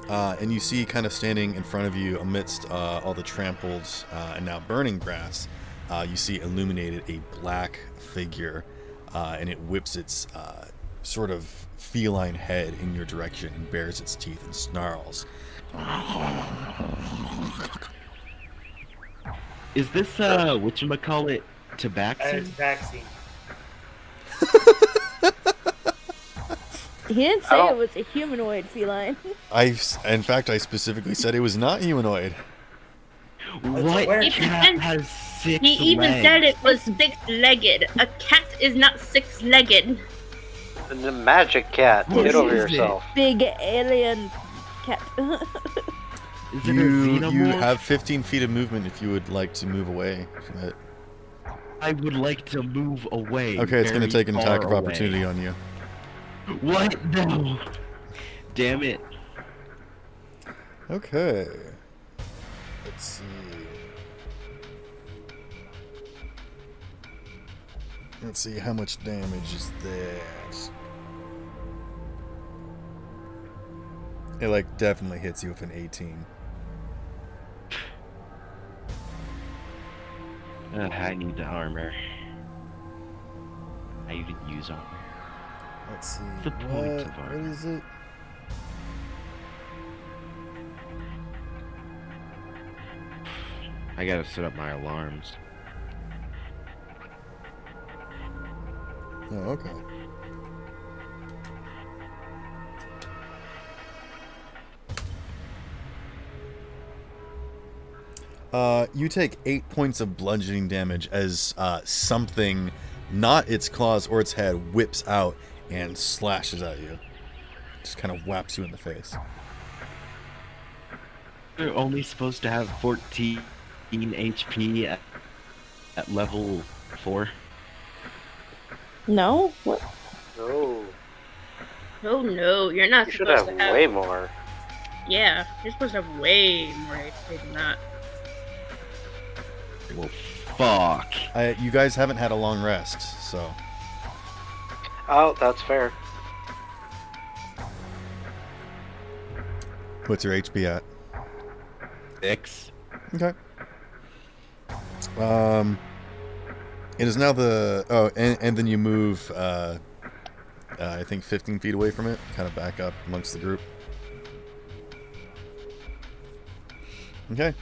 And you see kind of standing in front of you amidst all the trampled and now burning grass, you see illuminated a black figure, and it whips its sort of feline head in your direction and bares its teeth and snarls. Is this, whatchamacallit, That Tabaxi? is vaccine. He didn't I say don't- it was a humanoid feline. In fact, I specifically said it was not humanoid. What weird- cat has 6 He even legs? said it was six-legged. A cat is not six-legged. The magic cat. What Get over is it? yourself. Big alien cat. Is it a You xenomorph? have 15 feet of movement if you would like to move away from it. I would like to move away. Okay, it's going to very take an attack of far opportunity away. on you. What? No. Damn it. Okay. Let's see. Let's see how much damage is that. It like definitely hits you with an 18. I need the armor. I even use armor. Let's see. The point of What armor. is it? I gotta set up my alarms. Oh, okay. You take 8 points of bludgeoning damage as something, not its claws or its head, whips out and slashes at you. Just kind of whaps you in the face. They're only supposed to have 14 HP at level 4. No? What? No. Oh no, you're not You should supposed have to have. way more. Yeah, you're supposed to have way more HP than that. Well, fuck. You guys haven't had a long rest, so... Oh, that's fair. What's your HP at? 6. Okay. It is now the... Oh, and then you move, I think 15 feet away from it. Kind of back up amongst the group. Okay.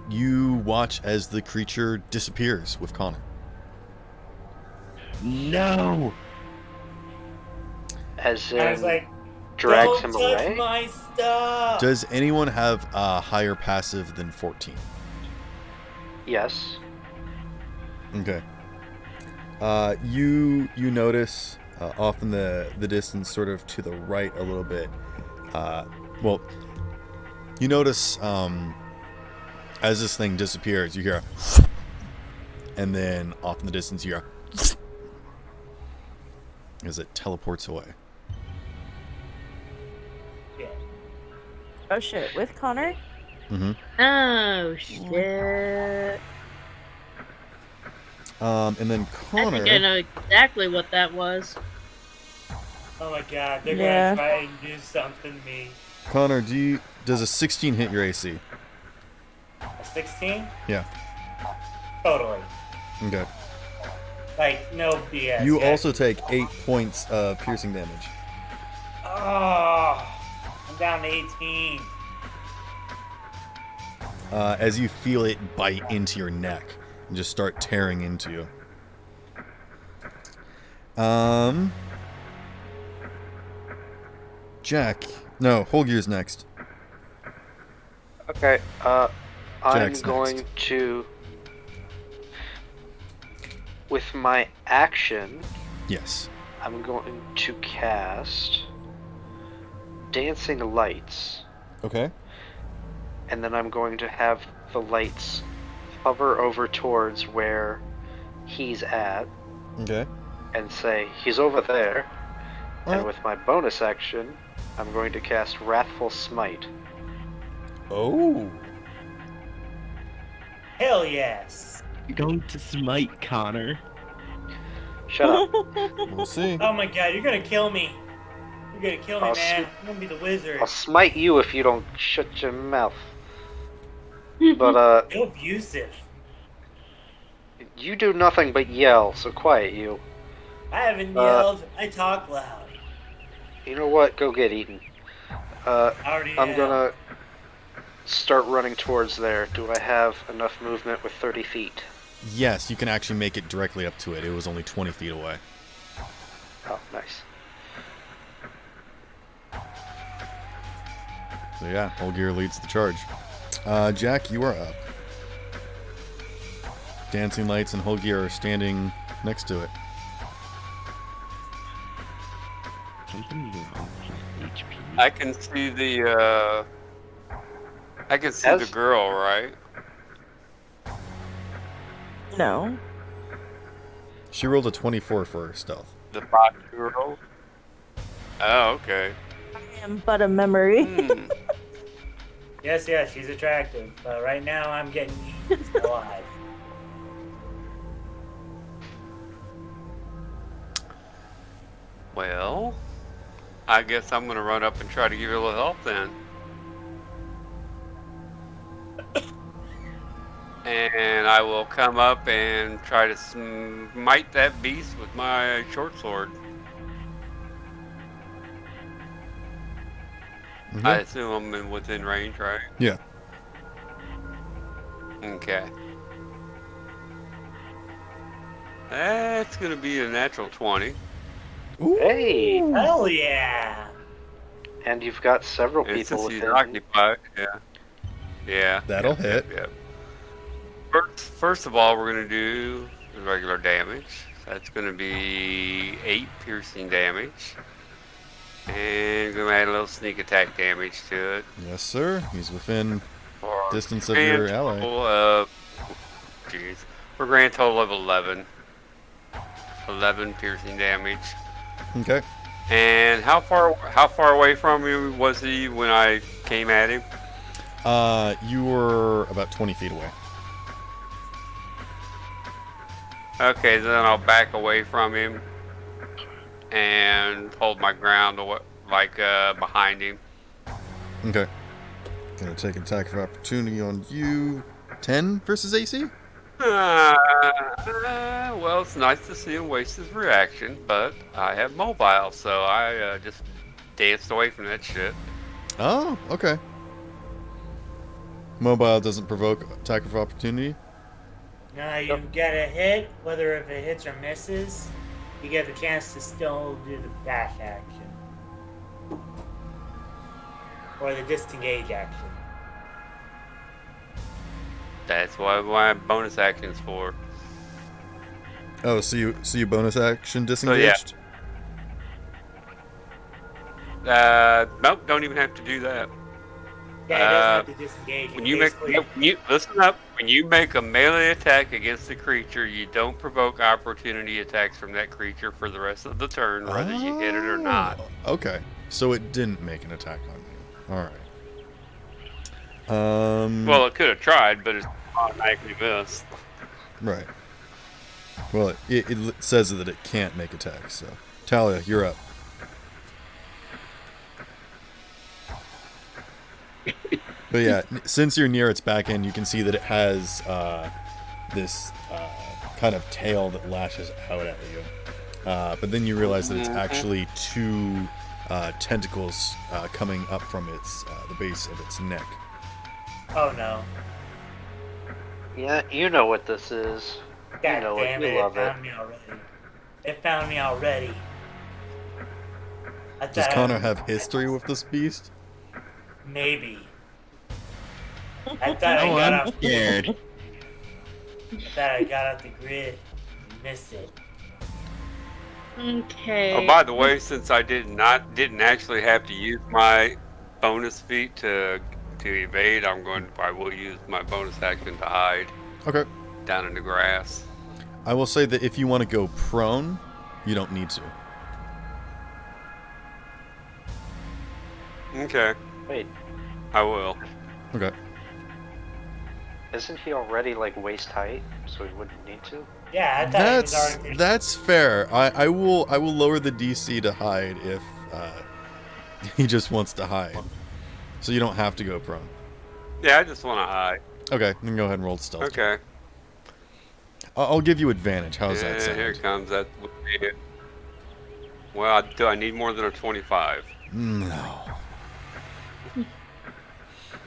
You watch as the creature disappears with Connor. No! As I was in, like, drags don't him touch away? my stuff. Does anyone have a higher passive than 14? Yes. Okay. You notice off in the distance, sort of to the right a little bit. Well, you notice as this thing disappears, you hear, and then off in the distance you hear, as it teleports away. Yeah. Oh shit, with Connor? Mm-hmm. Oh shit. And then I Connor. think I know exactly what that was. Oh my god, they're Yeah. gonna try and do something to me. Connor, does a 16 hit your AC? A 16? Yeah. Totally. Okay. Like, no BS. You yeah. also take 8 points of piercing damage. Oh, I'm down to 18. As you feel it bite into your neck and just start tearing into you. Jack. No, Holgir's next. Okay, I'm Jack's going next. to... With my action, Yes. I'm going to cast Dancing Lights, Okay. and then I'm going to have the lights hover over towards where he's at, Okay. and say, he's over there. And Alright. with my bonus action, I'm going to cast Wrathful Smite. Oh. Hell yes. You're going to smite Connor. Shut up. We'll see. Oh my god, you're gonna kill me. You're gonna kill me, I'll man. I'm gonna be the wizard. I'll smite you if you don't shut your mouth. But, You're abusive. you do nothing but yell, so quiet you. I haven't yelled. I talk loud. You know what? Go get eaten. I already I'm have. gonna start running towards there. Do I have enough movement with 30 feet? Yes, you can actually make it directly up to it. It was only 20 feet away. Oh, nice. So yeah, Holgir leads the charge. Jack, you are up. Dancing Lights and Holgir are standing next to it. something wrong with HP. I can see the girl, right? No. She rolled a 24 for her stealth. The bot girl. Oh, okay. I am but a memory. Yes, she's attractive. But right now, I'm getting eaten alive. Well, I guess I'm gonna run up and try to give you a little help then. And I will come up and try to smite that beast with my short sword. Mm-hmm. I assume I'm within range, right? Yeah. Okay. That's gonna be a natural 20. Ooh. Hey! Hell yeah! And you've got several And people since he's within. occupied, yeah. That'll hit. Yep. First of all, we're gonna do the regular damage. That's gonna be 8 piercing damage, and gonna add a little sneak attack damage to it. Yes, sir. He's within For distance of your grand ally. total of, for a grand total of 11. 11 piercing damage. Okay. And how far away from you was he when I came at him? You were about 20 feet away. Okay, then I'll back away from him and hold my ground like behind him. Okay. Gonna take an attack of opportunity on you. 10 versus AC? Well, it's nice to see him waste his reaction, but I have mobile, so I just danced away from that shit. Oh, okay. Mobile doesn't provoke attack of opportunity? No, you get a hit, whether if it hits or misses, you get the chance to still do the dash action. Or the disengage action. That's what my bonus action's for. Oh, so you bonus action disengaged? Nope, don't even have to do that. Yeah, it doesn't have to disengage. When you listen up, when you make a melee attack against a creature, you don't provoke opportunity attacks from that creature for the rest of the turn, whether you hit it or not. Okay, so it didn't make an attack on you. All right. Well, it could have tried, but it's automatically missed. Right. Well, it says that it can't make attacks. So, Talia, you're up. But yeah, since you're near its back end, you can see that it has this kind of tail that lashes out at you. But then you realize that it's actually two tentacles coming up from the base of its neck. Oh no. Yeah, you know what this is. God You know damn it. it, You love it it. found me already. It found me already. Does Connor have history with this beast? Maybe. I thought I got I'm off. scared. I thought I got off the grid. Missed it. Okay. Oh, by the way, since I didn't actually have to use my bonus feat to evade, I will use my bonus action to hide Okay. down in the grass. I will say that if you want to go prone, you don't need to. Okay, Wait, I will. Okay. isn't he already like waist height, so he wouldn't need to? Yeah, I thought it was already. That's fair. I will lower the DC to hide if he just wants to hide. So you don't have to go prone. Yeah, I just want to hide. Okay, then go ahead and roll stealth. Okay. I'll give you advantage. How's that sound? Here it comes. That would be it. Well, do I need more than a 25? No.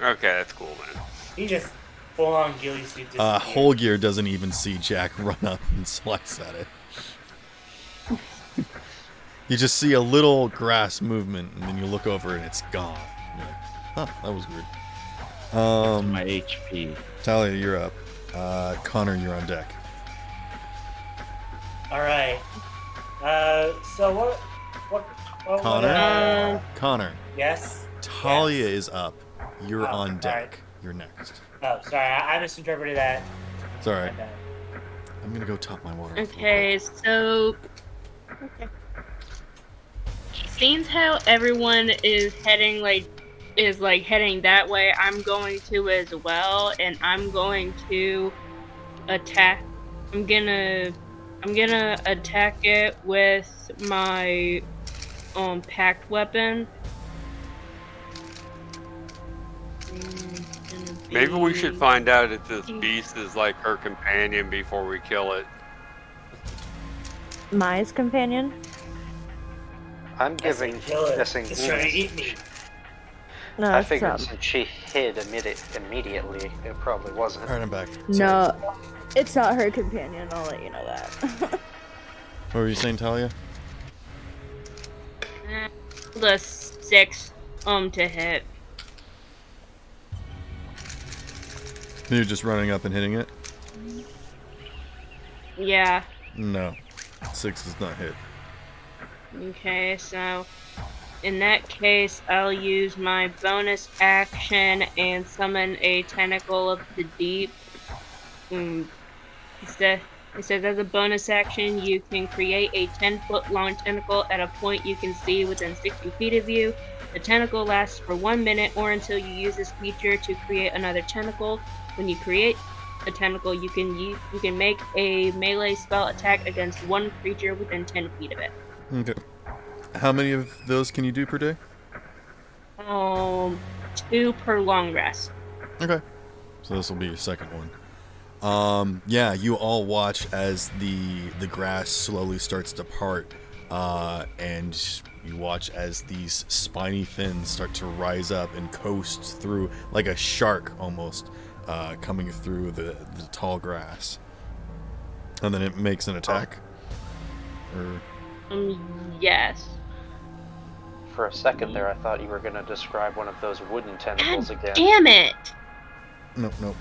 Okay, that's cool, man. He just full on ghillie suit. Holgear doesn't even see Jack run up and slice at it. You just see a little grass movement, and then you look over and it's gone. You're like, huh, that was weird. My HP. Talia, you're up. Connor, you're on deck. All right. So what Connor. Yes. Talia is up. You're on deck. Right. You're next. Oh, sorry, I misinterpreted that. It's all right. My bad. I'm gonna go top my water. Okay, so seeing how everyone is heading heading that way, I'm going to as well, and I'm going to attack. I'm gonna attack it with my packed weapon. Maybe we should find out if this beast is like her companion before we kill it. Mai's companion? I'm guessing. It's trying to eat me. No, I it's figured not. since she hid immediately, it probably wasn't. Alright, I'm back. No, it's not her companion. I'll let you know that. What were you saying, Talia? The 6 to hit. You're just running up and hitting it? Yeah. No. 6 does not hit. Okay, so in that case, I'll use my bonus action and summon a tentacle of the deep. It says as a bonus action, you can create a 10-foot long tentacle at a point you can see within 60 feet of you. The tentacle lasts for 1 minute or until you use this feature to create another tentacle. When you create a tentacle, you can make a melee spell attack against one creature within 10 feet of it. Okay. How many of those can you do per day? 2 per long rest. Okay. So this will be your second one. Yeah, you all watch as the grass slowly starts to part, and you watch as these spiny fins start to rise up and coast through like a shark almost, coming through the tall grass. And then it makes an attack. Yes. For a second there, I thought you were going to describe one of those wooden tentacles again. Damn it! Nope.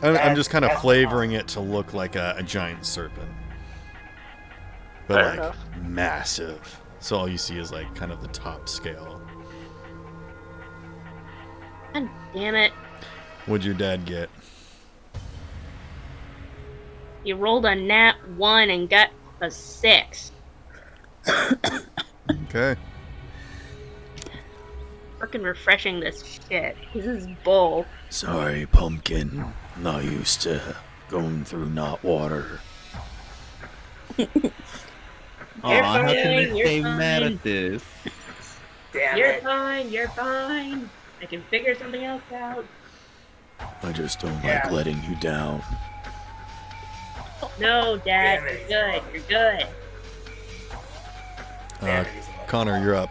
I'm just kind of flavoring it to look like a giant serpent. But Fair like enough. massive. So all you see is like kind of the top scale. God damn it. What'd your dad get? You rolled a nat 1 and got a 6. Okay. Fucking refreshing this shit. This is bull. Sorry, Pumpkin. Not used to going through not water. Aw, how can I stay mad at this? Damn You're it. fine, you're fine. I can figure something else out. I just don't like letting you down. No, Dad, you're good, you're good. Connor, you're up.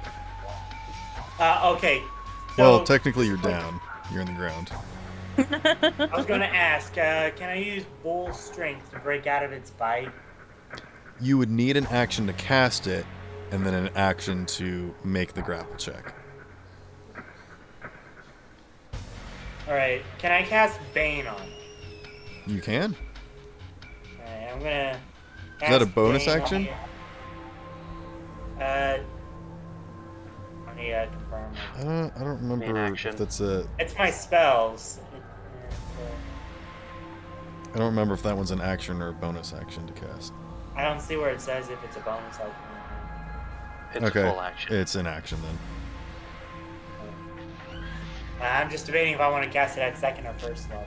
Okay. Well, technically you're down. You're on the ground. I was going to ask, can I use Bull Strength to break out of its bite? You would need an action to cast it, and then an action to make the grapple check. Alright, can I cast Bane on it? You can? Alright, I'm gonna... Is that a bonus action? I need to confirm it. I don't remember if that's a... It's my spells. I don't remember if that one's an action or a bonus action to cast. I don't see where it says if it's a bonus action. It's okay, full action. It's an action then. I'm just debating if I want to cast it at second or first level.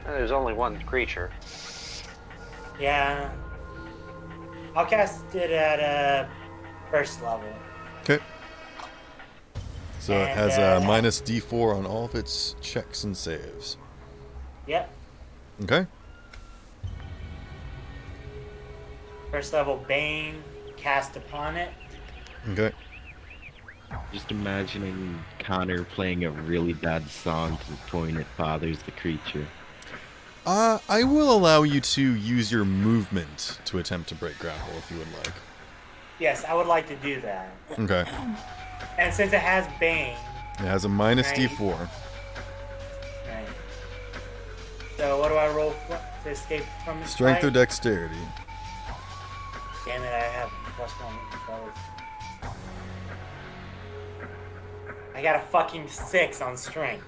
There's only one creature. Yeah. I'll cast it at first level. Okay. So it has a minus D4 on all of its checks and saves. Yep. Okay. First level Bane, cast upon it. Okay. Just imagining Connor playing a really bad song to the point it bothers the creature. I will allow you to use your movement to attempt to break grapple if you would like. Yes, I would like to do that. Okay. And since it has Bane... It has a minus Right. D4. Right. So what do I roll for, to escape from this Strength or fight? dexterity? Damn it, I have +1 both. I got a fucking 6 on strength.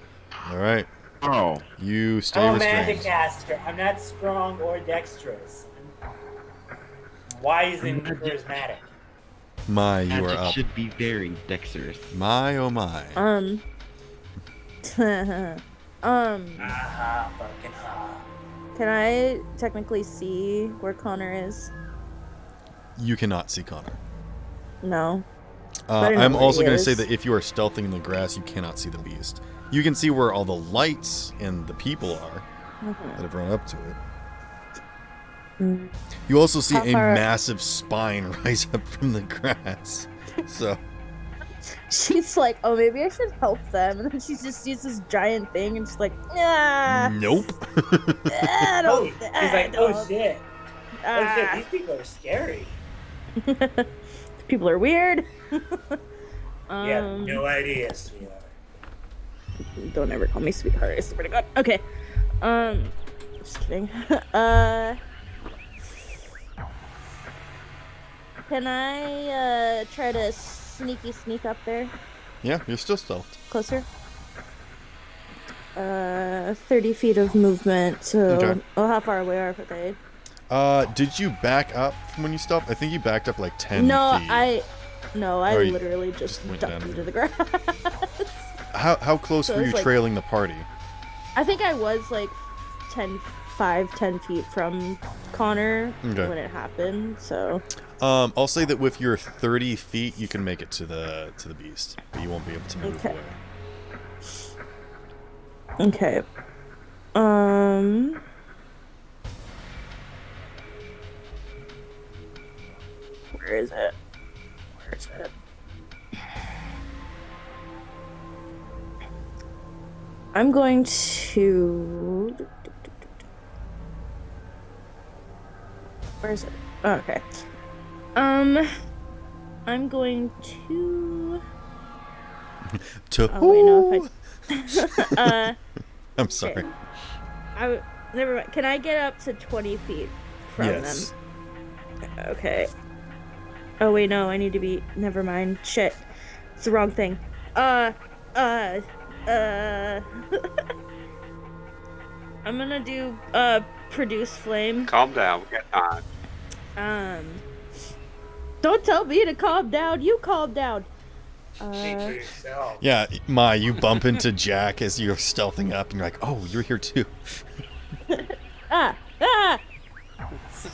All right. Oh. You stay I'm a restrained. Magicaster. I'm not strong or dexterous. I'm wise and charismatic. My, you are Magic up. should be very dexterous. My, oh my. Fucking ha. Can I technically see where Connor is? You cannot see Connor. No. I don't know I'm where also he going to say is. that if you are stealthing in the grass, you cannot see the beast. You can see where all the lights and the people are that have run up to it. Mm. You also see How a far- massive spine rise up from the grass. So, She's like, oh, maybe I should help them. And then she just sees this giant thing and she's like, ah. nope. I Oh, don't. he's like, oh shit. Oh shit, Ah. these people are scary. People are weird. You have no idea, sweetheart. Don't ever call me sweetheart. I swear to God. Okay. Just kidding. Can I try to sneak up there Yeah, you're still stealthed. closer? 30 feet of movement. So, Okay. oh, how far away are they? Did you back up from when you stopped? I think you backed up like 10 No, feet. I Or you literally just went ducked down. into the grass. How close So were it's you like- trailing the party? I think I was like 10 feet from Connor Okay. when it happened. So, I'll say that with your 30 feet, you can make it to the beast, but you won't be able to move Okay. away. okay. Where is it? Where is it? I'm going to. Where is it? Oh, okay. I'm going to. Oh wait, no. If I. I'm sorry. Okay. Never mind. Can I get up to 20 feet from Yes. them? Okay. Oh wait, no. I need to be. Never mind. Shit. It's the wrong thing. I'm gonna do produce flame. Calm down. We got time. Don't tell me to calm down. You calm down. Speak for yourself. Yeah, you bump into Jack as you're stealthing up, and you're like, "Oh, you're here too."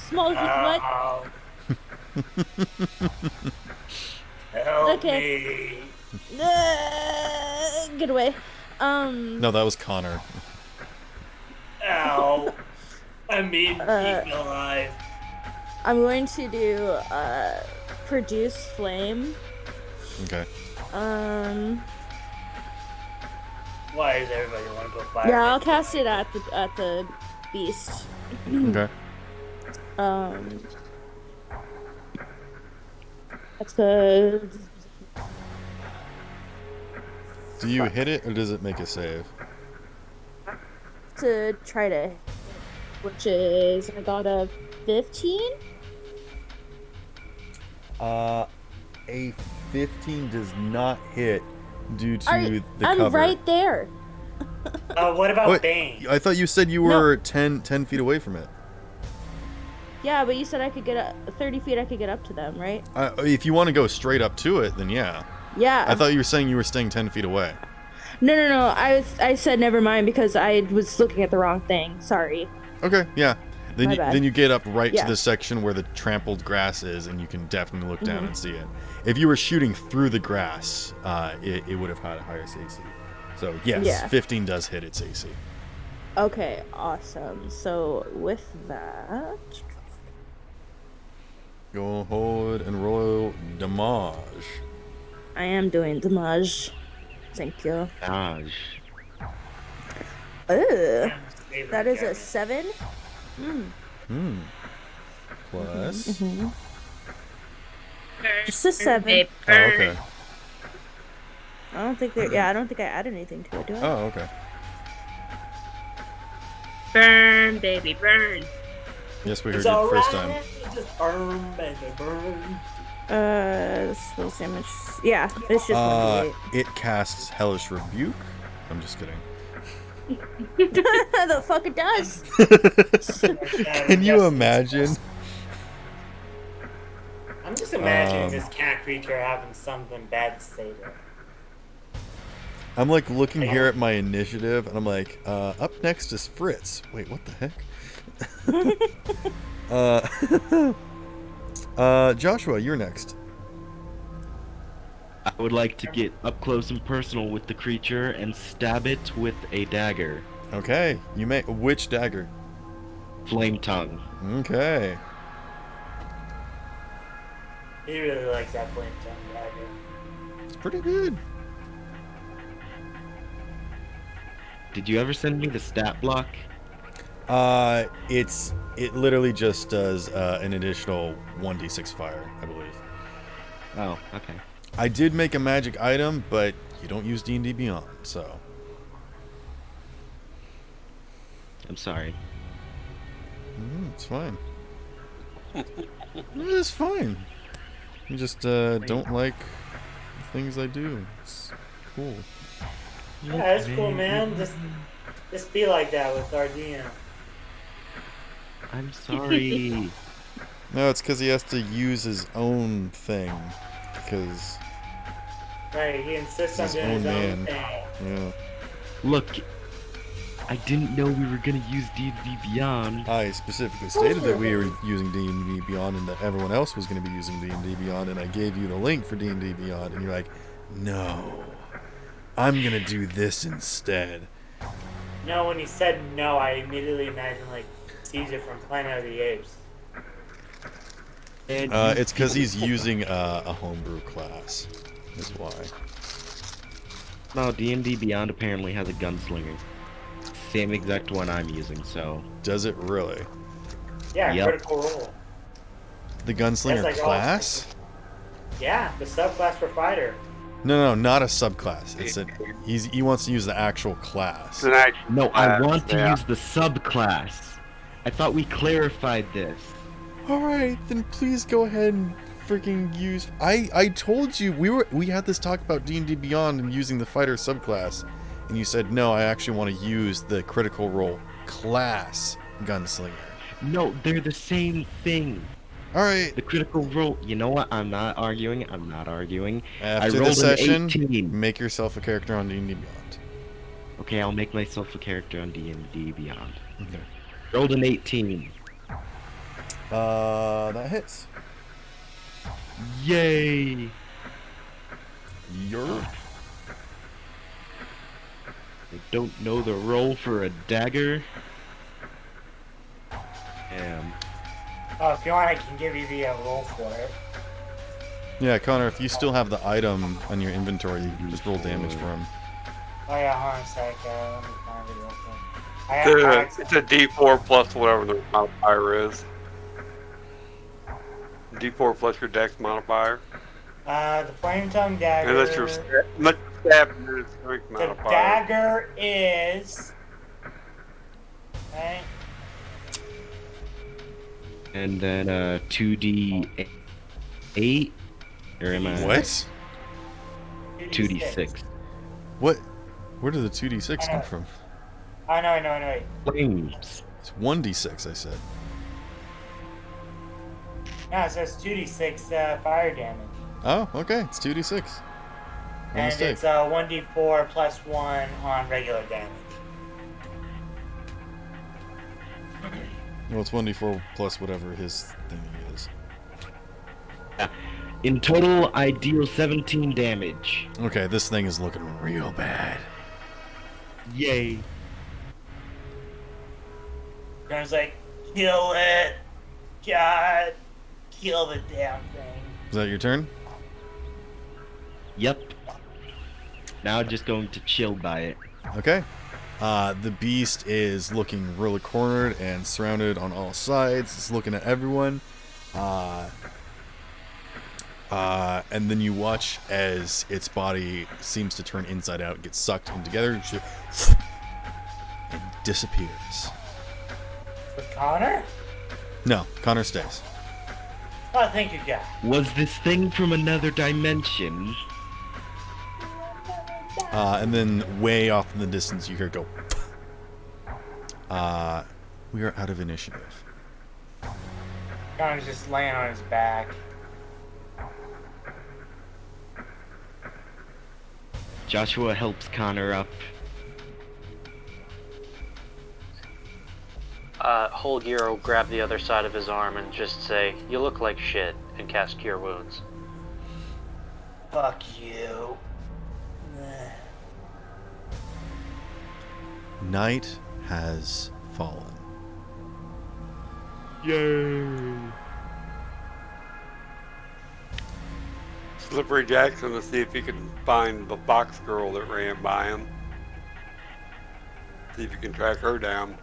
Small what? Ow. Help Okay. me. Get away. No, that was Connor. Ow. I'm being eaten alive. I'm going to do produce flame. Okay. Why does everybody want to put fire? Yeah, I'll cast it at the beast. Okay. That's a Do you hit it, or does it make a save? to try to, which is I got a 15. A 15 does not hit due to the I'm cover. right there. What about Wait, Bane? I thought you said you were 10 feet away from it. Yeah, but you said I could get 30 feet. I could get up to them, right? If you want to go straight up to it, then yeah. Yeah. I thought you were saying you were staying 10 feet away. No. I said never mind because I was looking at the wrong thing. Sorry. Okay, yeah. Then My you, bad. then you get up right Yeah. to the section where the trampled grass is, and you can definitely look down and see it. If you were shooting through the grass, it would have had a higher AC. So yes, Yeah. 15 does hit its AC. Okay, awesome. So with that, Go ahead and roll damage. I am doing damage. Thank you. Dodge. Ugh. That is a 7. Plus. Just a 7. Oh, okay. I don't think I don't think I add anything to it, do I? Oh, okay. Burn, baby, burn. Yes, we heard It's you all the first right. time. Just burn, baby, burn. Spell damage. Yeah, it's just 1d8. It casts Hellish Rebuke. I'm just kidding. The fuck it does. Can you imagine? I'm just imagining this cat creature having something bad to say to her. I'm like looking here at my initiative, and I'm like, up next is Fritz. Wait, what the heck? Joshua, you're next. I would like to get up close and personal with the creature and stab it with a dagger. Okay, you may. Which dagger? Flame tongue. Okay. He really likes that flame tongue dagger. It's pretty good. Did you ever send me the stat block? It literally just does an additional 1d6 fire, I believe. Oh, okay. I did make a magic item, but you don't use D&D Beyond, so. I'm sorry. It's fine. It's fine. You just don't like the things I do. It's cool. Yeah, it's cool, man. Just be like that with our DM. I'm sorry. No, it's because he has to use his own thing. Because Right, he insists on his doing own his man. own thing. Yeah. Look, I didn't know we were gonna use D&D Beyond. I specifically stated that we were using D&D Beyond and that everyone else was going to be using D&D Beyond, and I gave you the link for D&D Beyond, and you're like, no, I'm going to do this instead. No, when he said no, I immediately imagined like Caesar from Planet of the Apes. It's because he's using a homebrew class. That's why. No, D&D Beyond apparently has a gunslinger. Same exact one I'm using, so... Does it really? Yeah, Yep. critical role. The gunslinger That's like class? Yeah, the subclass for fighter. No, not a subclass. He wants to use the actual class. No, I want to use the subclass. I thought we clarified this. Alright, then please go ahead and freaking use... I told you, we had this talk about D&D Beyond and using the fighter subclass. And you said, no, I actually want to use the critical role class gunslinger. No, they're the same thing. Alright. The critical role... You know what? I'm not arguing. After the session, make yourself a character on D&D Beyond. Okay, I'll make myself a character on D&D Beyond. Okay. Rolled an 18. That hits. Yay! Yerp. I don't know the roll for a dagger. Damn. Oh, if you want, I can give you the roll for it. Yeah, Connor, if you still have the item on your inventory, you can just roll damage for him. Oh yeah, hold on a sec. Let me find it real quick. It's a D4 plus whatever the modifier is. D4 plus your dex modifier. The flame tongue dagger. And that's your stab and your strength The modifier. dagger is. Right. And then 2d8? Or am I... What? 2d6. What? Where did the 2d6 come from? Oh, no. Flames. It's 1d6, I said. No, it says 2d6 fire damage. Oh, okay. It's 2d6. No And mistake. it's 1d4 plus 1 on regular damage. Well, it's 1d4 plus whatever his thing is. In total, I deal 17 damage. Okay, this thing is looking real bad. Yay. Gunner's like, kill it! God! Kill the damn thing. Is that your turn? Yep. Now just going to chill by it. Okay. The beast is looking really cornered and surrounded on all sides. It's looking at everyone. And then you watch as its body seems to turn inside out, gets sucked in together, and disappears. With Connor? No, Connor stays. Oh, thank you, God. Was this thing from another dimension? And then way off in the distance, you hear it go. We are out of initiative. Connor's just laying on his back. Joshua helps Connor up. Holgear will grab the other side of his arm and just say, "You look like shit," and cast Cure Wounds. Fuck you. Night has fallen. Yay! Slippery Jack's gonna see if he can find the fox girl that ran by him. See if you can track her down.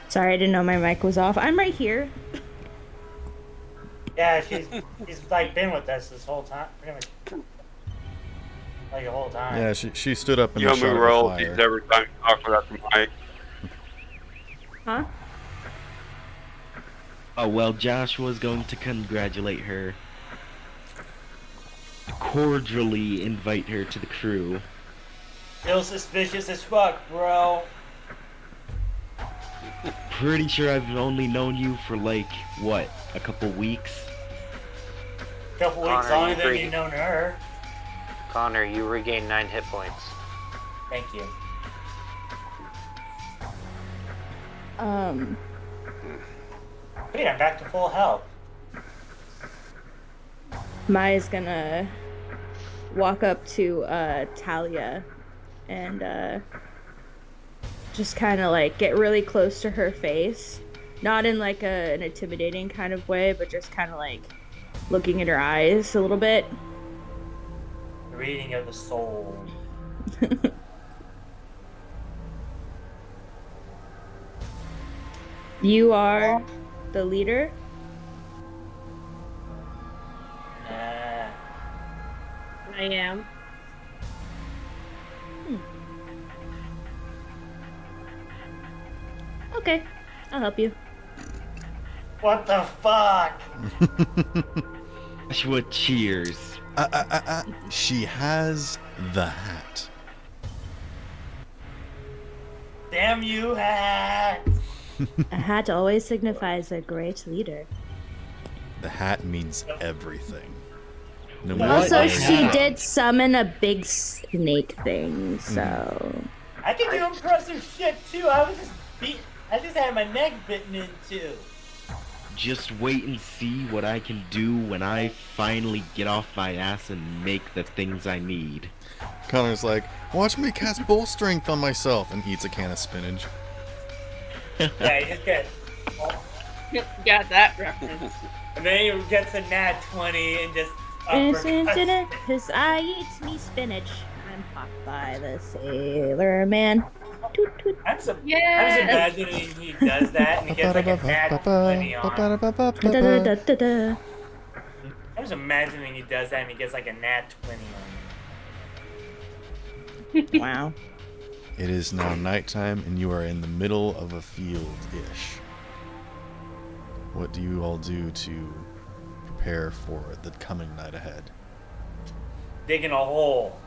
Sorry, I didn't know my mic was off. I'm right here. Yeah, she's like been with us this whole time. Pretty much. Like the whole time. Yeah, she stood up and You shot know me at the royalties fire. every time you talk without the mic. Huh? Oh, well, Joshua's going to congratulate her. Cordially invite her to the crew. Still suspicious as fuck, bro. Pretty sure I've only known you for like, what, a couple weeks? Couple weeks Connor, longer you than agree. you've known her. Connor, you regain 9 hit points. Thank you. Wait, I'm back to full health. Maya's gonna walk up to Talia and just kind of like get really close to her face. Not in like an intimidating kind of way, but just kind of like looking at her eyes a little bit. The reading of the soul. You are the leader? Nah. I am. Okay, I'll help you. What the fuck? Joshua cheers. She has the hat. Damn you, hat! A hat always signifies a great leader. The hat means everything. No What? Also, I she have. did summon a big snake thing, so... I can do impressive shit too. I just had my neck bitten in too. Just wait and see what I can do when I finally get off my ass and make the things I need. Connor's like, watch me cast bull strength on myself, and eats a can of spinach. Yeah, you just get. Got that reference. And then he gets a nat 20 and just. Cause I eat me spinach. I'm popped by the sailor man. Toot toot. I'm just Yes. imagining he does that and he gets like a nat 20 on. Da-da-da-da-da. I'm just imagining he does that and he gets like a nat 20 on. Wow. It is now nighttime, and you are in the middle of a field-ish. What do you all do to prepare for the coming night ahead? Digging a hole.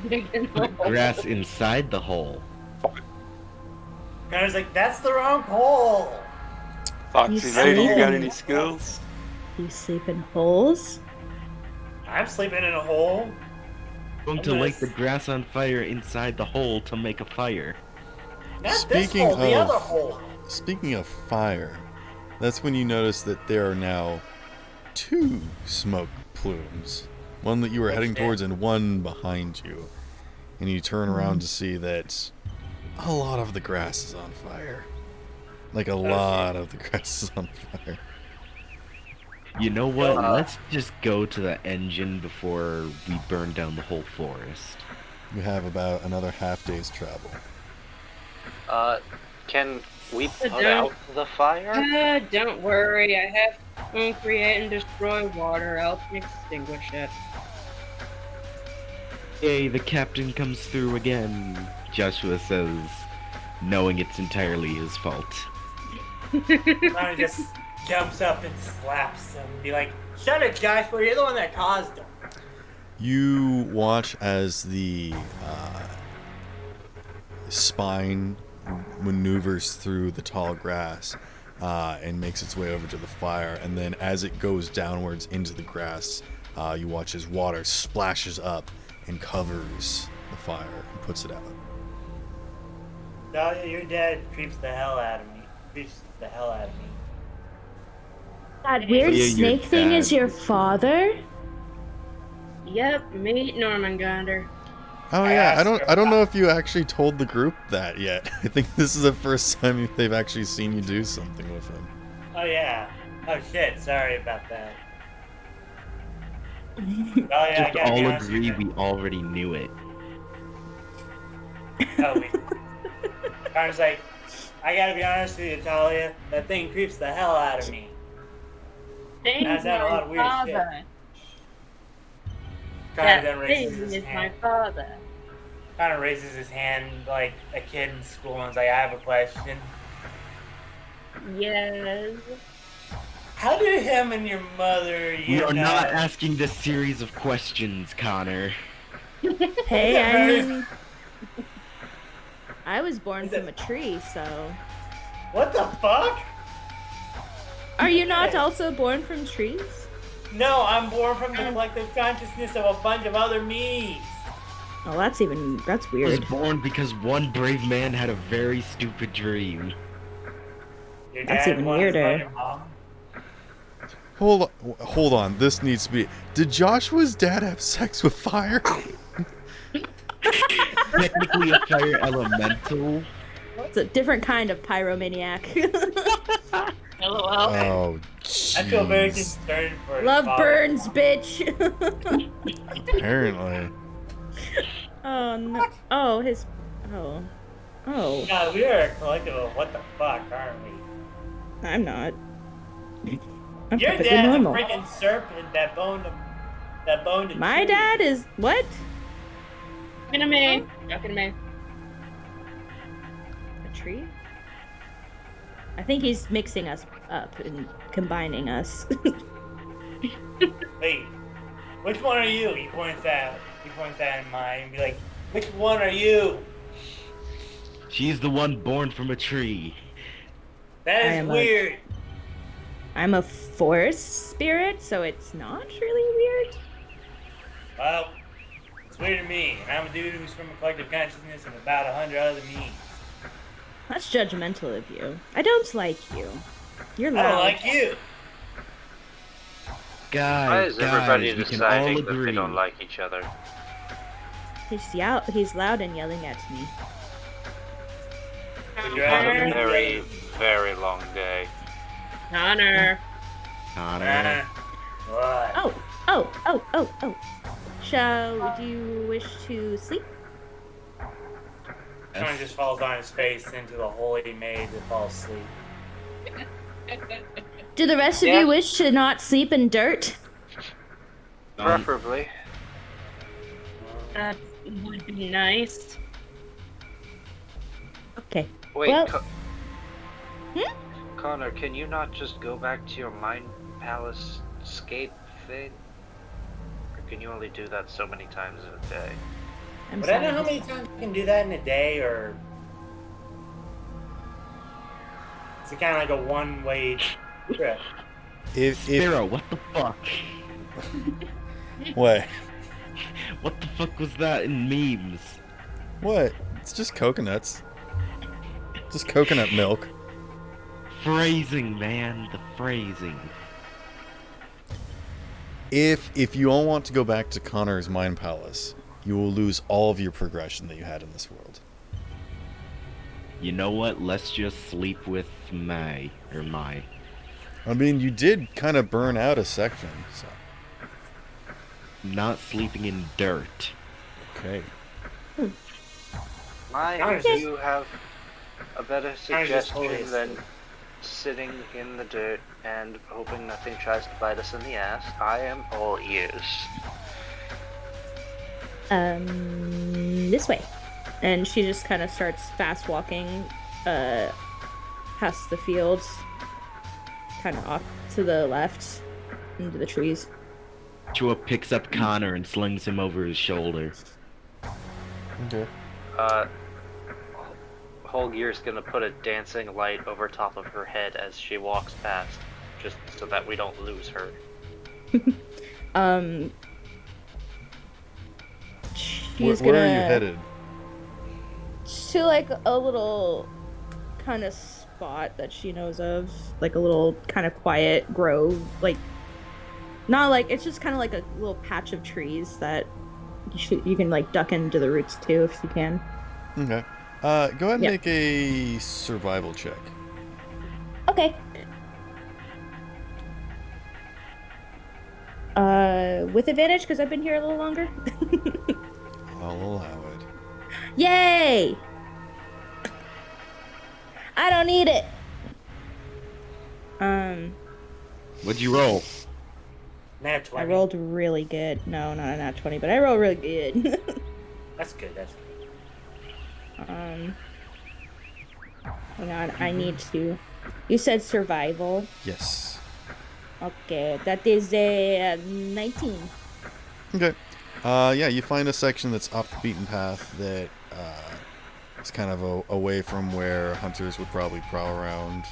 Put grass inside the hole. Connor's like, that's the wrong hole. Foxy You lady, you got see? any skills? You sleep in holes? I'm sleeping in a hole. Going to light the grass on fire inside the hole to make a fire. Not this Speaking hole, the of- other hole. Speaking of fire, that's when you notice that there are now 2 smoke plumes. One that you were heading towards and one behind you. And you turn around to see that a lot of the grass is on fire. Like a lot of the grass is on fire. You know what? Let's just go to the engine before we burn down the whole forest. You have about another half day's travel. Can we put Don't- out the fire? Don't worry, I have create and destroy water. I'll extinguish it. Hey, the captain comes through again. Joshua says, knowing it's entirely his fault. Connor just jumps up and slaps him and be like, "Shut it, Joshua, you're the one that caused him." You watch as the spine maneuvers through the tall grass and makes its way over to the fire, and then as it goes downwards into the grass, you watch as water splashes up and covers the fire and puts it out. Dahlia, your dad creeps the hell out of me. Creeps the hell out of me. That weird Yeah, your snake thing dad. is your father? Yep, meet Normangander. Oh I yeah, asked her I don't know about- if you actually told the group that yet. I think this is the first time they've actually seen you do something with him. Oh yeah. Oh shit, sorry about that. Dahlia, I Just gotta be all honest with agree you. we already knew it. Oh, Connor's like, I gotta be honest with you, Talia. That thing creeps the hell out of me. Thing That's had a lot of weird shit. father. Connor That then thing raises his is my hand. father. Connor raises his hand like a kid in school and is like, I have a question. Yes. How did him and your mother We are unite? not asking this series of questions, Connor. Hey, I Very- mean, I was born Is it- from a tree, so. What the fuck? Are you not also born from trees? No, I'm born from the collective consciousness of a bunch of other me's. Oh, that's I was weird. born because one brave man had a very stupid dream. Your That's dad even wants his weirder. fucking mom. Hold on. This needs to be. Did Joshua's dad have sex with fire? Technically a fire elemental. It's a different kind of pyromaniac. LOL. Oh, I feel very jeez. concerned for his Love father. burns, bitch. Apparently. Oh no. Oh, his. Oh. Oh. God, we are a collective of what the fuck, aren't we? I'm not. I'm Your perfectly dad's normal. a freaking serpent that boned a My tree. dad is what? Talking to me. Talking to me. A tree? I think he's mixing us up and combining us. Wait, which one are you? He points at in mine and be like, which one are you? She's the one born from a tree. That I is am weird. I'm a forest spirit, so it's not really weird. Well, it's weird to me. And I'm a dude who's from a collective consciousness of about 100 other me's. That's judgmental of you. I don't like you. You're I loud. don't like you. Why Guys, is everybody we can all deciding that agree. they don't like each other? He's loud and yelling at me. Would you We've had rather a be very, yelling? very long day. Connor. Connor. What? Oh. Would you wish to sleep? Connor just falls on his face into the holy maze and falls asleep. Do the rest of Yeah. you wish to not sleep in dirt? Preferably. That would be nice. Okay. Wait, Well- Connor, can you not just go back to your mind palace escape thing? Or can you only do that so many times in a day? I'm But I know sorry. how many times you can do that in a day, or is it kind of like a one-way trip? If Sparrow, what the fuck? what? What the fuck was that in memes? What? It's just coconuts. Just coconut milk. Phrasing, man, the phrasing. If you all want to go back to Connor's mind palace, you will lose all of your progression that you had in this world. You know what? Let's just sleep with my. I mean, you did kind of burn out a section, so Not sleeping in dirt. okay. Mind Yes. you have a better Connor's just suggestion totally than asleep. sitting in the dirt and hoping nothing tries to bite us in the ass. I am all ears. This way. And she just kind of starts fast walking past the fields, kind of off to the left into the trees. Joshua picks up Connor and slings him over his shoulder. Okay. Holgir's gonna put a dancing light over top of her head as she walks past, just so that we don't lose her. Where are you headed? To like a little kind of spot that she knows of, like a little kind of quiet grove, like not like it's just kind of like a little patch of trees that you can like duck into the roots too if you can. Okay. Go ahead and make a survival check. Okay. With advantage because I've been here a little longer. I'll allow it. Yay! I don't need it. What'd you roll? Nat 20. I rolled really good. No, not a nat 20, but I rolled really good. That's good. That's good. Hang on, I need to. You said survival. Yes. Okay, that is a 19. Okay. Yeah, you find a section that's off the beaten path that is kind of away from where hunters would probably prowl around.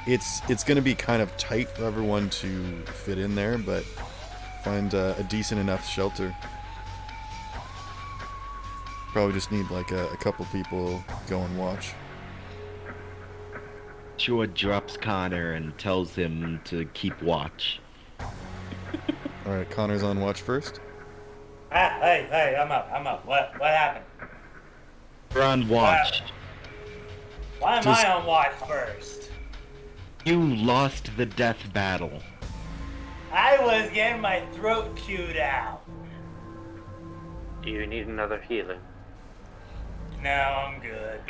It's going to be kind of tight for everyone to fit in there, but find a decent enough shelter. Probably just need like a couple people go and watch. Joshua drops Connor and tells him to keep watch. Alright, Connor's on watch first. Hey, I'm up. What happened? We're on watch. Why am I on watch first? You lost the death battle. I was getting my throat chewed out. Do you need another healing? No, I'm good.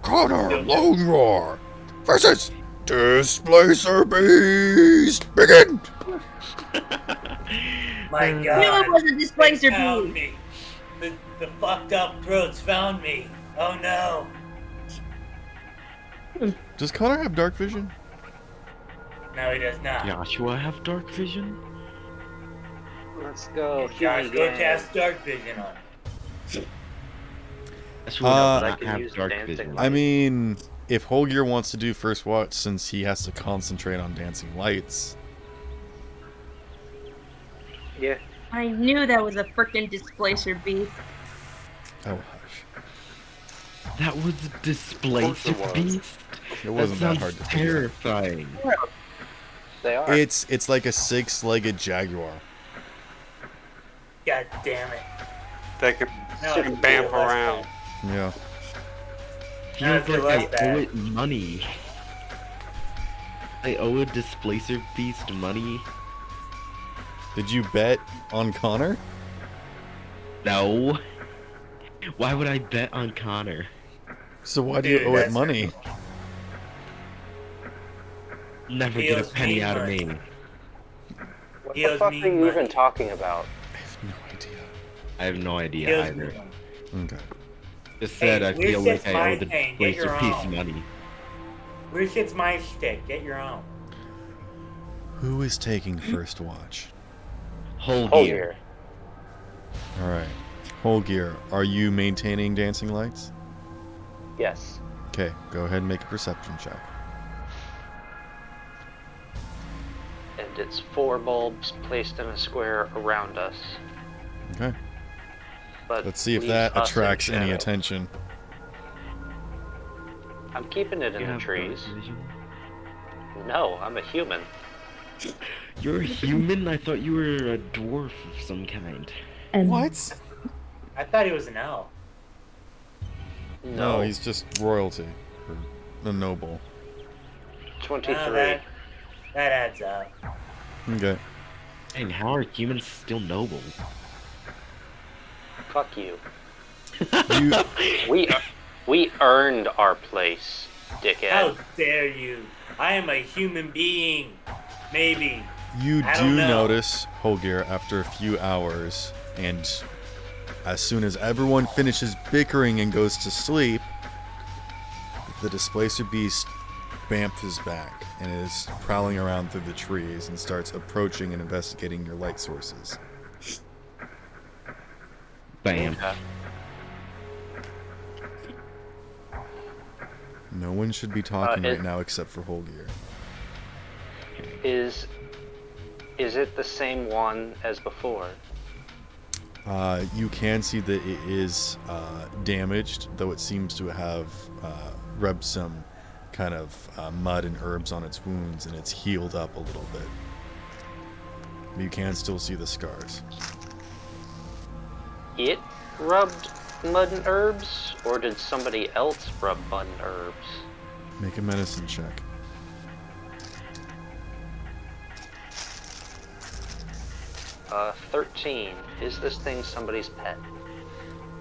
Connor, Lone Roar versus Displacer Beast. Begin! My God. No, it wasn't Displacer They found Beast. me. The fucked up throats found me. Oh no. Does Connor have dark vision? No, he does not. Joshua have dark vision? Let's go. Josh, healing go again. cast dark vision on him. Joshua does I not can have use dark dancing vision. light. I mean, if Holgir wants to do first watch since he has to concentrate on dancing lights. Yeah. I knew that was a frickin' Displacer Beast. Oh, hush. That was Displacer Of course it was. Beast? It wasn't that that hard sounds to figure out. terrifying. They are. It's like a 6-legged jaguar. God damn it. They could No, they could bamf around. Yeah. Feels feel like like I owe that. it money. I owe a Displacer Beast money. Did you bet on Connor? No. Why would I bet on Connor? So why do you Dude, owe it that's- money? Never He get a owes penny me out of money. me. What He the owes fuck are me you money. even talking about? I have no idea. I have no He idea owes me either. money. Okay. Just said Hey, I weird feel shit's like I owe my the thing, get Displacer your Beast own. money. Weird shit's my shtick. Get your own. Who is taking first watch? Whole Oh, gear. here. Alright. Holgir, are you maintaining dancing lights? Yes. Okay, go ahead and make a perception check. And it's 4 bulbs placed in a square around us. Okay. But Let's see if leaves that us in attracts any shadow. attention. I'm keeping it in You the have trees. dark vision? No, I'm a human. You're a human? I thought you were a dwarf of some kind. And What? I thought he was an elf. No, he's just royalty. Or a noble. 23. Oh, that adds up. Okay. Dang, how are humans still noble? Fuck you. You We earned our place, dickhead. How dare you? I am a human being. Maybe. you I do don't know. notice Holgir after a few hours and As soon as everyone finishes bickering and goes to sleep, the Displacer Beast bamfs back and is prowling around through the trees and starts approaching and investigating your light sources. Bam. No one should be talking right now except for Holgear. Is it the same one as before? You can see that it is damaged, though it seems to have rubbed some kind of mud and herbs on its wounds, and it's healed up a little bit. But you can still see the scars. It rubbed mud and herbs, or did somebody else rub mud and herbs? Make a medicine check. Uh, 13. Is this thing somebody's pet?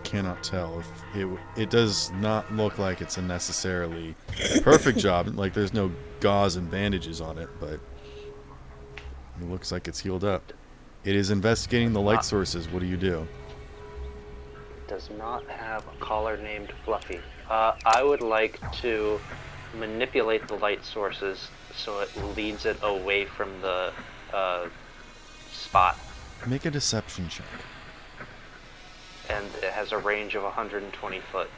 Cannot tell. If it does not look like it's a necessarily perfect job. Like there's no gauze and bandages on it, but it looks like it's healed up. It is investigating the light sources. What do you do? Does not have a collar named Fluffy. I would like to manipulate the light sources so it leads it away from the spot. Make a deception check. And it has a range of 120 foot.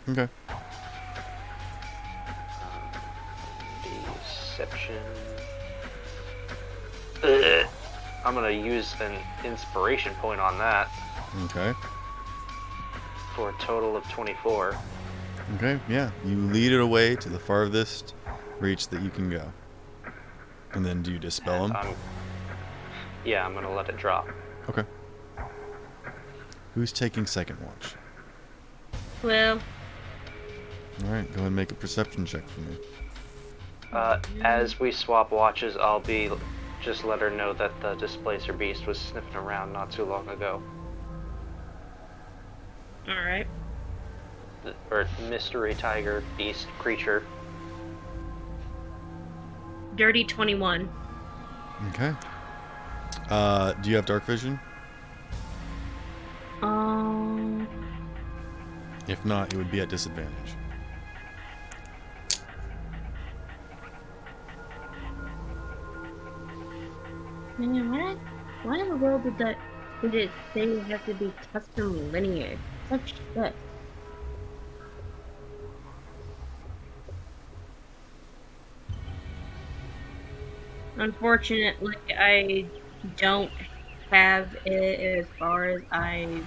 Okay. Deception. Ugh. I'm gonna use an inspiration point on that. Okay. For a total of 24. Okay, yeah. You lead it away to the farthest reach that you can go. And then do you dispel them? Yeah, I'm gonna let it drop. Okay. Who's taking second watch? Well. Alright, go ahead and make a perception check for me. As we swap watches, I'll be just let her know that the Displacer Beast was sniffing around not too long ago. Alright. Or mystery tiger, beast, creature. Dirty 21. Okay. Do you have dark vision? If not, it would be at disadvantage. Man, why in the world did it say you have to be custom lineage? Such shit. Unfortunately, I don't have it as far as I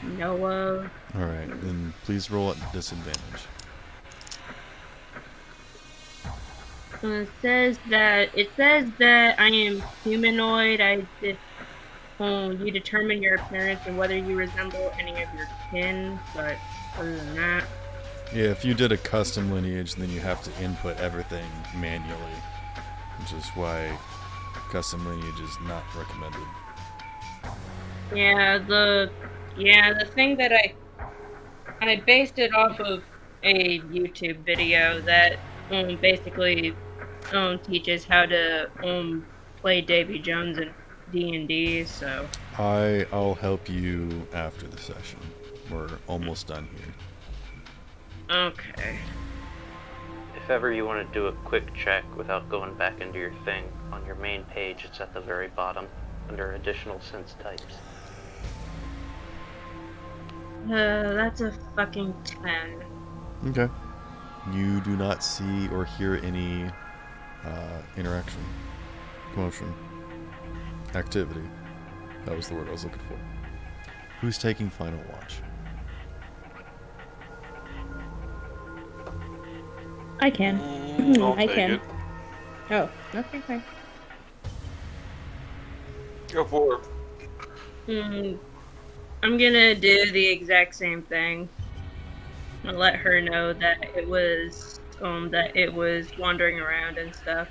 know of. Alright, then please roll at disadvantage. It says that I am humanoid. You determine your appearance and whether you resemble any of your kin, but other than that. Yeah, if you did a custom lineage, then you have to input everything manually, which is why custom lineage is not recommended. Yeah, the thing that I based it off of a YouTube video that basically teaches how to play Davy Jones in D&D, so I'll help you after the session. We're almost done here. Okay. If ever you want to do a quick check without going back into your thing, on your main page, it's at the very bottom, under additional sense types. That's a fucking 10. Okay. You do not see or hear any interaction, commotion, activity. That was the word I was looking for. Who's taking final watch? I can. I'll I take can. it. Oh, okay, fine. Go for I'm gonna do the exact same thing. I'll let her know that it was wandering around and stuff.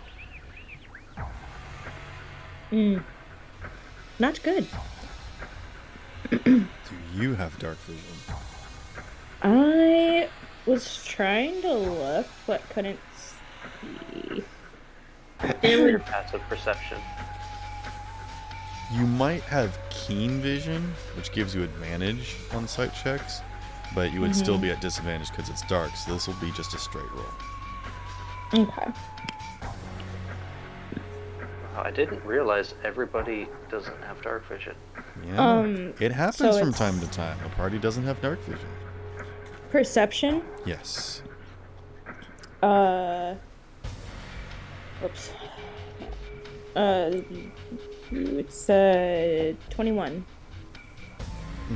Not good. Do you have dark vision? I was trying to look, but couldn't see. Your passive perception. You might have keen vision, which gives you advantage on sight checks, but you would still be at disadvantage because it's dark, so this will be just a straight roll. Okay. I didn't realize everybody doesn't have dark vision. Yeah. It happens so from it's- time to time. A party doesn't have dark vision. Perception. Yes. Oops. It's 21.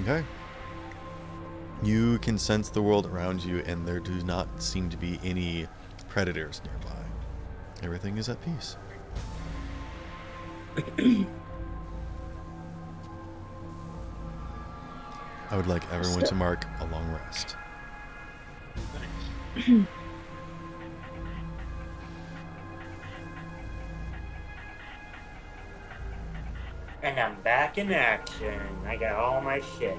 Okay. You can sense the world around you, and there do not seem to be any predators nearby. Everything is at peace. I would like everyone to mark a long rest. And I'm back in action. I got all my shit.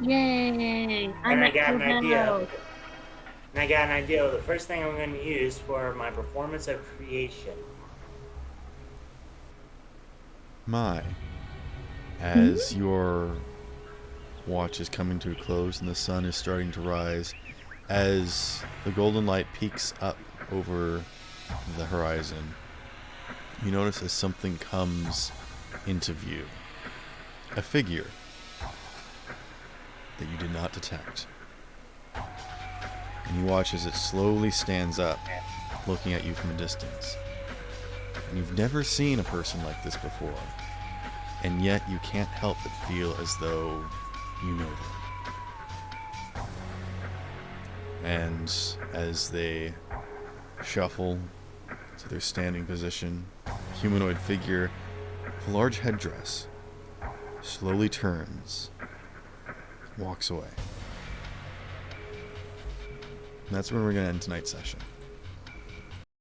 Yay! And I got an at idea. full health. And I got an idea of the first thing I'm going to use for my performance of creation. As your watch is coming to a close and the sun is starting to rise, as the golden light peaks up over the horizon, you notice as something comes into view. A figure that you did not detect. And you watch as it slowly stands up, looking at you from a distance. And you've never seen a person like this before. And yet you can't help but feel as though you know them. And as they shuffle to their standing position, a humanoid figure with a large headdress slowly turns, walks away. And that's where we're going to end tonight's session.